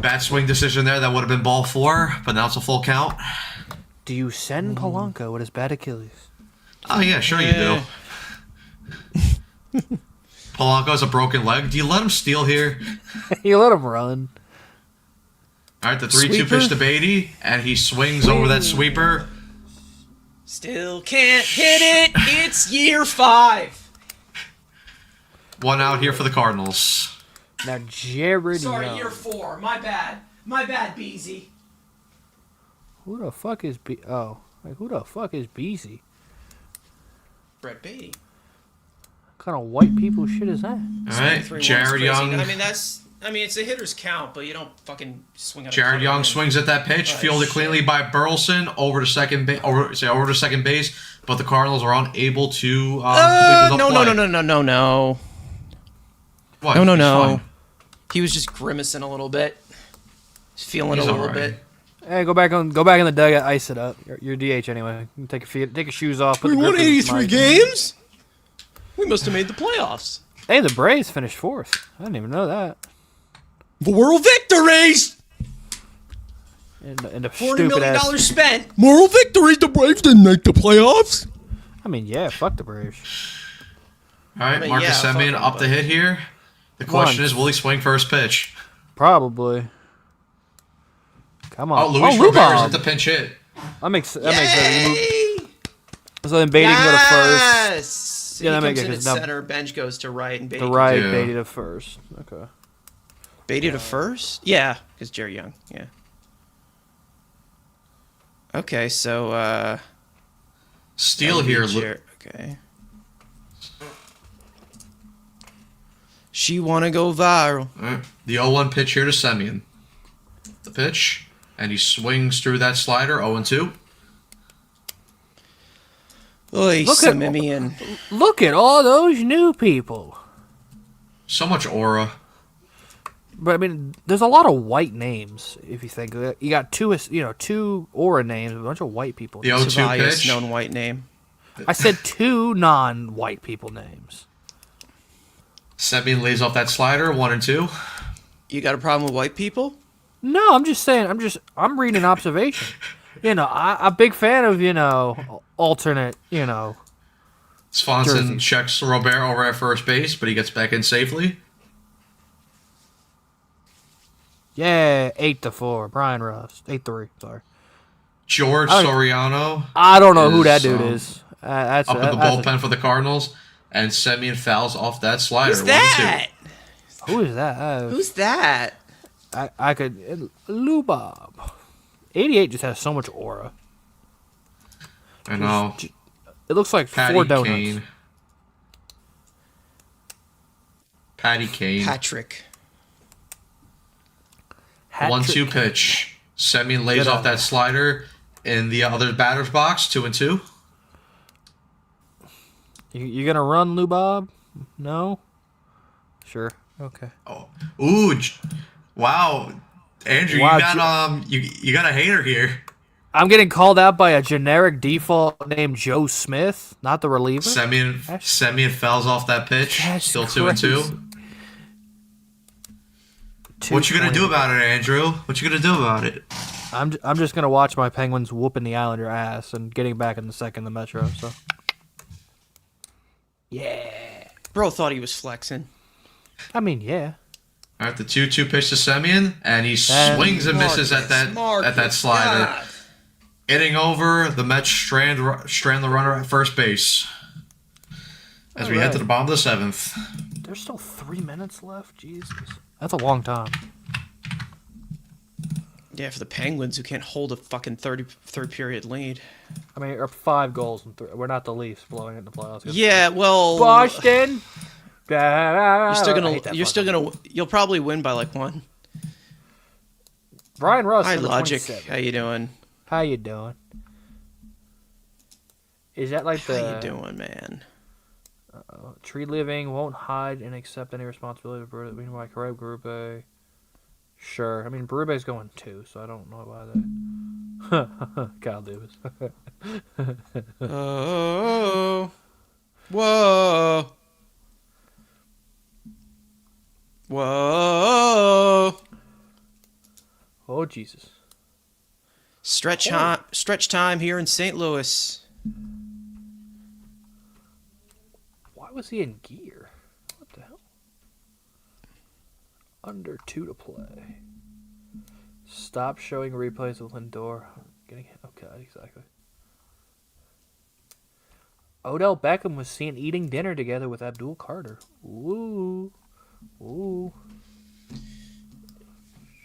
Bat swing decision there. That would have been ball 4, but now it's a full count. Do you send Polanco with his bad Achilles? Oh, yeah, sure you do. Polanco has a broken leg. Do you let him steal here? You let him run. All right, the 3-2 Sweeper? pitch to Beatty, and he swings over that sweeper. Still can't hit it. It's year 5. 1 out here for the Cardinals. Now Jared Sorry, Young. year 4. My bad. My bad, Beezy. Who the fuck is who the fuck is Beasy? Brett Beatty. What kind of white people shit is that? All right, 3-1's Jared crazy. Young. I mean, it's a hitter's count, but you don't fucking swing at a Jared cutter, Young man. swings at that pitch, Oh, fielded shit. cleanly by Burleson over to second base. Over to second base, but the Cardinals are unable to. No. What? No. He's fine. He was just grimacing a little bit. He's feeling He's a little all right. bit. Hey, go back in the dugout, ice it up. You're DH anyway. You can take your shoes off. Put We the won grip in 83 mic. games? We must have made the playoffs. Hey, the Braves finished 4th. I didn't even know that. Moral victories! And the $40 stupid million ass. spent. Moral victories, the Braves didn't make the playoffs. I mean, yeah, fuck the Braves. All right, I mean, Marcus yeah, Semien fuck him, up the but- hit here. The question Once. is, will he swing first pitch? Probably. Come on. Oh, Luis Lou Robert is Bob. at the pinch hit. That makes sense. You Yay! move- So then Beatty can go to first. Yes! Yeah, that he makes comes in it, at 'cause now- center, bench goes to right, and Beatty The right, Yeah. Beatty to first. Okay. Beatty to first? Yeah, because Jerry Young. Yeah. Okay, so Steal here. Okay. She wanna go viral. All right. The 0-1 pitch here to Semien. The pitch, and he swings through that slider. 0-2. Oy, Look at- Semimian. Look at all those new people. So much aura. But I mean, there's a lot of white names. If you think of it. You got two aura names, a bunch of white people. The 0-2 Ceballos, pitch. known white name. I said 2 non-white people names. Semien lays off that slider. 1-2. You got a problem with white people? No, I'm just saying. I'm reading an observation. I'm a big fan of alternate. Swanson Jerseys. checks Robert over at first base, but he gets back in safely. Yeah, 8-4. Brian Rust. 8-3. Sorry. George I- Soriano I don't know who that Is, dude is. That's up in the that's bullpen for the Cardinals. and Semien fouls off that slider. Who's that? 1-2. Who is that? Who's that? I could Lubob. 88 just has so much aura. I know. It looks like Patty 4 donuts. Kane. Patty Kane. Patrick. 1-2 pitch. Semien lays Good off on that you. slider in the other batter's box. 2-2. You gonna run, Lubob? No. Sure. Okay. Oh, ooh, wow, Andrew, Wow, you got a hater here. I'm getting called out by a generic default named Joe Smith, not the reliever. Semien fouls off that pitch. That's Still crazy. 2-2. What you gonna do about it, Andrew? What you gonna do about it? I'm just gonna watch my Penguins whooping the Islander ass and getting back in the second the Metro. So. Yeah. Bro thought he was flexing. I mean, yeah. All right, the 2-2 pitch to Semien, and he swings and misses at that slider. God. Inning over, the Mets strand the runner at first base as we head to the bottom of the 7th. There's still 3 minutes left. Jesus, that's a long time. Yeah, for the Penguins who can't hold a fucking third period lead. I mean, 5 goals and 3. We're not the Leafs blowing it in the playoffs. Yeah, well, Boston. you're still gonna you'll probably win by like 1. Brian Russ. Hi, number Logic. 27. How you doing? How you doing? Is that like How the you doing, man? tree living won't hide and accept any responsibility for meanwhile correct Berube? Sure. I mean Berube's going 2, so I don't know why that. Kyle Davis. Oh, whoa, whoa! Oh Jesus. Stretch time here in St. Louis. Why was he in gear? What the hell? Under 2 to play. Stop showing replays with Lindor. Getting okay, exactly. Odell Beckham was seen eating dinner together with Abdul Carter. Ooh. Ooh.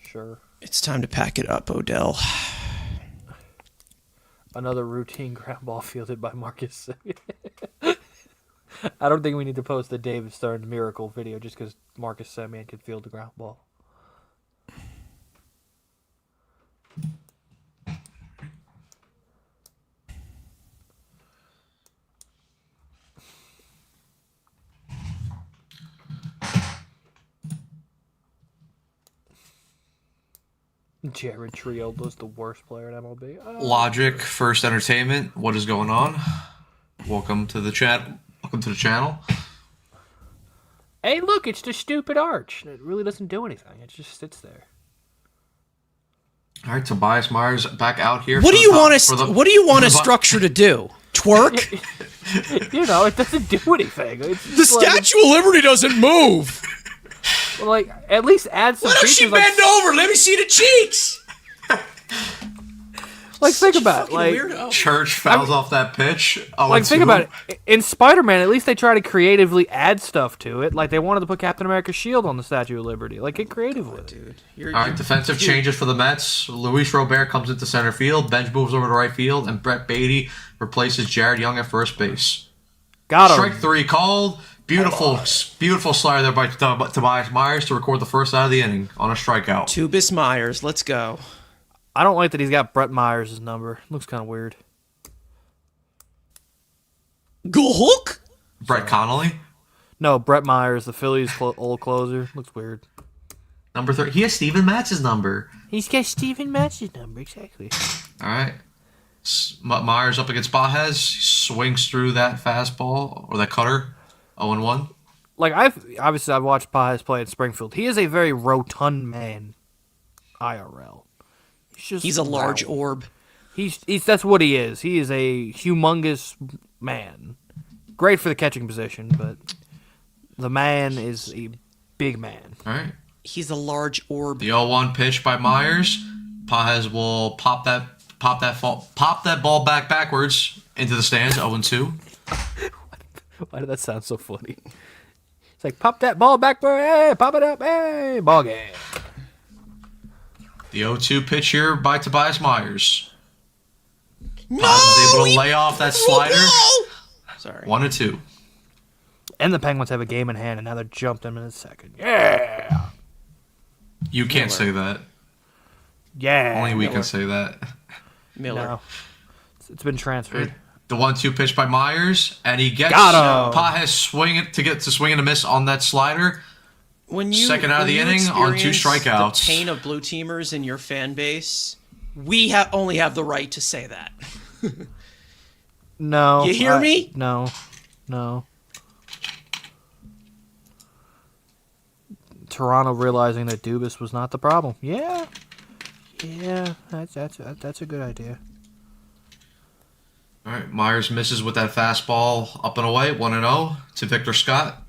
Sure. It's time to pack it up, Odell. Another routine ground ball fielded by Marcus. I don't think we need to post the David Stern miracle video just because Marcus Semien could field the ground ball. Jared Triolo's the worst player in MLB. Logic, First Entertainment. What is going on? Welcome to the chat. Welcome to the channel. Hey, look, it's the stupid arch. It really doesn't do anything. It just sits there. All right, Tobias Myers back out here. What do you want a structure to do? Twerk? You know, it doesn't do anything. It's The just like, Statue of Liberty doesn't move. like, at least add some Why don't she features. bend over? Let me see the cheeks. Like, think about it. Fucking Like, weirdo. Church fouls off that pitch. Oh, like think about it. In Spider-Man, at least they try to creatively add stuff to it. Like, they wanted to put Captain America's shield on the Statue of Liberty. Like, get creative with it. Dude. All right, defensive changes for the Mets. Luis Robert comes into center field. Bench moves over to right field, and Brett Beatty replaces Jared Young at first base. Got him. Strike 3 called. Beautiful slider there by Tobias Myers to record the first out of the inning on a strikeout. Tubis Myers, let's go. I don't like that he's got Brett Myers' number. Looks kind of weird. Go Hook? Brett Connolly, No, Brett Myers, the Phillies' old closer. Looks weird. number 3. He has Steven Matz's number. He's got Steven Match's number, exactly. All right. Myers up against Baez. Swings through that fastball or that cutter. 0-1. Like, I've watched Paez play at Springfield. He is a very rotund man. IRL. He's a large orb. He's that's what he is. He is a humongous man. Great for the catching position, but the man is a big man. All right. He's a large orb. The 0-1 pitch by Myers. Paez will pop that ball backwards into the stands. 0-2. Why did that sound so funny? It's like, pop that ball back, hey, pop it up, hey, ball game. The 0-2 pitch here by Tobias Myers. No! Paz is able to lay off that slider. Sorry. 1-2. And the Penguins have a game in hand, and now they're jumped in a second. Yeah! You can't say that. Yeah! Only we Miller. can say that. Miller. No. It's been transferred. The 1-2 pitch by Myers, and he gets Got him. Paz swing and a miss on that slider. When you Second out of the when you inning on 2 experience strikeouts. The pain of blue teamers in your fan base, we only have the right to say that. No. You hear me? No. Toronto realizing that Dubas was not the problem. Yeah, that's a good idea. All right, Myers misses with that fastball up and away, 1-0 to Victor Scott.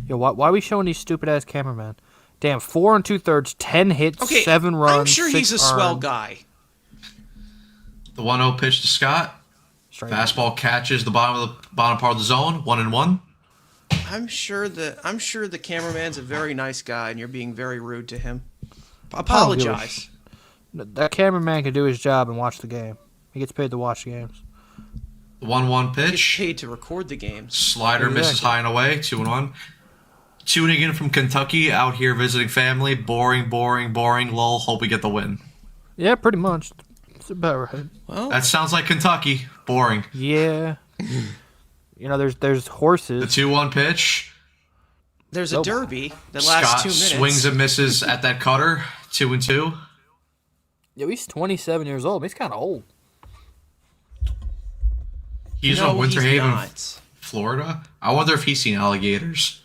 Yo, why are we showing these stupid ass cameramen? Damn, 4 2/3, 10 hits, Okay, 7 runs. I'm sure 6 he's a swell earned. guy. The 1-0 pitch to Scott. Straight. Fastball catches the bottom part of the zone, 1-1. I'm sure the cameraman's a very nice guy, and you're being very rude to him. Apologize. That cameraman can do his job and watch the game. He gets paid to watch the games. The 1-1 He's pitch. paid to record the games. Slider misses Exactly. high and away, 2-1. Tuning in from Kentucky, out here visiting family. Boring, lull. Hope we get the win. Yeah, pretty much. It's about right. Well, That sounds like Kentucky. Boring. Yeah. You know, there's horses. The 2-1 pitch. there's a Oh. derby that lasts Scott 2 minutes. swings and misses at that cutter, 2-2. Yo, he's 27 years old. He's kind of old. He's No, from Winter he's Haven, not. Florida. I wonder if he's seen alligators.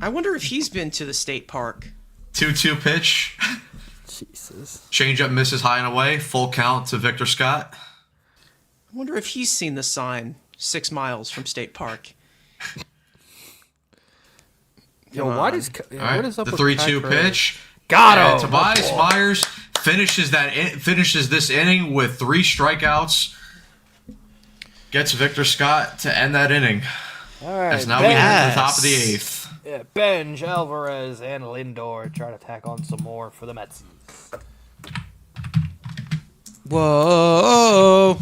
I wonder if he's been to the state park. 2-2 pitch. Jesus. Changeup misses high and away. Full count to Victor Scott. I wonder if he's seen the sign 6 miles from State Park. Yo, Come why on. does All right. what is up The with 3-2 Patrick? pitch. Got And him. Tobias Myers finishes this inning with 3 strikeouts. Gets Victor Scott to end that inning. All right. As now we head to the top of the Yes. 8th. Yeah, Benj, Alvarez, and Lindor try to tack on some more for the Mets. Whoa.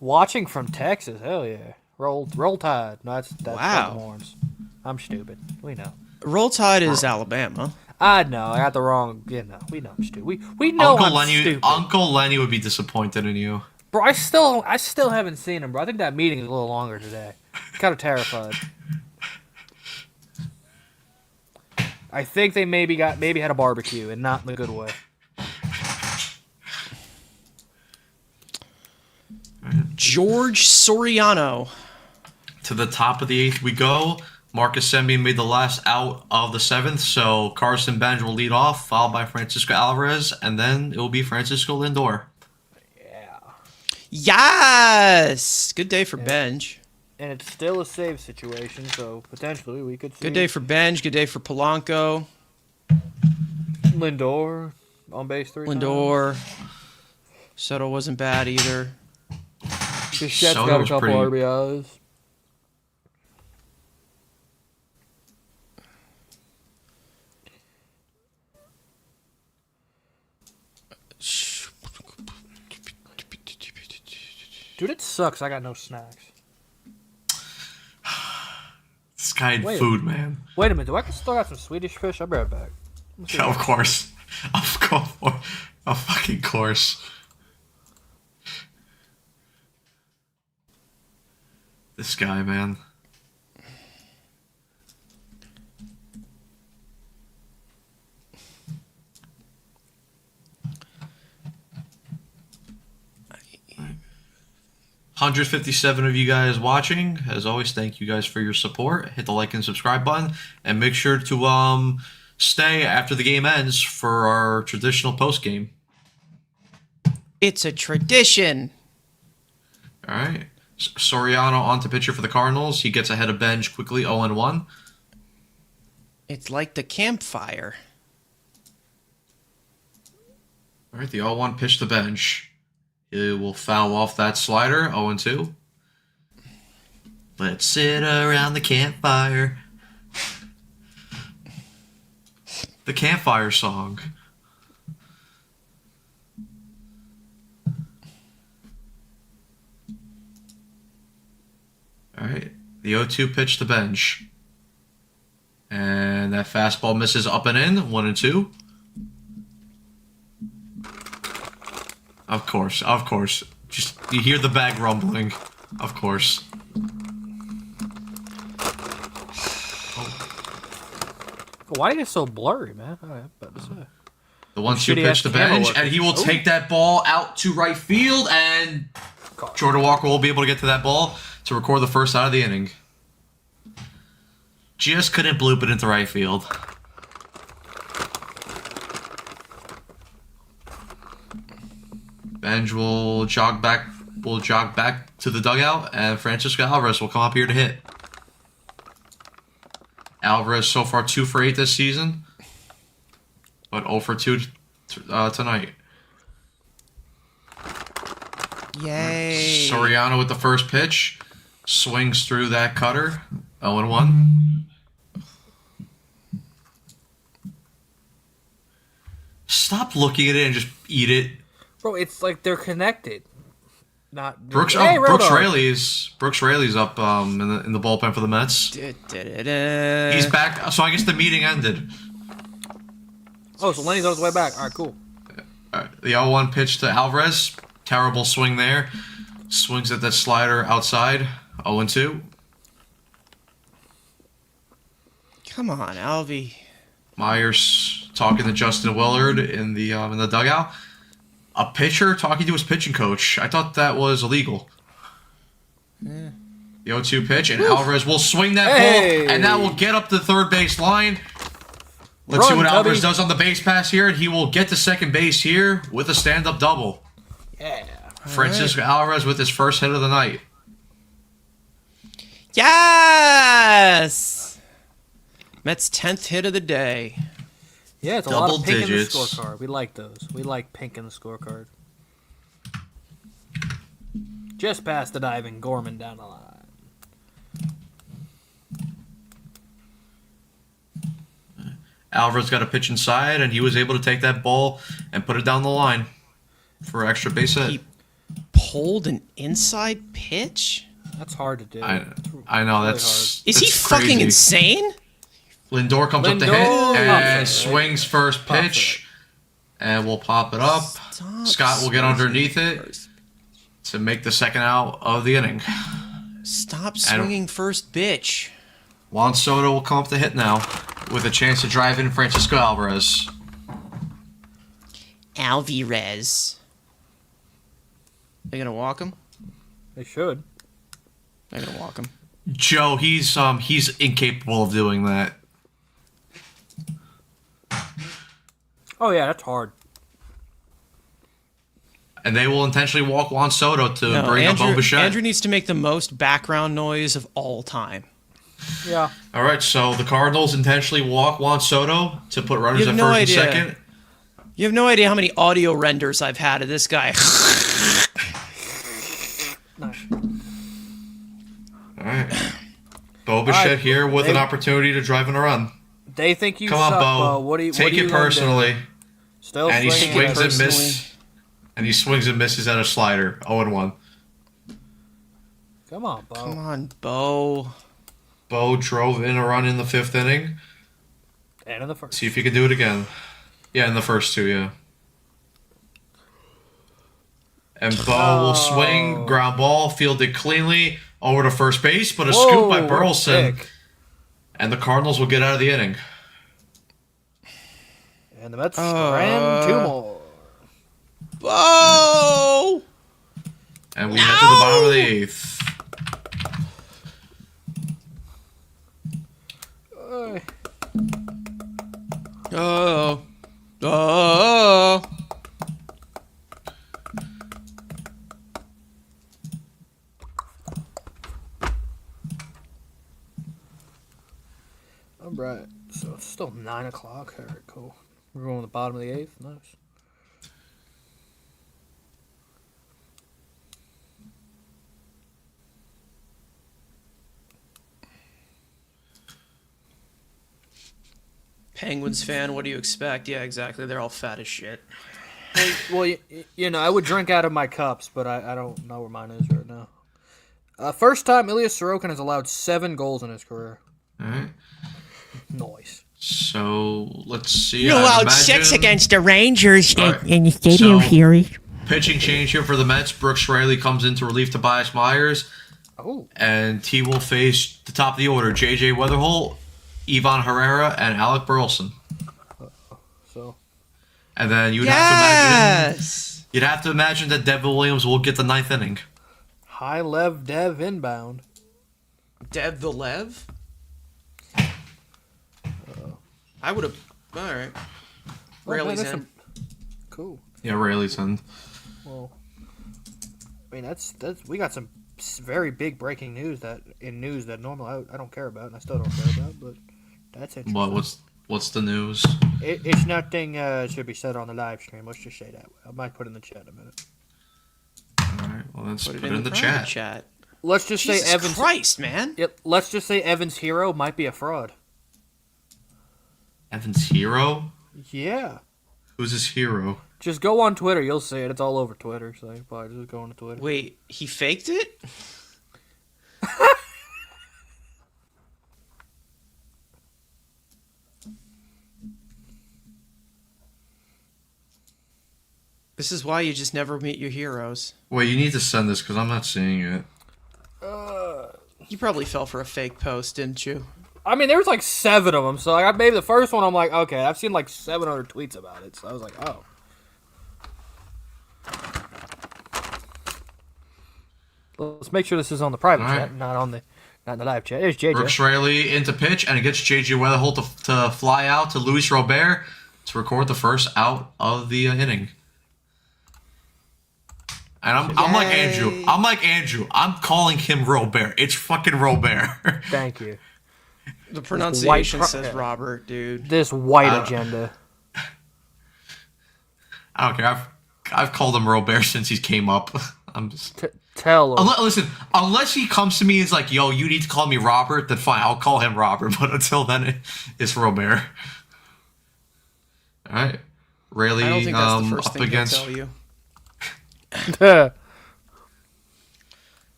Watching from Texas, hell yeah. Roll Tide. No, that's Wow. the horns. I'm stupid. We know. Roll Tide is Alabama. I know. I got the wrong. You know. We know I'm stupid. We know I'm stupid. Uncle Lenny would be disappointed in you. Bro, I still haven't seen him, bro. I think that meeting is a little longer today. Kind of terrified. I think they maybe had a barbecue and not in the good way. George Soriano. To the top of the 8th we go. Marcus Semien made the last out of the 7th, so Carson Benj will lead off, followed by Francisco Alvarez, and then it will be Francisco Lindor. Yeah. Yes. Good day for Benj. And it's still a save situation, so potentially we could see Good day for Benj. Good day for Polanco. Lindor on base 3 Lindor. Soto wasn't bad either. Bichette's Soto got a was couple pretty- RBIs. Dude, it sucks. I got no snacks. This guy had Wait. food, man. Wait a minute. Do I still got some Swedish fish? I'll be right back. Yeah, of course. Of course. Of fucking course. This guy, man. $157 of you guys watching. As always, thank you guys for your support. Hit the like and subscribe button, and make sure to stay after the game ends for our traditional post game. It's a tradition. All right. Soriano on to pitcher for the Cardinals. He gets ahead of Benj quickly, 0-1. It's like the campfire. All right, the 0-1 pitch to Benj. He will foul off that slider, 0-2. Let's sit around the campfire. The campfire song. All right. The 0-2 pitch to bench. And that fastball misses up and in. 1-2. Of course. Just you hear the bag rumbling. Of course. Why is it so blurry, man? All right, about to say. The 1-2 Shitty pitch to ass camera bench, work. and he will take that ball out to right field, and Jordan Walker will be able to get to that ball to record the first out of the inning. Just couldn't bloop it into right field. Benj will jog back to the dugout, and Francisco Alvarez will come up here to hit. Alvarez so far 2 for 8 this season, but 0 for 2 tonight. Yay. Soriano with the first pitch. Swings through that cutter. 0-1. Stop looking at it and just eat it. Bro, it's like they're connected. Not Brooks Raley's up in the bullpen for the Mets. He's back, so I guess the meeting ended. Oh, so Lenny's on his way back. All right, cool. The 0-1 pitch to Alvarez. Terrible swing there. Swings at that slider outside. 0-2. Come on, Alvy. Myers talking to Justin Willard in the dugout. A pitcher talking to his pitching coach. I thought that was illegal. Yeah. The 0-2 pitch, and Alvarez will swing that ball, and that will get up the third base line. Let's see what Alvarez does on the base pass here, and he will get to second base here with a stand-up double. Yeah. Francisco Alvarez with his first hit of the night. Yes! Mets' 10th hit of the day. Yeah, it's a Double lot of pink digits. in the scorecard. We like those. We like pink in the scorecard. Just past the diving Gorman down the line. Alvarez got a pitch inside, and he was able to take that ball and put it down the line for an extra base hit. He pulled an inside pitch? That's hard to do. I know, that's Is he that's fucking crazy. insane? Lindor comes up to hit and swings first pitch, and we'll pop it up. Scott will get underneath it to make the second out of the inning. Stop swinging first bitch. Juan Soto will come up to hit now with a chance to drive in Francisco Alvarez. Alvarez. They gonna walk him? They should. They're gonna walk him. Joe, he's incapable of doing that. Oh, yeah, that's hard. And they will intentionally walk Juan Soto to bring up Bo Bichette. Andrew needs to make the most background noise of all time. Yeah. All right, so the Cardinals intentionally walk Juan Soto to put runners at no first idea. and second. You have no idea how many audio renders I've had of this guy. Nice. All right. Bo Bichette here with an opportunity to drive in a run. They think you Come on, suck, Bo. What do you Take it personally. Still And he swinging swings and personally. misses. And he swings and misses at a slider. 0-1. Come on, Bo. Come on, Bo. Bo drove in a run in the 5th inning. And in the first. See if he can do it again. Yeah, in the first 2, yeah. And Bo will swing, ground ball, fielded cleanly over to first base, but a scoop by Burleson. Pick. And the Cardinals will get out of the inning. And the Mets ran 2 more. Bo! And we head to the bottom of the 8th. Oh. Oh. All right. So it's still 9 o'clock. All right, cool. We're going to the bottom of the 8th. Nice. Penguins fan, what do you expect? Yeah, exactly. They're all fat as shit. Well, I would drink out of my cups, but I don't know where mine is right now. First time Ilya Sorokin has allowed 7 goals in his career. All right. Nice. So let's see. You allowed 6 against the Rangers in the Stadium Series. Pitching change here for the Mets. Brooks Raley comes in to relief Tobias Myers. Oh. And he will face the top of the order: J.J. Weatherholt, Ivan Herrera, and Alec Burleson. So. And then you'd have to imagine that Devin Williams will get the 9th inning. High Lev Dev inbound. Dev the Lev? I would have. All right. Raley's in. Cool. Yeah, Raley's in. Well, I mean that's we got some very big breaking news that normally I don't care about, and I still don't care about, but that's interesting. What's the news? It's nothing should be said on the live stream. Let's just say that. I might put it in the chat in a minute. All right, well let's put it in the chat. Let's just Jesus say Evans. Christ, man. Let's just say Evans' hero might be a fraud. Evans' hero? Yeah. Who's his hero? Just go on Twitter. You'll see it. It's all over Twitter, so you probably just go on to Twitter. Wait, he faked it? This is why you just never meet your heroes. Wait, you need to send this because I'm not seeing it. You probably fell for a fake post, didn't you? I mean, there was like 7 of them, so like, maybe the first one I'm like, okay, I've seen like 7 other tweets about it, so I was like, oh. Let's make sure this is on the private chat, not in the live chat. There's JJ. Brooks Raley into pitch, and it gets J.J. Weatherholt to fly out to Luis Robert to record the first out of the inning. And I'm like Andrew. I'm calling him Robert. It's fucking Robert. Thank you. The pronunciation says Robert, dude. This white agenda. I don't care. I've called him Robert since he came up. I'm just tell him. Listen, unless he comes to me and is like, "Yo, you need to call me Robert," then fine, I'll call him Robert. But until then, it's Robert. All right, Raley. I don't think that's the first up thing against. He'll tell you.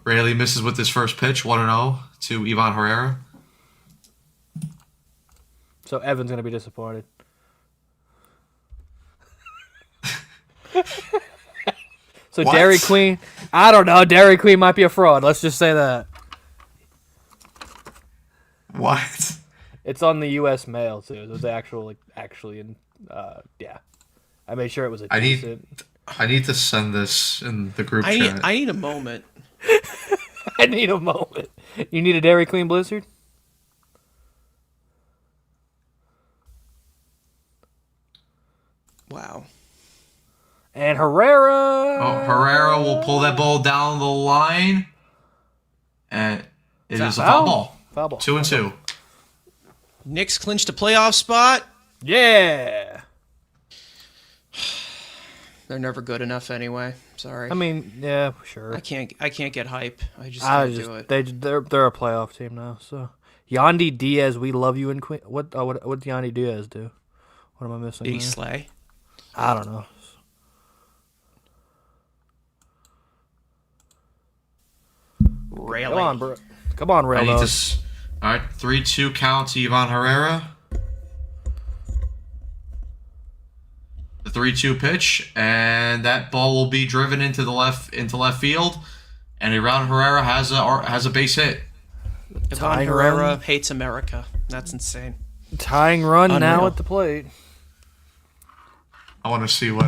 Raley misses with his first pitch, 1-0 to Ivan Herrera. So Evan's gonna be disappointed. So What? Dairy Queen, I don't know. Dairy Queen might be a fraud. Let's just say that. What? It's on the U.S. mail too. It was actually in. Yeah, I made sure it was a decent. I need to send this in the group chat. I need a moment. I need a moment. You need a Dairy Queen Blizzard? Wow. And Herrera. Oh, Herrera will pull that ball down the line. And it is a foul ball. Foul ball. 2-2. Knicks clinched a playoff spot. Yeah. They're never good enough anyway. Sorry. I mean, yeah, sure. I can't get hype. I just can't do it. They're a playoff team now. So Yandy Diaz, we love you in Queen. What did Yandy Diaz do? What am I missing? Did he there? slay? I don't know. Rayleigh. Come on, bro. Come on, Rail. All right, 3-2 count to Ivan Herrera. The 3-2 pitch, and that ball will be driven into left field, and Ivan Herrera has a base hit. Ivan Herrera hates America. That's insane. Tying run Unreal. now at the plate. I want to see what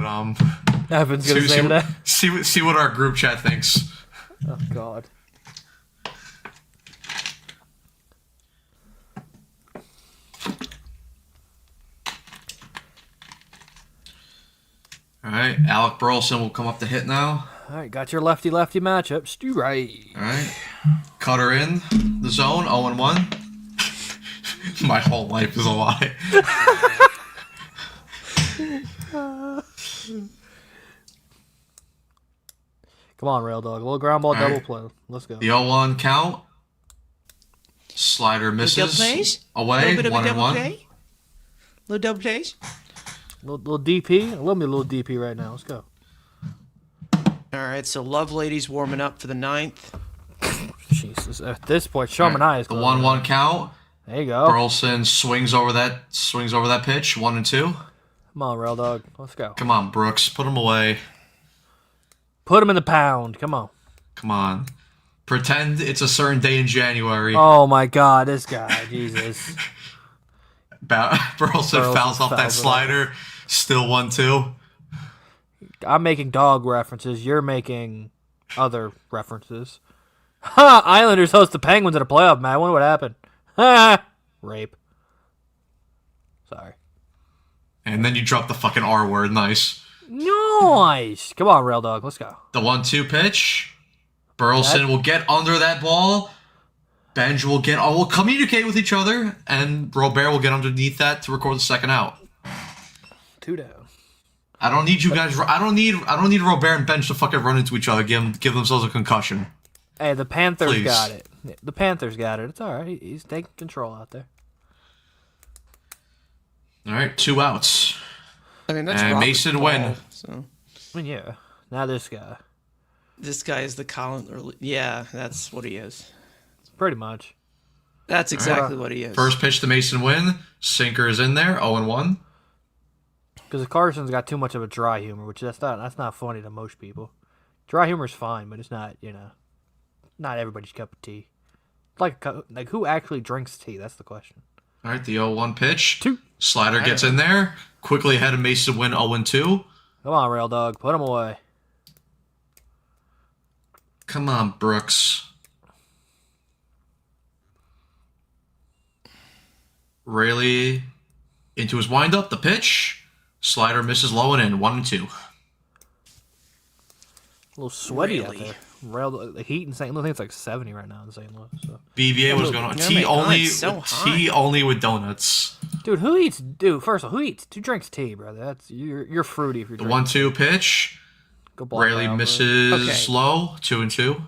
Evan's gonna say that. See what our group chat thinks. Oh God. All right, Alec Burleson will come up to hit now. All right, got your lefty-lefty matchup. Stu right. All right, cutter in the zone, 0-1. My whole life is a lie. Come on, Rail Dog. A little ground ball double play. Let's go. The 0-1 count. Slider misses. Away, 1-1. Little double plays. Little DP. I love me a little DP right now. Let's go. All right, so Love Lady's warming up for the 9th. Jesus. At this point, Sherman I is The going 1-1 count. There you go. Burleson swings over that pitch. 1-2. Come on, Rail Dog. Let's go. Come on, Brooks. Put him away. Put him in the pound. Come on. Come on. Pretend it's a certain day in January. Oh my God, this guy. Jesus. Burleson fouls off that fouls it slider. Still 1-2. I'm making dog references. You're making other references. Ha! Islanders host the Penguins in a playoff match. I wonder what happened. Ha! Rape. Sorry. And then you drop the fucking R word. Nice. Nice. Come on, Rail Dog. Let's go. The 1-2 pitch. Burleson will get under that ball. Benj will communicate with each other, and Robert will get underneath that to record the second out. 2 down. I don't need you guys. I don't need Robert and Benj to fucking run into each other, give themselves a concussion. Hey, the Panthers Please. got it. The Panthers got it. It's all right. He's taking control out there. All right, 2 outs. I mean, that's And Robert Mason Ball, win. So I mean, yeah. Now this guy. this guy is the Colin. Yeah, that's what he is. Pretty much. That's exactly what he is. First pitch to Mason win. Sinker is in there. 0-1. Because Carson's got too much of a dry humor, which that's not funny to most people. Dry humor's fine, but it's not, not everybody's cup of tea. Like who actually drinks tea? That's the question. All right, the 0-1 pitch. 2. Slider gets in there. Quickly ahead of Mason win. 0-2. Come on, Rail Dog. Put him away. Come on, Brooks. Rayleigh into his windup. The pitch. Slider misses low and in. 1-2. A little sweaty out Really? there. The heat in St. Louis, I think it's like 70 right now in St. Louis. So. BVA was going on. Yeah, Tea my God, only. it's so Tea only with donuts. Dude, first of all, who drinks tea, brother? That's you're fruity if you're The drinking. 1-2 pitch. Go ball Rayleigh down, misses Okay. low. 2-2. All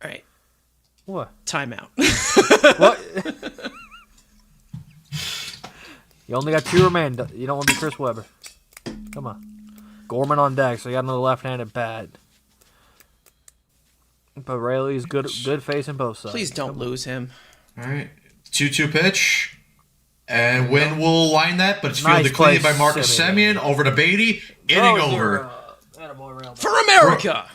right, bro. What? timeout. What? You only got 2 remaining. You don't want to be Chris Webber. Come on. Gorman on deck, so you got another left-handed bat. But Rayleigh's good facing both sides. Please don't lose him. All right. 2-2 pitch. And Wynn will line that, but it's Nice fielded cleanly play, by Marcus Semien. Semien. Over to Beatty. Inning over. For America.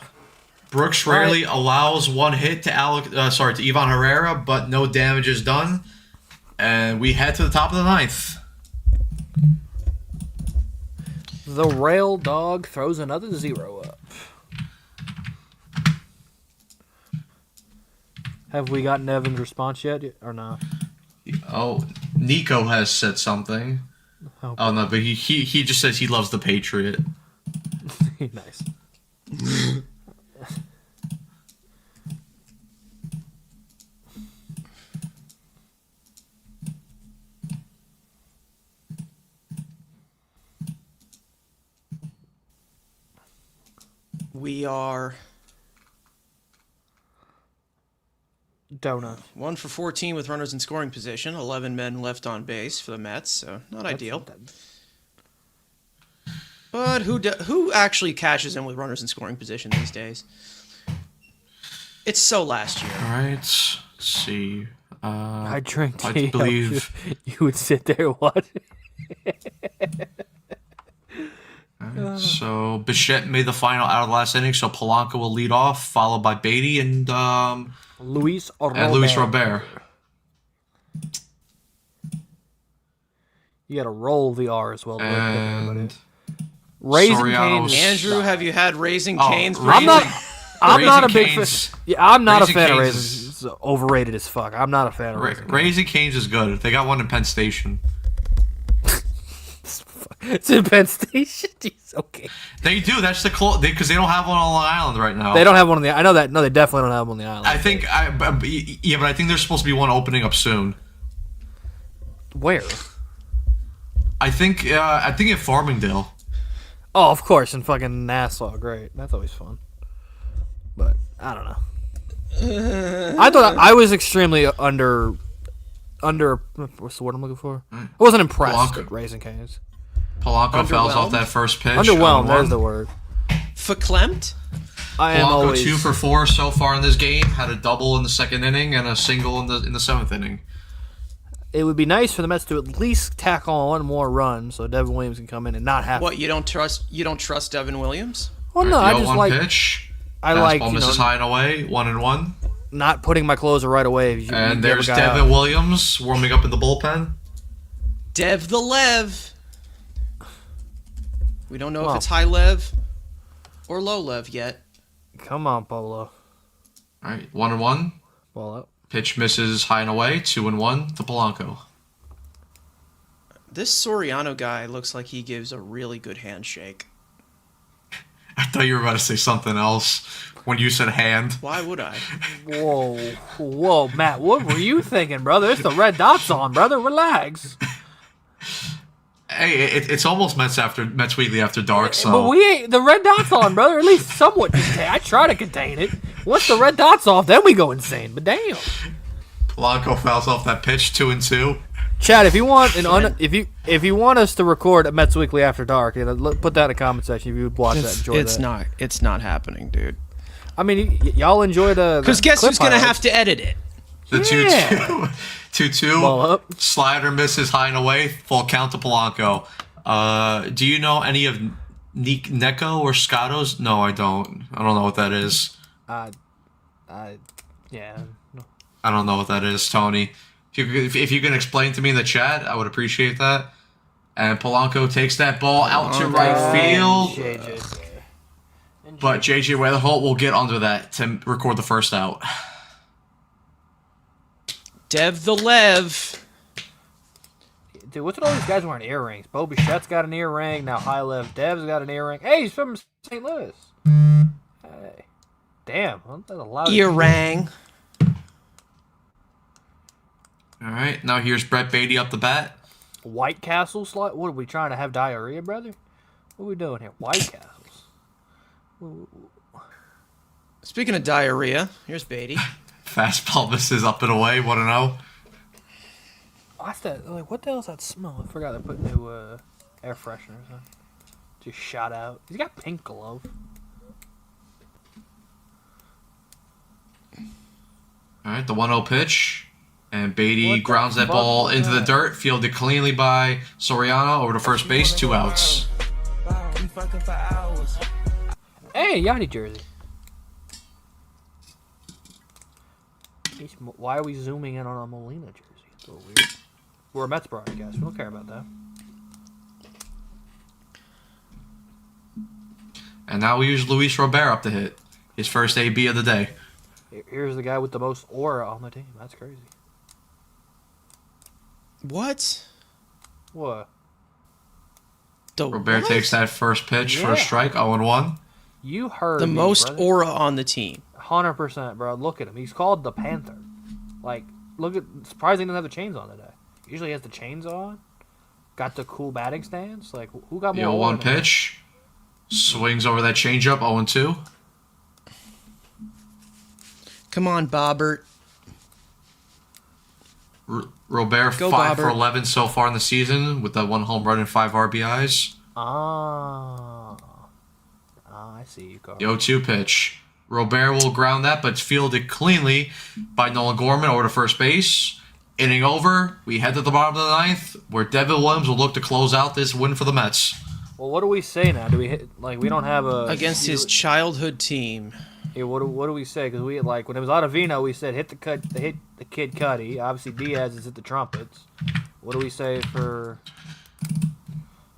Brooks Rayleigh allows 1 hit to to Ivan Herrera, but no damage is done. And we head to the top of the 9th. The Rail Dog throws another 0 up. Have we gotten Evan's response yet, or not? Oh, Nico has said something. Oh. Oh no, but he just says he loves the Patriot. Nice. We are Donut. 1 for 14 with runners in scoring position. 11 men left on base for the Mets, so not ideal. But who actually cashes in with runners in scoring position these days? It's so last year. All right, let's see. I drink I tea. believe- You would sit there what? So Bichette made the final out of the last inning, so Polanco will lead off, followed by Beatty and Luis Robert. You got to roll the R as well. And Raising Soriano's- Cane's. Andrew, have you had Raising Oh, Cane's? I'm not. I'm not a Raising big fan. Cane's- Yeah, I'm not a Raising fan of Cane's raisins. It's overrated as fuck. I'm not a fan of raisins. Raising Cane's is good. They got one in Penn Station. It's in Penn Station. Jeez, okay. They do. That's the because they don't have one on Long Island right now. They don't have one on the. I know that. No, they definitely don't have one on the island. I think. But I think there's supposed to be one opening up soon. Where? I think in Farmingdale. Oh, of course, in fucking Nassau. Great. That's always fun. But I don't know. I thought I was extremely under. What's the word I'm looking for? I wasn't impressed Polanco. at Raising Cane's. Polanco fouls off Underwhelmed? that first pitch. Underwhelmed. 0-1. There's the word. Verklempt? I am Polanco always 2 for 4 so far in this game. Had a double in the second inning and a single in the seventh inning. It would be nice for the Mets to at least tackle on one more run so Devin Williams can come in and not have. What, you don't trust Devin Williams? Well, no, I The just 0-1 like pitch. I like Fastball misses high and away. 1-1. not putting my closer right away. If you And give a there's guy Devin out. Williams warming up in the bullpen. Dev the Lev. We don't know Well. if it's high Lev or low Lev yet. Come on, Polo. All right, 1-1. Ball up. Pitch misses high and away. 2-1 to Polanco. This Soriano guy looks like he gives a really good handshake. I thought you were about to say something else when you said hand. Why would I? Whoa, Matt. What were you thinking, brother? It's the red dots on, brother. Relax. Hey, it's almost Mets Weekly after dark, so But we ain't the red dots on, brother. At least somewhat contain. I try to contain it. Once the red dots off, then we go insane. But damn. Polanco fouls off that pitch. 2-2. Chad, if you want if you want us to record a Mets Weekly After Dark, put that in the comment section. If you would watch that, enjoy that. It's not happening, dude. I mean, y'all enjoy the Because guess clip who's gonna highlights. have to edit it? The 2-2. Yeah. 2-2. Ball up. Slider misses high and away. Full count to Polanco. Do you know any of Neko or Scotto's? No, I don't. I don't know what that is. Yeah. No. I don't know what that is, Tony. If you can explain to me in the chat, I would appreciate that. And Polanco takes that ball out to right field. JJ. But JJ Weatherholt will get under that to record the first out. Dev the Lev. Dude, what's with all these guys wearing earrings? Bo Bichette's got an earring. Now High Lev Dev's got an earring. Hey, he's from St. Louis. Hey. Damn. Well, that's a lot of Earrang. All right, now here's Brett Beatty up the bat. White Castle slot? What are we trying to have diarrhea, brother? What are we doing here? White Castles. Speaking of diarrhea, here's Beatty. Fastball misses up and away. 1-0. What's that? Like, what the hell is that smell? I forgot to put new air fresheners on. Just shot out. He's got pink glove. All right, the 1-0 pitch. And Beatty What the grounds that fuck ball was into the that? dirt, fielded cleanly by Soriano over to first base, 2 outs. We fucking for hours. Hey, Yanni jersey. Why are we zooming in on a Molina jersey? It's a little weird. We're a Mets broadcast. We don't care about that. And now we use Luis Robert up to hit. His first AB of the day. Here's the guy with the most aura on the team. That's crazy. What? What? The Robert what? takes that first pitch for a Yeah. strike, 0-1. You heard The me, most brother. aura on the team. 100%, bro. Look at him. He's called the Panther. Like, look at. Surprising he doesn't have the chains on today. Usually he has the chains on. Got the cool batting stance. Like, who got The more? 0-1 aura than him? pitch. Swings over that changeup, 0-2. Come on, Bobbert. Robert, Go, 5 for Bobbert. 11 so far in the season with that 1 home run and 5 RBIs. I see you, Carl. The 0-2 pitch. Robert will ground that, but it's fielded cleanly by Nolan Gorman over to first base. Inning over. We head to the bottom of the ninth, where Devin Williams will look to close out this win for the Mets. Well, what do we say now? Do we hit, like, we don't have a Against his childhood team. Yeah, what do we say? Because we like when it was Ottavino, we said hit the kid Cuddy. Obviously Diaz is at the trumpets. What do we say for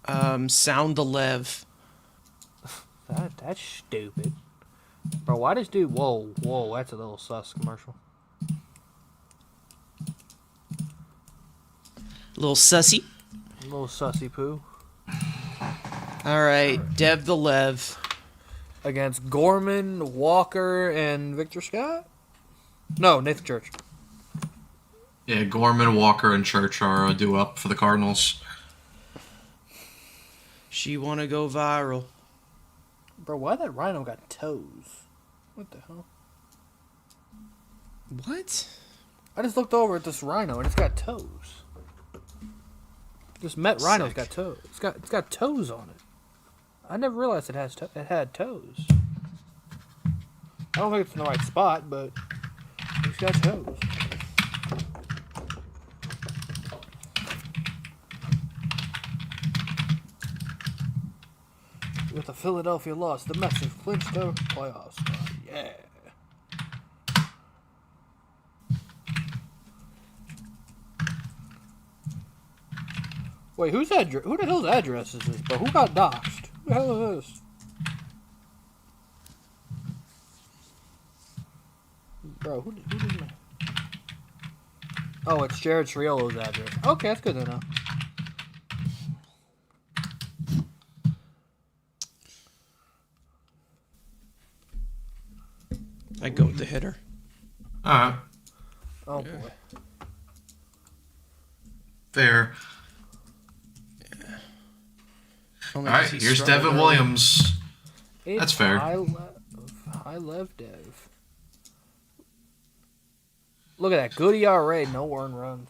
Sound the Lev. that? That's stupid, bro. Why does dude? Whoa, that's a little sus commercial. Little sussy. A little sussy poo All right, Dev the Lev. against Gorman, Walker, and Victor Scott. No, Nathan Church. Yeah, Gorman, Walker, and Church are due up for the Cardinals. She wanna go viral. Bro, why that rhino got toes? What the hell? What? I just looked over at this rhino and it's got toes. This Met rhino's Sick. got toes. It's got toes on it. I never realized it had toes. I don't think it's in the right spot, but it's got toes. With the Philadelphia loss, the Mets have clinched their playoffs. Yeah. Wait, who the hell's address is this? But who got doxxed? Who the hell is this? Bro, who did that? Oh, it's Jared Triolo's address. Okay, that's good to know. I go with the hitter. All right, Oh boy. fair. All All right, here's Devin Williams. It's That's fair. High lev Dev. Look at that. Good ERA, no earned runs.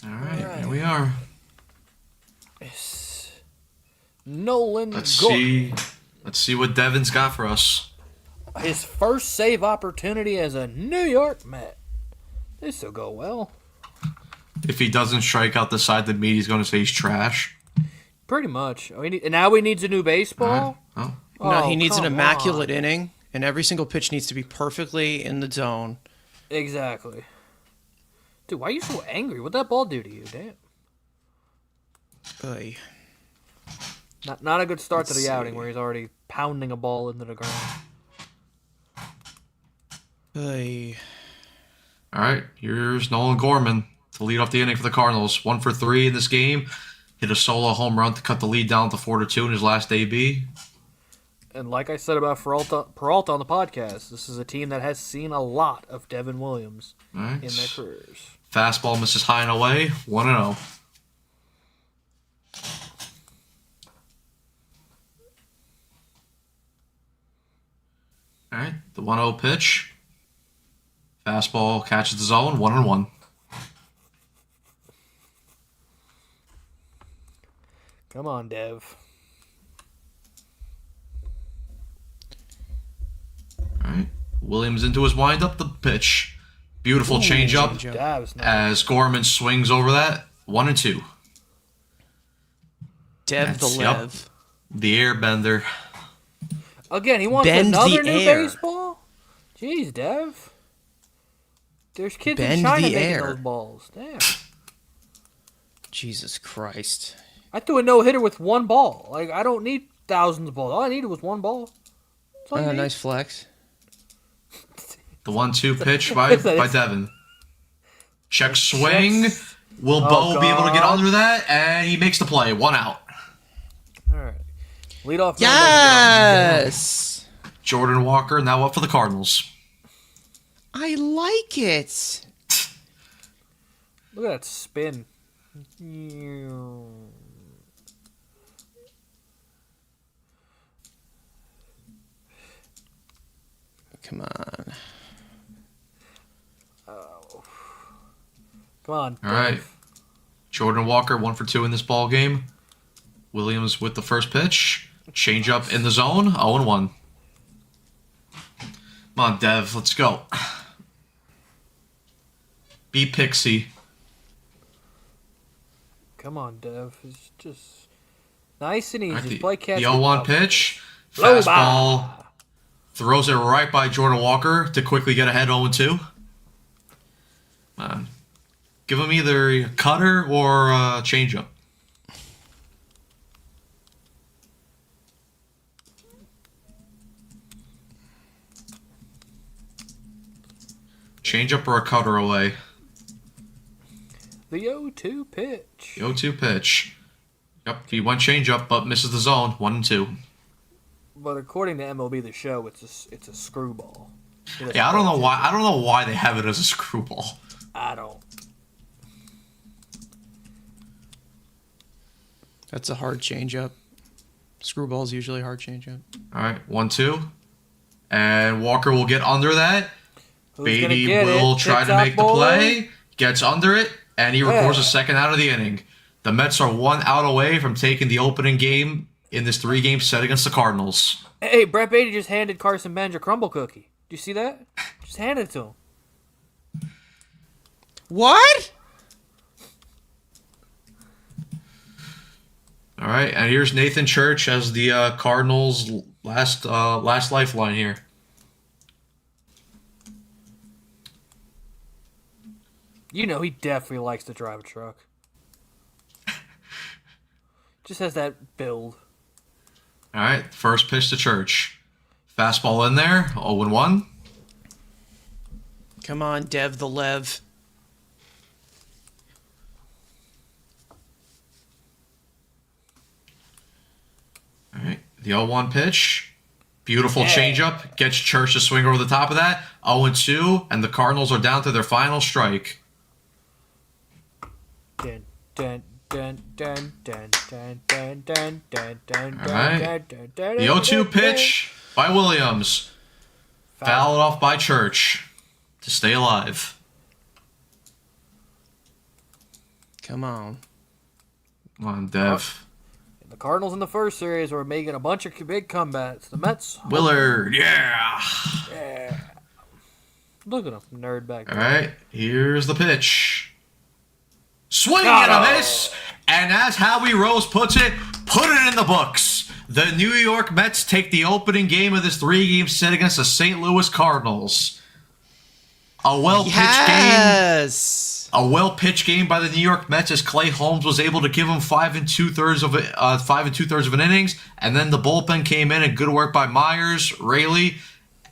All right, here we are. It's Nolan Let's Gordon. see what Devin's got for us. His first save opportunity as a New York Met. This will go well. If he doesn't strike out the side the meat, he's going to say he's trash. Pretty much. And now he needs a new baseball? Oh, No, he needs an come immaculate on. inning, and every single pitch needs to be perfectly in the zone. Exactly. Dude, why are you so angry? What'd that ball do to you? Damn. Oy. Not a good start to Let's the outing see. where he's already pounding a ball into the ground. Oy. all right. Here's Nolan Gorman to lead off the inning for the Cardinals. 1 for 3 in this game. Hit a solo home run to cut the lead down to 4-2 in his last AB. And like I said about Peralta on the podcast, this is a team that has seen a lot of Devin Williams All right. in their careers. Fastball misses high and away. 1-0. All right. The 1-0 pitch. Fastball catches the zone. 1-1. Come on, Dev. All right. Williams into his windup. The pitch. Beautiful changeup. changeup. Dev's not. As Gorman swings over that. 1-2. Dev the That's- yep. Lev. The airbender. Again, he wants Bend the another new air. baseball? Jeez, Dev. There's kids in Bend China the making air. those balls. Damn. Jesus Christ. I threw a no-hitter with one ball. Like, I don't need thousands of balls. All I needed was one ball. That's all you need. Nice flex. The 1-2 pitch by Devin. Check swing. Will Bo be able to get God. under that? And he makes the play. 1 out. All right. Lead off. Yes! Jordan Walker now up for the Cardinals. I like it. Look at that spin. Come on. Come on. All right. Jordan Walker 1 for 2 in this ball game. Williams with the first pitch. Change up in the zone. 0-1. Come on, Dev. Let's go. Be Pixie. Come on, Dev. It's just nice and easy. All right, the Play catch. 0-1 pitch. Blow Fastball. Throws it right by Jordan Walker to quickly get ahead 0-2. Give him either a cutter or a changeup. Changeup or a cutter away. The 0-2 pitch. The 0-2 pitch. Yep, he went changeup, but misses the zone. 1-2. But according to MLB The Show, it's a screwball. Yeah, I don't know why. I don't know why they have it as a screwball. I don't. That's a hard changeup. Screwball's usually a hard changeup. All right, 1-2, and Walker will get under that. Who's Beatty will try to make the play, gets under it, and he records a second out of the inning. The Mets are 1 out away from taking the opening game in this 3-game set against the Cardinals. Hey, Brett Beatty just handed Carson Bench a crumble cookie. Do you see that? Just handed it to him. What? All right, and here's Nathan Church as the Cardinals' last lifeline here. You know he definitely likes to drive a truck. Just has that build. All right, first pitch to Church. Fastball in there, 0-1. Come on, Dev the Lev. All right, the 0-1 pitch. Beautiful changeup. Gets Church to swing over the top of that. 0-2, and the Cardinals are down to their final strike. Dun, dun, dun, dun, dun, dun, dun, dun, dun, dun, All right. dun, dun, The 0-2 pitch by Williams. Fouled off by Church to stay alive. Come on. Come on, Dev. The Cardinals in the first series were making a bunch of big comebacks. The Mets. Willard, yeah. Look at him, nerd back All there. right, here's the pitch. Swing and a miss. And as Howie Rose puts it, put it in the books. The New York Mets take the opening game of this 3-game set against the St. Louis Cardinals. A well-pitched game. Yes. A well-pitched game by the New York Mets as Clay Holmes was able to give him 5 2/3 of an innings, and then the bullpen came in and good work by Myers, Raley,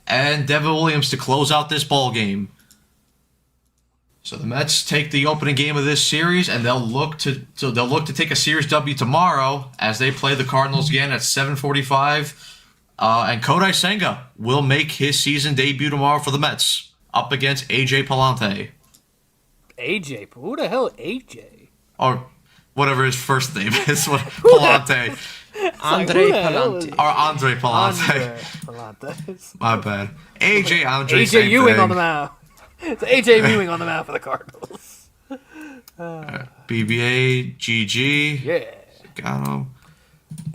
and Devin Williams to close out this ball game. So the Mets take the opening game of this series, and they'll look to take a series W tomorrow as they play the Cardinals again at 7:45. And Kodai Senga will make his season debut tomorrow for the Mets up against AJ Palante. AJ, who the hell AJ? Or whatever his first name is. Palante. Andre who the hell Palante. is- Or Andre Palante. Andre Palante. My bad. Andre AJ same Ewing thing. on the mound. It's AJ Ewing on the mound for the Cardinals. BBA, GG. Yeah. Got him.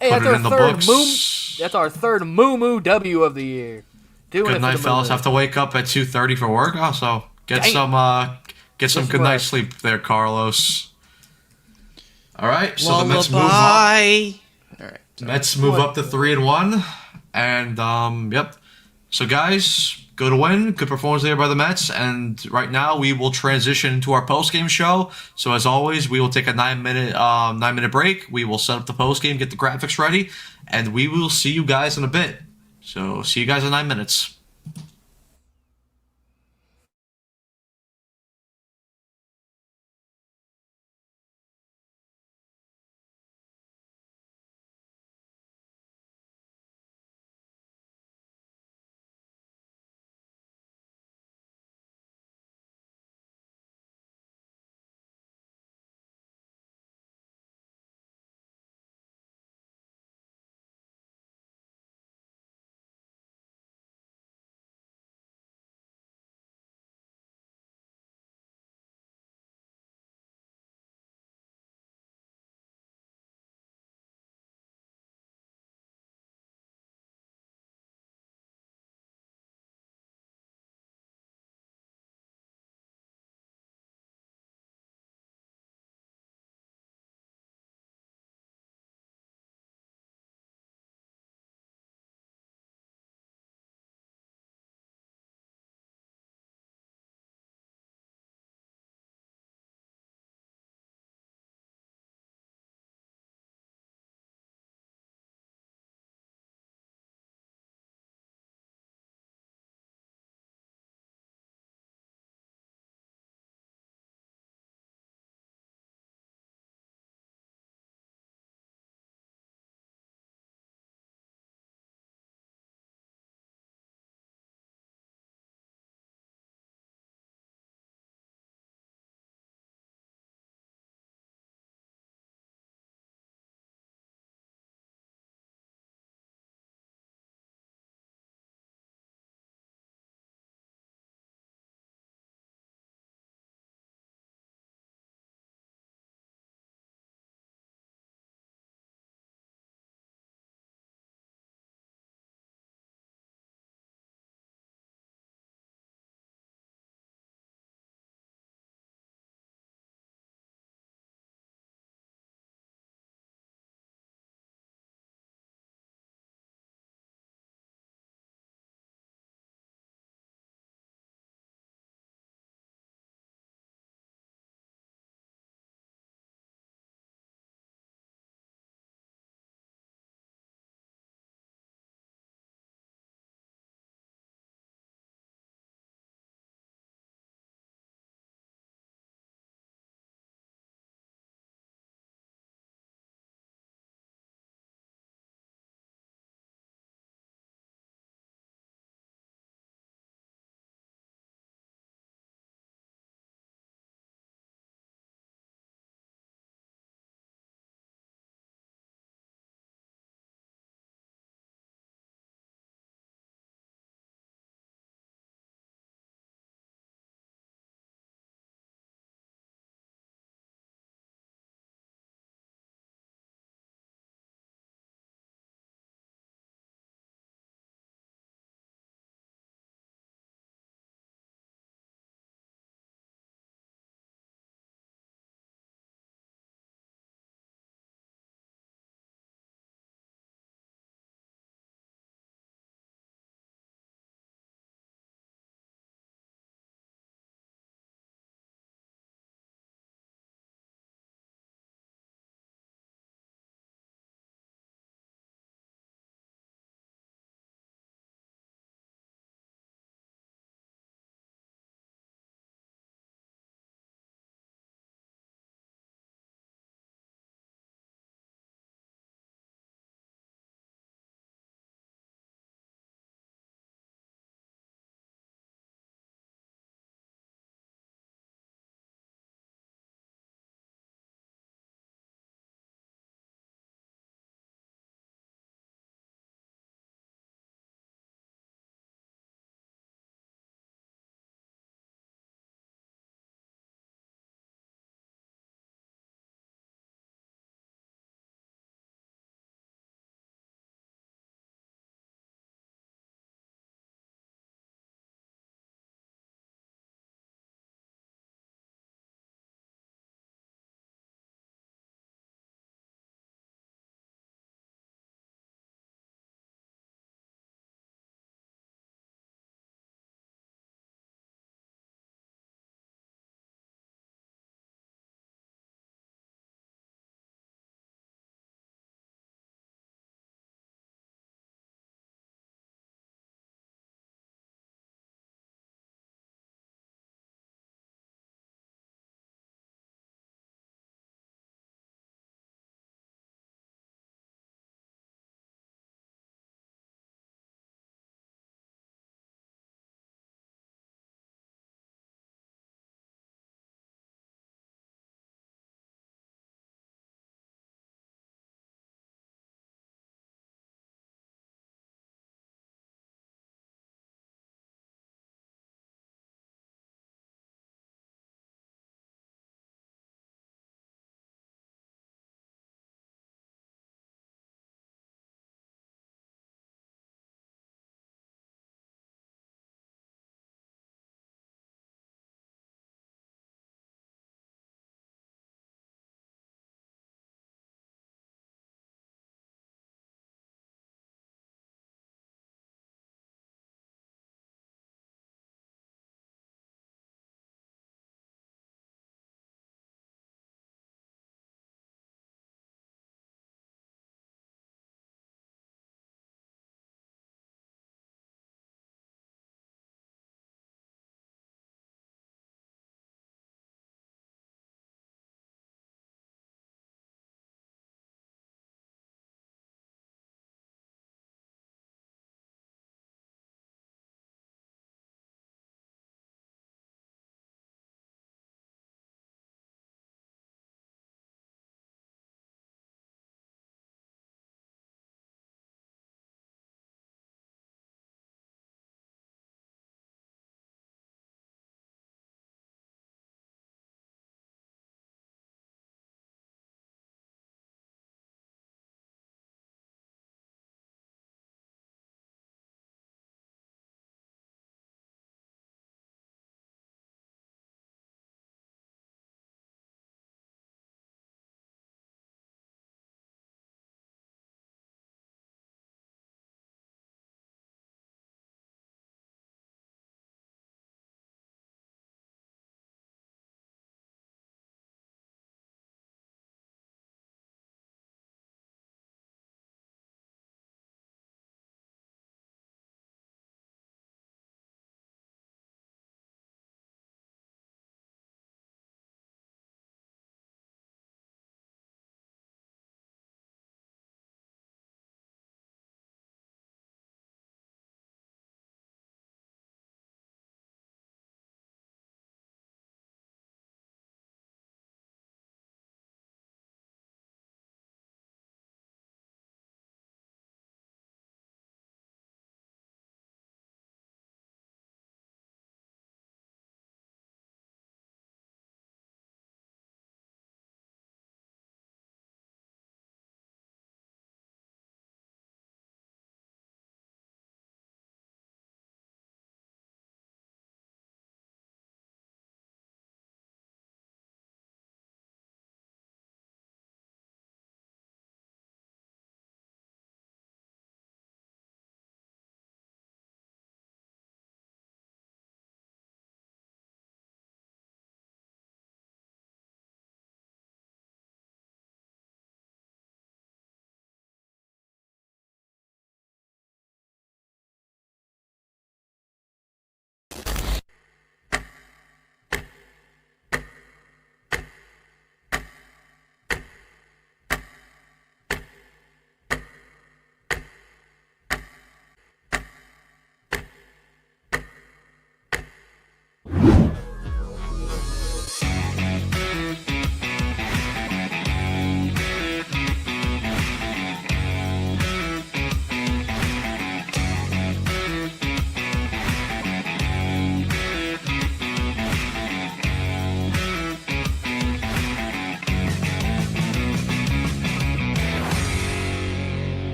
Hey, Put that's it in the our third books. That's our third Moo W of the year. Doing Good it night, for the fellas. Moo. Have to wake up at 2:30 for work. Also, get Dang. some Just good night rest. sleep there, Carlos. All right, so the Mets move up. Lullaby. All right. Mets move up to 3-1, and yep. So guys, good win, good performance there by the Mets, and right now we will transition into our post-game show. So as always, we will take a 9-minute break. We will set up the post-game, get the graphics ready, and we will see you guys in a bit. So see you guys in 9 minutes.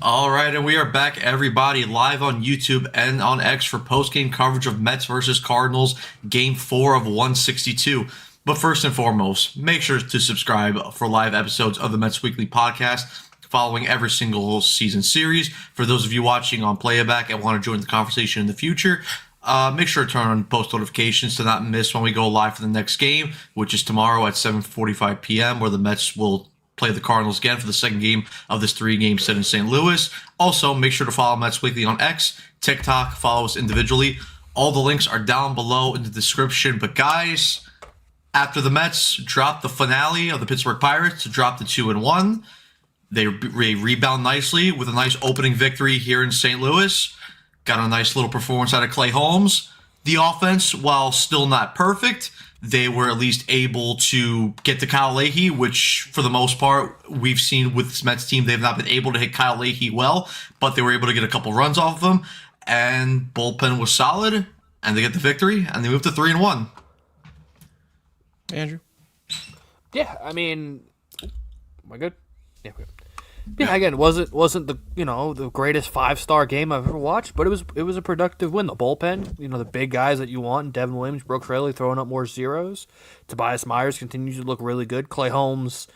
All right, and we are back, everybody, live on YouTube and on X for post-game coverage of Mets versus Cardinals, Game 4 of 162. But first and foremost, make sure to subscribe for live episodes of the Mets Weekly Podcast following every single season series. For those of you watching on playback and want to join the conversation in the future, make sure to turn on post notifications to not miss when we go live for the next game, which is tomorrow at 7:45 p.m., where the Mets will play the Cardinals again for the second game of this 3-game set in St. Louis. Also, make sure to follow Mets Weekly on X, TikTok, follow us individually. All the links are down below in the description. But guys, after the Mets dropped the finale of the Pittsburgh Pirates to drop the 2-1, they rebound nicely with a nice opening victory here in St. Louis. Got a nice little performance out of Clay Holmes. The offense, while still not perfect, they were at least able to get to Kyle Leahy, which for the most part we've seen with this Mets team, they've not been able to hit Kyle Leahy well, but they were able to get a couple runs off of him, and bullpen was solid, and they get the victory, and they moved to 3-1. Andrew? Yeah, I mean, am I good? Yeah, good. Yeah, again, wasn't the the greatest 5-star game I've ever watched, but it was a productive win. The bullpen, the big guys that you want, Devin Williams, Brooks Raley throwing up more zeros. Tobias Myers continues to look really good. Clay Holmes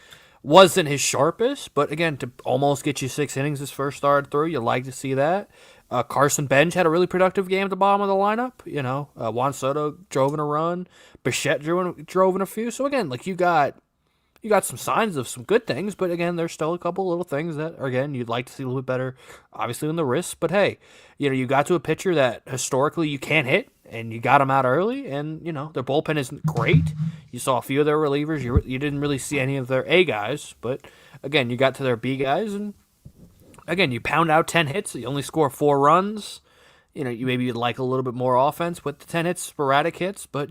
wasn't his sharpest, but again, to almost get you 6 innings his first start through, you like to see that. Carson Bench had a really productive game at the bottom of the lineup. Juan Soto drove in a run, Bichette drove in a few. So again, like you got some signs of some good things, but again, there's still a couple little things that, again, you'd like to see a little bit better, obviously, in the wrists. But hey, you got to a pitcher that historically you can't hit, and you got him out early, and, their bullpen isn't great. You saw a few of their relievers. You didn't really see any of their A guys, but again, you got to their B guys, and again, you pound out 10 hits. You only score 4 runs. You maybe like a little bit more offense with the 10 hits, sporadic hits, but,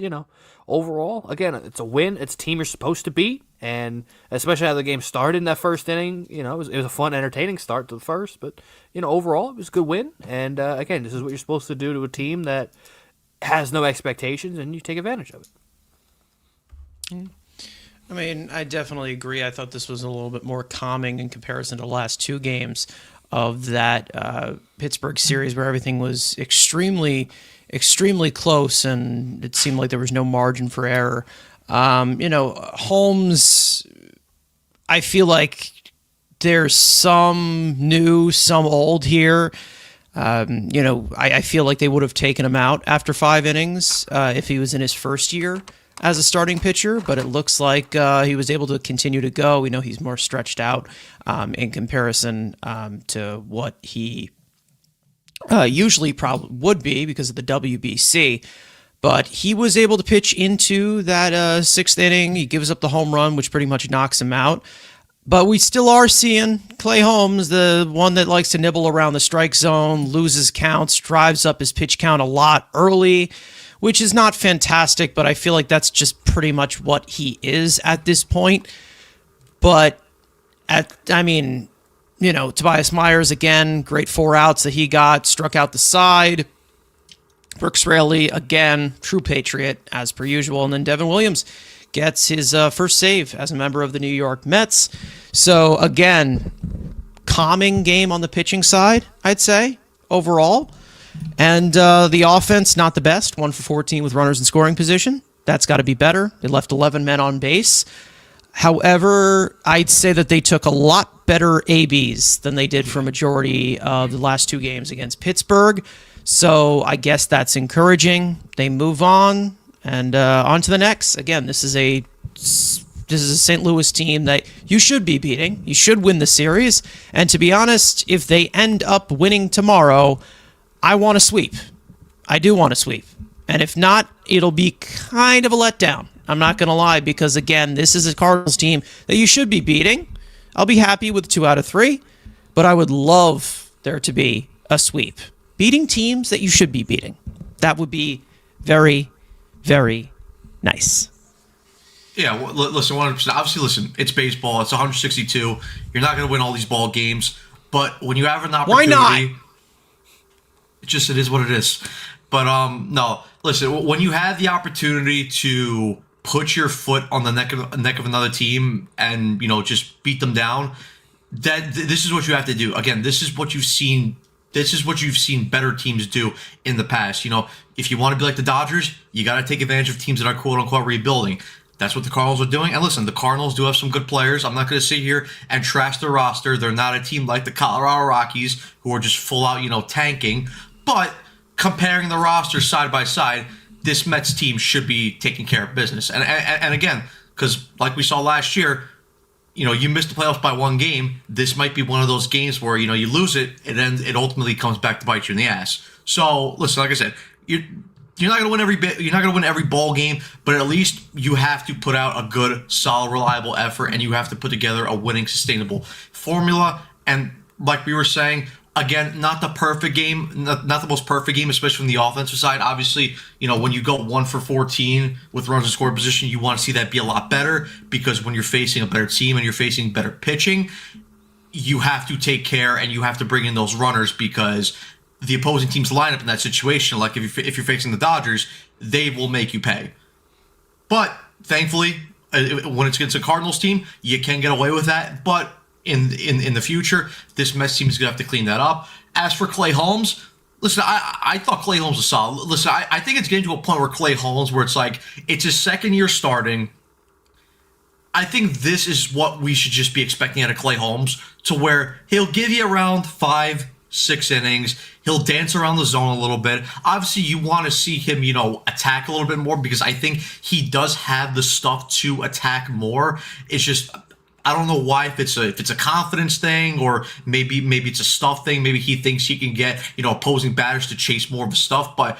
overall, again, it's a win. It's a team you're supposed to beat, and especially how the game started in that first inning, it was a fun, entertaining start to the first, but, overall, it was a good win, and, again, this is what you're supposed to do to a team that has no expectations, and you take advantage of it. I mean, I definitely agree. I thought this was a little bit more calming in comparison to the last 2 games of that Pittsburgh series, where everything was extremely close, and it seemed like there was no margin for error. Holmes, I feel like there's some new, some old here. I feel like they would have taken him out after 5 innings if he was in his first year as a starting pitcher, but it looks like he was able to continue to go. We know he's more stretched out in comparison to what he usually probably would be because of the WBC. But he was able to pitch into that 6th inning. He gives up the home run, which pretty much knocks him out. But we still are seeing Clay Holmes, the one that likes to nibble around the strike zone, loses counts, drives up his pitch count a lot early, which is not fantastic, but I feel like that's just pretty much what he is at this point. But, Tobias Myers, again, great 4 outs that he got, struck out the side. Brooks Raley, again, true Patriot, as per usual. And then Devin Williams gets his first save as a member of the New York Mets. So, again, calming game on the pitching side, I'd say, overall. And the offense, not the best. 1 for 14 with runners in scoring position. That's got to be better. They left 11 men on base. However, I'd say that they took a lot better ABs than they did for a majority of the last 2 games against Pittsburgh. So I guess that's encouraging. They move on and on to the next. Again, this is a St. Louis team that you should be beating. You should win the series. And to be honest, if they end up winning tomorrow, I want to sweep. I do want to sweep. And if not, it'll be kind of a letdown. I'm not going to lie, because, again, this is a Cardinals team that you should be beating. I'll be happy with 2 out of 3, but I would love there to be a sweep. Beating teams that you should be beating. That would be very, very nice. Yeah, well, listen, 100%. Obviously, listen, it's baseball. It's 162. You're not going to win all these ball games. But when you have an opportunity... Why not? It is what it is. But, no, listen, when you have the opportunity to put your foot on the neck of another team and, just beat them down, this is what you have to do. Again, this is what you've seen. This is what you've seen better teams do in the past. If you want to be like the Dodgers, you got to take advantage of teams that are quote unquote rebuilding. That's what the Cardinals are doing. And listen, the Cardinals do have some good players. I'm not going to sit here and trash their roster. They're not a team like the Colorado Rockies who are just full out, tanking. But comparing the rosters side by side, this Mets team should be taking care of business. And again, because like we saw last year, you missed the playoffs by one game. This might be one of those games where, you lose it, and then it ultimately comes back to bite you in the ass. So, listen, like I said, you're not going to win you're not going to win every ball game, but at least you have to put out a good, solid, reliable effort, and you have to put together a winning, sustainable formula. And like we were saying, again, not the perfect game, not the most perfect game, especially from the offensive side. Obviously, when you go 1 for 14 with runners in scoring position, you want to see that be a lot better, because when you're facing a better team and you're facing better pitching, you have to take care and you have to bring in those runners, because the opposing team's lineup in that situation, like if you're facing the Dodgers, they will make you pay. But thankfully, when it's against a Cardinals team, you can get away with that. But in the future, this Mets team is going to have to clean that up. As for Clay Holmes, listen, I thought Clay Holmes was solid. Listen, I think it's getting to a point where Clay Holmes, where it's like, it's his second year starting. I think this is what we should just be expecting out of Clay Holmes, to where he'll give you around 5-6 innings. He'll dance around the zone a little bit. Obviously, you want to see him, attack a little bit more, because I think he does have the stuff to attack more. It's just, I don't know why, if it's a confidence thing, or maybe it's a stuff thing. Maybe he thinks he can get, opposing batters to chase more of the stuff. But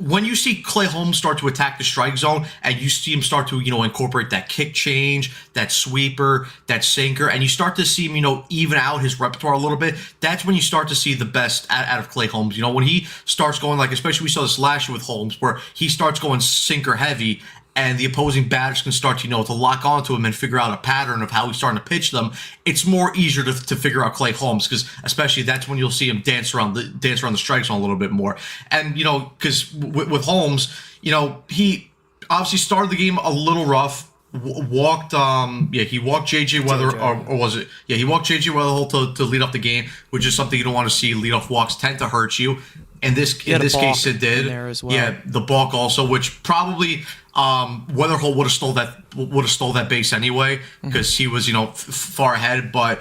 when you see Clay Holmes start to attack the strike zone, and you see him start to, incorporate that kick change, that sweeper, that sinker, and you start to see him, even out his repertoire a little bit, that's when you start to see the best out of Clay Holmes. When he starts going, like, especially we saw this last year with Holmes, where he starts going sinker heavy, and the opposing batters can start, to lock onto him and figure out a pattern of how he's starting to pitch them. It's more easier to figure out Clay Holmes, because especially that's when you'll see him dance around the strike zone a little bit more. And because with Holmes, he obviously started the game a little rough. He walked JJ Weather, or was it? Yeah, he walked JJ Weatherholt to lead up the game, which is something you don't want to see. Leadoff walks tend to hurt you. In this case, it did. There as well. Yeah, the balk also, which probably Weatherholt would have stole that base anyway, because he was far ahead. But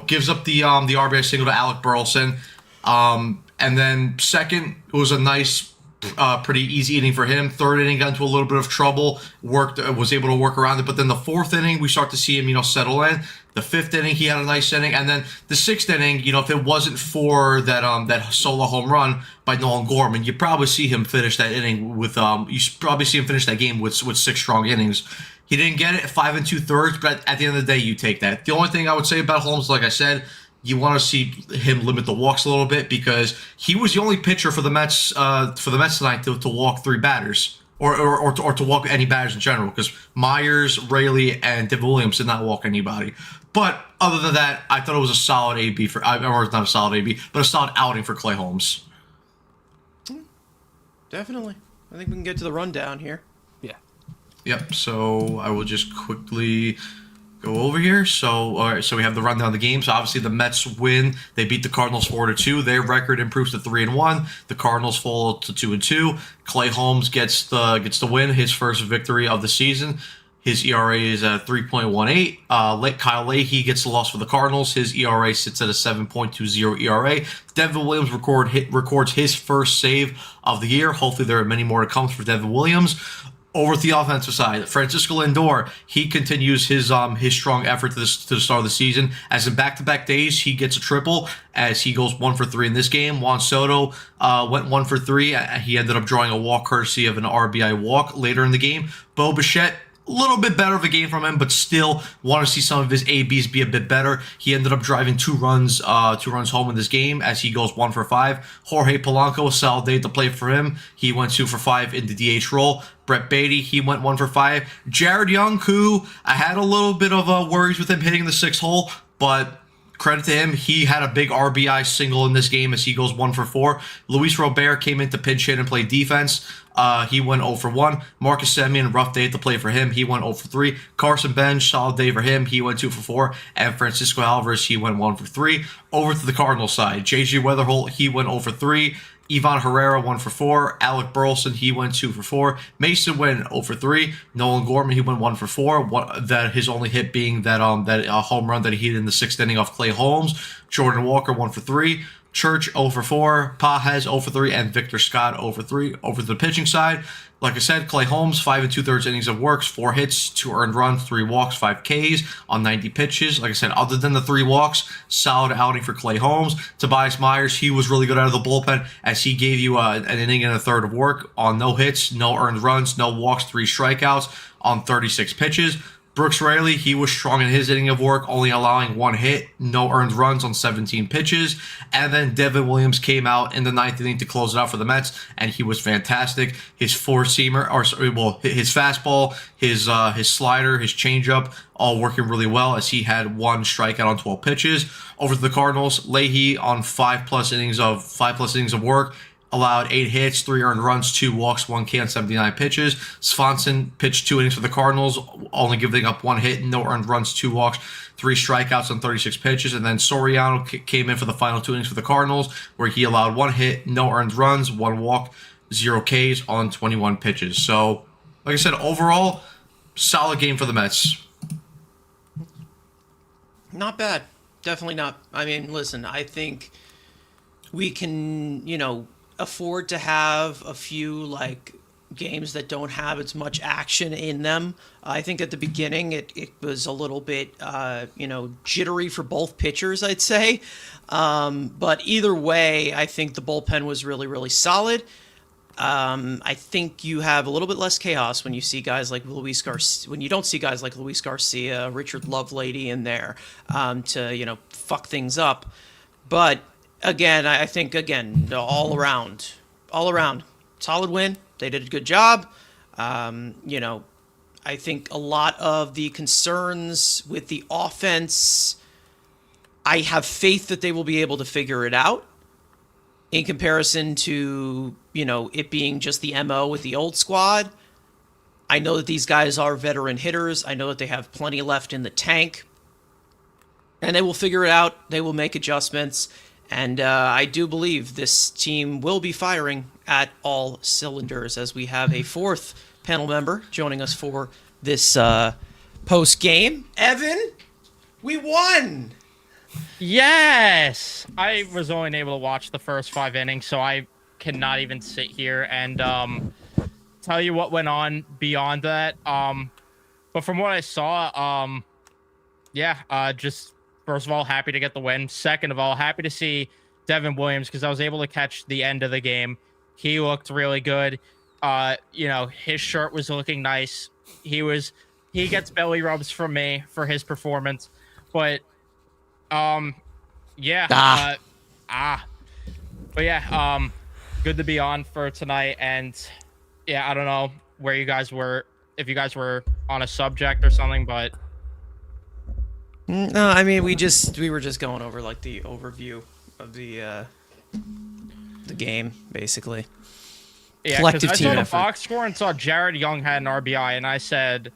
gives up the RBI single to Alec Burleson, and then second, it was a nice, pretty easy inning for him. Third inning got into a little bit of trouble, was able to work around it. But then the fourth inning, we start to see him settle in. The fifth inning, he had a nice inning, and then the sixth inning, if it wasn't for that solo home run by Nolan Gorman, you probably see him finish that inning with that game with 6 strong innings. He didn't get it 5 2/3, but at the end of the day, you take that. The only thing I would say about Holmes, like I said, you want to see him limit the walks a little bit, because he was the only pitcher for the Mets tonight to walk 3 batters. Or to walk any batters in general, because Myers, Raley, and Devin Williams did not walk anybody. But other than that, I thought it was a solid AB or not a solid AB, but a solid outing for Clay Holmes. Definitely. I think we can get to the rundown here. Yeah. Yep. So I will just quickly go over here. So all right, so we have the rundown of the games. So obviously the Mets win. They beat the Cardinals 4-2. Their record improves to 3-1. The Cardinals fall to 2-2. Clay Holmes gets the win, his first victory of the season. His ERA is at 3.18. Kyle Leahy gets the loss for the Cardinals. His ERA sits at a 7.20 ERA. Devin Williams records his first save of the year. Hopefully there are many more to come for Devin Williams. Over to the offensive side, Francisco Lindor, he continues his strong effort to the start of the season. As in back-to-back days, he gets a triple as he goes 1 for 3 in this game. Juan Soto went 1 for 3. He ended up drawing a walk courtesy of an RBI walk later in the game. Bo Bichette, a little bit better of a game from him, but still want to see some of his ABs be a bit better. He ended up driving 2 runs home in this game as he goes 1 for 5. Jorge Polanco, a solid day to play for him. He went 2 for 5 in the DH role. Brett Beatty, he went 1 for 5. Jared Young, who I had a little bit of worries with him hitting the 6th hole, but credit to him. He had a big RBI single in this game as he goes 1 for 4. Luis Robert came in to pinch hit and play defense. He went 0 for 1. Marcus Semien, rough day to play for him. He went 0 for 3. Carson Bench, solid day for him. He went 2 for 4. And Francisco Alvarez, he went 1 for 3. Over to the Cardinals side, JJ Weatherholt, he went 0 for 3. Ivan Herrera 1 for 4. Alec Burleson, he went 2 for 4. Mason went 0 for 3. Nolan Gorman, he went 1 for 4. That his only hit being that home run that he hit in the 6th inning off Clay Holmes. Jordan Walker 1 for 3. Church 0 for 4. Pajes 0 for 3, and Victor Scott 0 for 3. Over to the pitching side, like I said, Clay Holmes 5 2/3 innings of work, 4 hits, 2 earned runs, 3 walks, 5 Ks on 90 pitches. Like I said, other than the 3 walks, solid outing for Clay Holmes. Tobias Myers, he was really good out of the bullpen as he gave you an inning and a third of work on no hits, no earned runs, no walks, 3 strikeouts on 36 pitches. Brooks Raley, he was strong in his inning of work, only allowing 1 hit, no earned runs on 17 pitches. And then Devin Williams came out in the 9th inning to close it out for the Mets, and he was fantastic. His his fastball, his slider, his changeup, all working really well as he had 1 strikeout on 12 pitches. Over to the Cardinals, Leahy on 5+ innings of work. Allowed 8 hits, 3 earned runs, 2 walks, 1 K on 79 pitches. Swanson pitched 2 innings for the Cardinals, only giving up 1 hit, no earned runs, 2 walks, 3 strikeouts on 36 pitches. And then Soriano came in for the final 2 innings for the Cardinals, where he allowed 1 hit, no earned runs, 1 walk, 0 Ks on 21 pitches. So, like I said, overall, solid game for the Mets. Not bad. Definitely not. I mean, listen, I think we can, afford to have a few games that don't have as much action in them. I think at the beginning it was a little bit jittery for both pitchers, I'd say. But either way, I think the bullpen was really, really solid. I think you have a little bit less chaos when you see guys like Luis Garcia, when you don't see guys like Luis Garcia, Richard Lovelady in there to fuck things up. But again, I think all around, solid win. They did a good job. I think a lot of the concerns with the offense, I have faith that they will be able to figure it out. In comparison to it being just the MO with the old squad, I know that these guys are veteran hitters. I know that they have plenty left in the tank, and they will figure it out. They will make adjustments. And I do believe this team will be firing at all cylinders as we have a 4th panel member joining us for this post game. Evan, we won! Yes! I was only able to watch the first 5 innings, so I cannot even sit here and tell you what went on beyond that. But from what I saw, just... First of all, happy to get the win. Second of all, happy to see Devin Williams because I was able to catch the end of the game. He looked really good. His shirt was looking nice. He gets belly rubs from me for his performance. But good to be on for tonight. And yeah, I don't know where you guys were, if you guys were on a subject or something, but no, I mean we were just going over the overview of the game, basically. Yeah, collective I team saw the effort. box score and saw Jared Young had an RBI, and I said,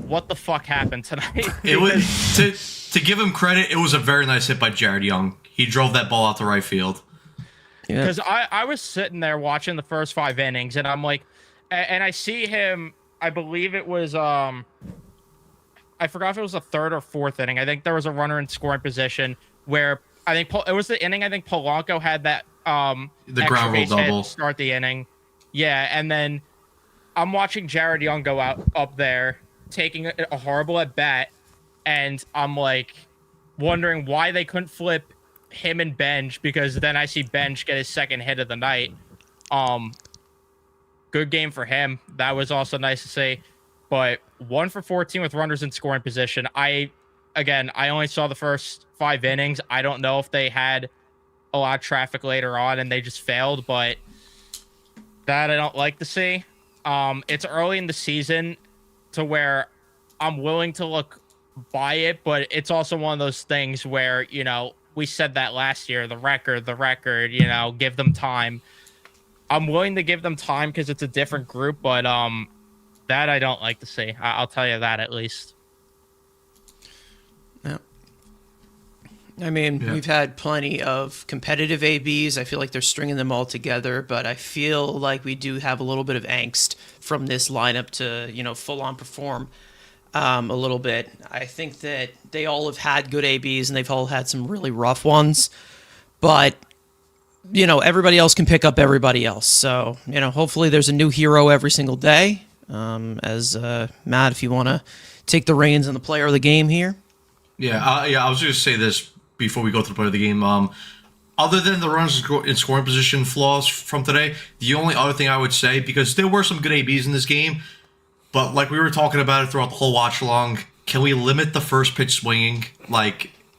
"What the fuck happened tonight?" It was to give him credit. It was a very nice hit by Jared Young. He drove that ball out to right field. Because I was sitting there watching the first 5 innings, and I'm like, and I see him. I believe it was I forgot if it was the 3rd or 4th inning. I think there was a runner in scoring position where I think it was the inning. I think Polanco had that The ground rule double to start the inning. Yeah, and then I'm watching Jared Young go up there taking a horrible at bat, and I'm like wondering why they couldn't flip him and Benj, because then I see Benj get his 2nd hit of the night. Good game for him. That was also nice to see. But 1 for 14 with runners in scoring position. I only saw the first 5 innings. I don't know if they had a lot of traffic later on and they just failed, but that I don't like to see. It's early in the season to where I'm willing to look buy it, but it's also one of those things where, we said that last year, the record, give them time. I'm willing to give them time because it's a different group, but that I don't like to see. I'll tell you that at least. Yeah. I mean, we've had plenty of competitive ABs. I feel like they're stringing them all together, but I feel like we do have a little bit of angst from this lineup to, full on perform a little bit. I think that they all have had good ABs and they've all had some really rough ones, but everybody else can pick up everybody else. So, hopefully there's a new hero every single day. As Matt, if you want to take the reins on the player of the game here. Yeah, I was going to say this before we go to the player of the game. Other than the runners in scoring position flaws from today, the only other thing I would say, because there were some good ABs in this game, but like we were talking about it throughout the whole watch along, can we limit the first pitch swinging?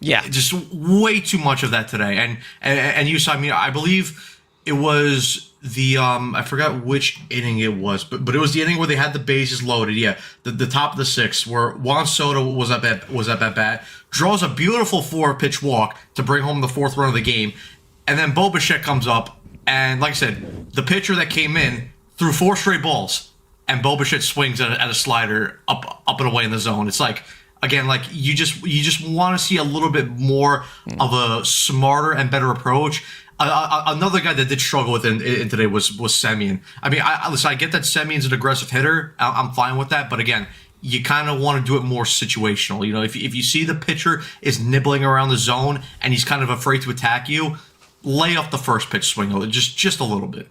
Just way too much of that today. And you saw, I believe it was the I forgot which inning it was, but it was the inning where they had the bases loaded. Yeah, the top of the sixth, where Juan Soto was at bat, draws a beautiful 4-pitch walk to bring home the 4th run of the game, and then Bo Bichette comes up, and like I said, the pitcher that came in threw 4 straight balls, and Bo Bichette swings at a slider up and away in the zone. It's like, again, like you just want to see a little bit more of a smarter and better approach. Another guy that did struggle with in today was Semien. I get that Semien's an aggressive hitter. I'm fine with that, but again, you kind of want to do it more situational. If you see the pitcher is nibbling around the zone and he's kind of afraid to attack you, lay off the first pitch swing just a little bit.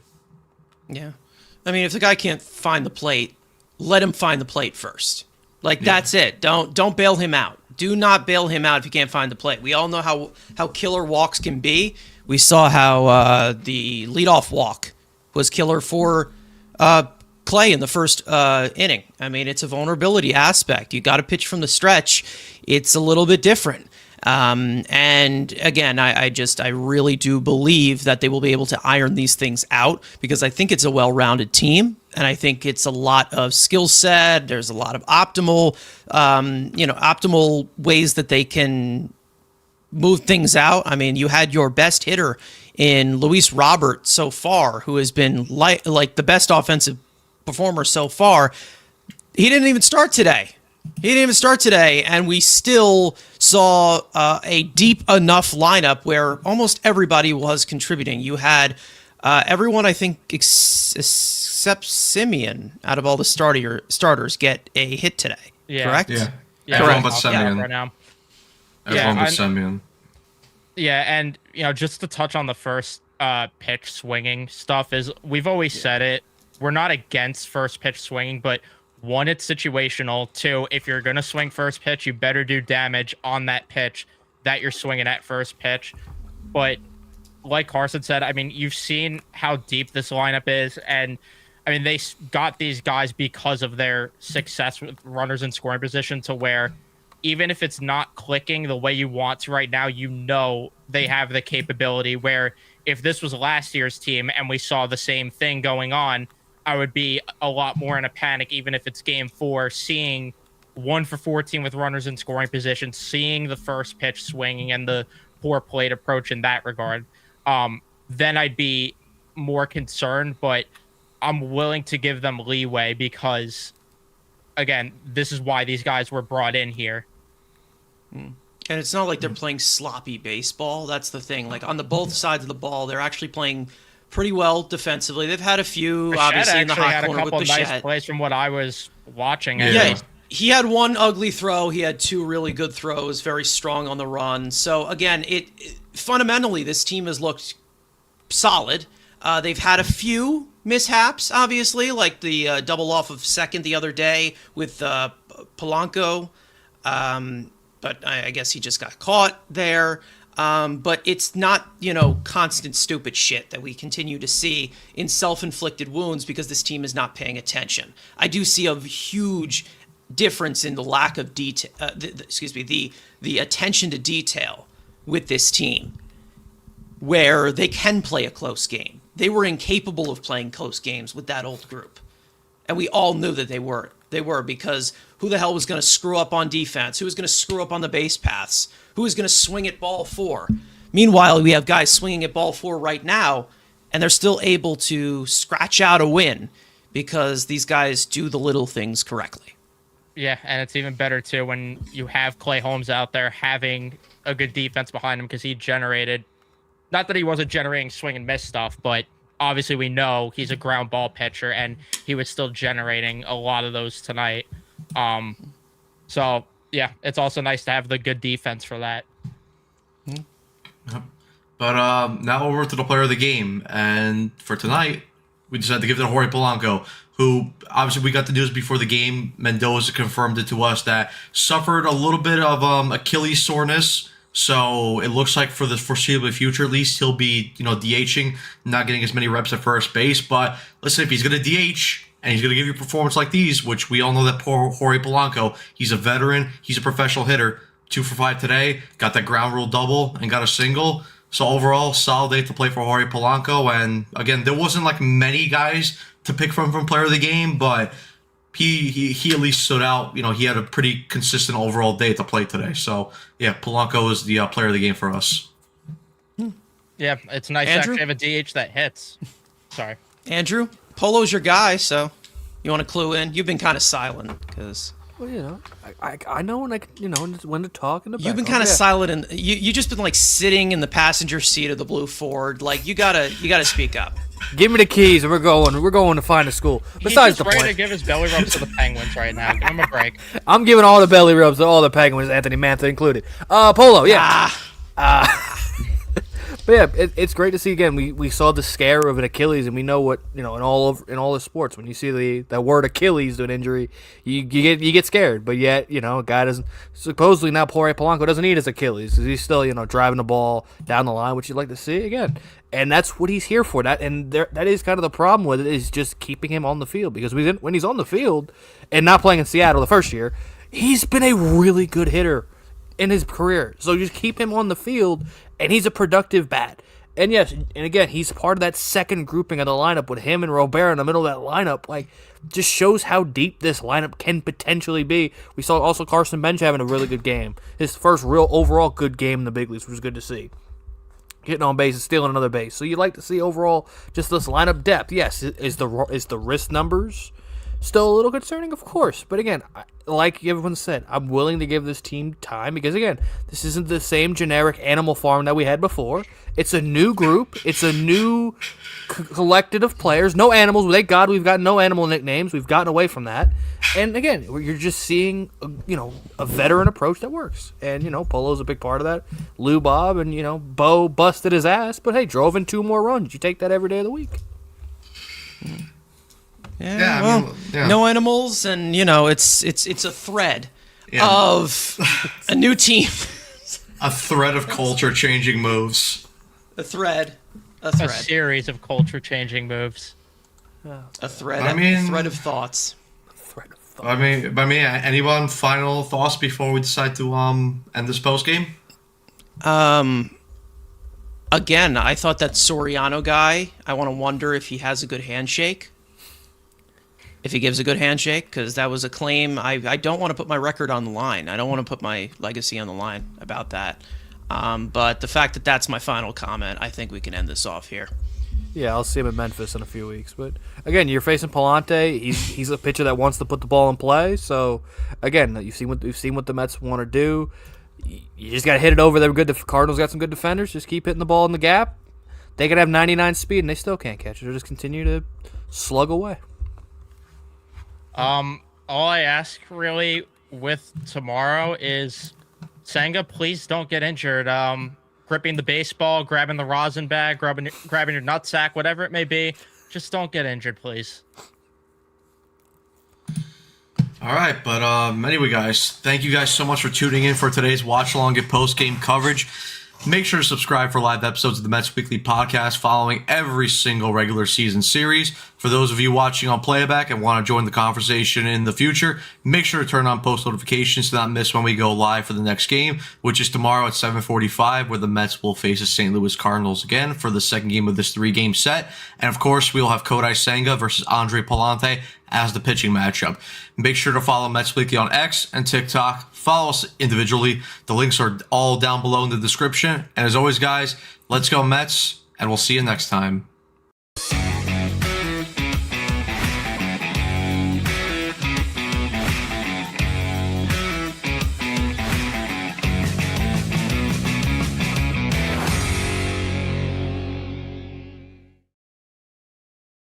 Yeah, if the guy can't find the plate, let him find the plate first. That's it. Don't bail him out. Do not bail him out if you can't find the plate. We all know how killer walks can be. We saw how the leadoff walk was killer for Clay in the first inning. It's a vulnerability aspect. You got to pitch from the stretch. It's a little bit different. And again, I really do believe that they will be able to iron these things out, because I think it's a well-rounded team, and I think it's a lot of skill set. There's a lot of optimal ways that they can move things out. You had your best hitter in Luis Robert so far, who has been like the best offensive performer so far. He didn't even start today. And we still saw a deep enough lineup where almost everybody was contributing. You had everyone, I think, except Semien, out of all the starters, get a hit today. Yeah. Correct? Yeah. Everyone but Semien. right now. Everyone but Semien. Yeah, and just to touch on the first pitch swinging stuff, is we've always said it. We're not against first pitch swinging, but 1, it's situational. 2, if you're gonna swing first pitch, you better do damage on that pitch that you're swinging at first pitch. But like Carson said, you've seen how deep this lineup is, and they got these guys because of their success with runners in scoring position, to where even if it's not clicking the way you want to right now, they have the capability where if this was last year's team and we saw the same thing going on, I would be a lot more in a panic, even if it's game 4, seeing 1 for 14 with runners in scoring position, seeing the first pitch swinging and the poor plate approach in that regard. Then I'd be more concerned, but I'm willing to give them leeway because, again, this is why these guys were brought in here. And it's not like they're playing sloppy baseball. That's the thing. On the both sides of the ball, they're actually playing pretty well defensively. They've had a few, Bichette obviously, in the hot had a corner with couple of Bichette. nice plays from what I was watching. Yeah, he had 1 ugly throw. He had 2 really good throws, very strong on the run. So, again, fundamentally, this team has looked solid. They've had a few mishaps, obviously, like the double off of second the other day with Polanco. But I guess he just got caught there. But it's not, constant stupid shit that we continue to see in self-inflicted wounds because this team is not paying attention. I do see a huge difference in the lack of detail, the attention to detail with this team, where they can play a close game. They were incapable of playing close games with that old group. And we all knew that they weren't. They were, because who the hell was going to screw up on defense? Who was going to screw up on the base paths? Who was going to swing at ball 4? Meanwhile, we have guys swinging at ball 4 right now, and they're still able to scratch out a win because these guys do the little things correctly. Yeah, and it's even better, too, when you have Clay Holmes out there having a good defense behind him, because he generated, not that he wasn't generating swing and miss stuff, but obviously we know he's a ground ball pitcher, and he was still generating a lot of those tonight. So, yeah, it's also nice to have the good defense for that. But now over to the player of the game. And for tonight, we decided to give it to Jorge Polanco, who obviously we got the news before the game. Mendoza confirmed it to us that suffered a little bit of Achilles soreness. So it looks like for the foreseeable future, at least, he'll be, DHing, not getting as many reps at first base. But listen, if he's going to DH and he's going to give you a performance like these, which we all know that poor Jorge Polanco, he's a veteran, he's a professional hitter. 2 for 5 today, got that ground rule double and got a single. So overall, solid day to play for Jorge Polanco. And again, there wasn't like many guys to pick from player of the game, but he at least stood out. He had a pretty consistent overall day to play today. So yeah, Polanco is the player of the game for us. Yeah, it's nice Andrew? to actually have a DH that hits. Sorry. Andrew, Polo's your guy, so you want to clue in? You've been kind of silent because... Well, I know when when to talk in the background. You've been kind of silent, and you just been like sitting in the passenger seat of the blue Ford. Like you gotta speak up. Give me the keys, and we're going to find a school. Besides He's the just ready point, to give his belly rubs to the Penguins right now. Give him a break. I'm giving all the belly rubs to all the Penguins, Anthony Mantha included. Polo, yeah. But yeah, it's great to see again. We saw the scare of an Achilles, and we know what in all the sports. When you see the word Achilles to an injury, you get scared. But yet, a guy doesn't. Supposedly now, Jorge Polanco doesn't need his Achilles because he's still driving the ball down the line, which you'd like to see again. And that's what he's here for. That is kind of the problem with it, is just keeping him on the field, because when he's on the field and not playing in Seattle the first year, he's been a really good hitter in his career. So just keep him on the field, and he's a productive bat. And yes, and again, he's part of that second grouping of the lineup with him and Robert in the middle of that lineup. Like, just shows how deep this lineup can potentially be. We saw also Carson Bench having a really good game. His first real overall good game in the big leagues, which was good to see. Getting on base and stealing another base. So you'd like to see overall just this lineup depth. Yes, is the wrist numbers still a little concerning? Of course. But again, like everyone said, I'm willing to give this team time because, again, this isn't the same generic Animal Farm that we had before. It's a new group. It's a new collective of players. No animals. Thank God we've got no animal nicknames. We've gotten away from that. And, again, you're just seeing, a veteran approach that works. And, Polo's a big part of that. Lou Bob and, Bo busted his ass, but, hey, drove in 2 more runs. You take that every day of the week. Yeah, no animals, and it's a thread of a new team. A thread of culture-changing moves. A thread. A series of culture-changing moves. A thread. A thread of thoughts. Anyone final thoughts before we decide to end this postgame? Again, I thought that Soriano guy. I want to wonder if he has a good handshake. If he gives a good handshake, because that was a claim. I don't want to put my record on the line. I don't want to put my legacy on the line about that. But the fact that that's my final comment, I think we can end this off here. Yeah, I'll see him in Memphis in a few weeks. But again, you're facing Palante. He's a pitcher that wants to put the ball in play. So again, you've seen what the Mets want to do. You just got to hit it over there. The Cardinals got some good defenders. Just keep hitting the ball in the gap. They could have 99 speed and they still can't catch it. They'll just continue to slug away. All I ask really with tomorrow is, Senga, please don't get injured. Gripping the baseball, grabbing the rosin bag, grabbing your nutsack, whatever it may be, just don't get injured, please. All right, but anyway, guys, thank you guys so much for tuning in for today's watch along and post game coverage. Make sure to subscribe for live episodes of the Mets Weekly Podcast following every single regular season series. For those of you watching on playback and want to join the conversation in the future, make sure to turn on post notifications to not miss when we go live for the next game, which is tomorrow at 7:45, where the Mets will face the St. Louis Cardinals again for the second game of this 3-game set. And of course, we'll have Kodai Senga versus Andre Palante as the pitching matchup. Make sure to follow Mets Weekly on X and TikTok. Follow us individually. The links are all down below in the description. And as always, guys, let's go Mets, and we'll see you next time.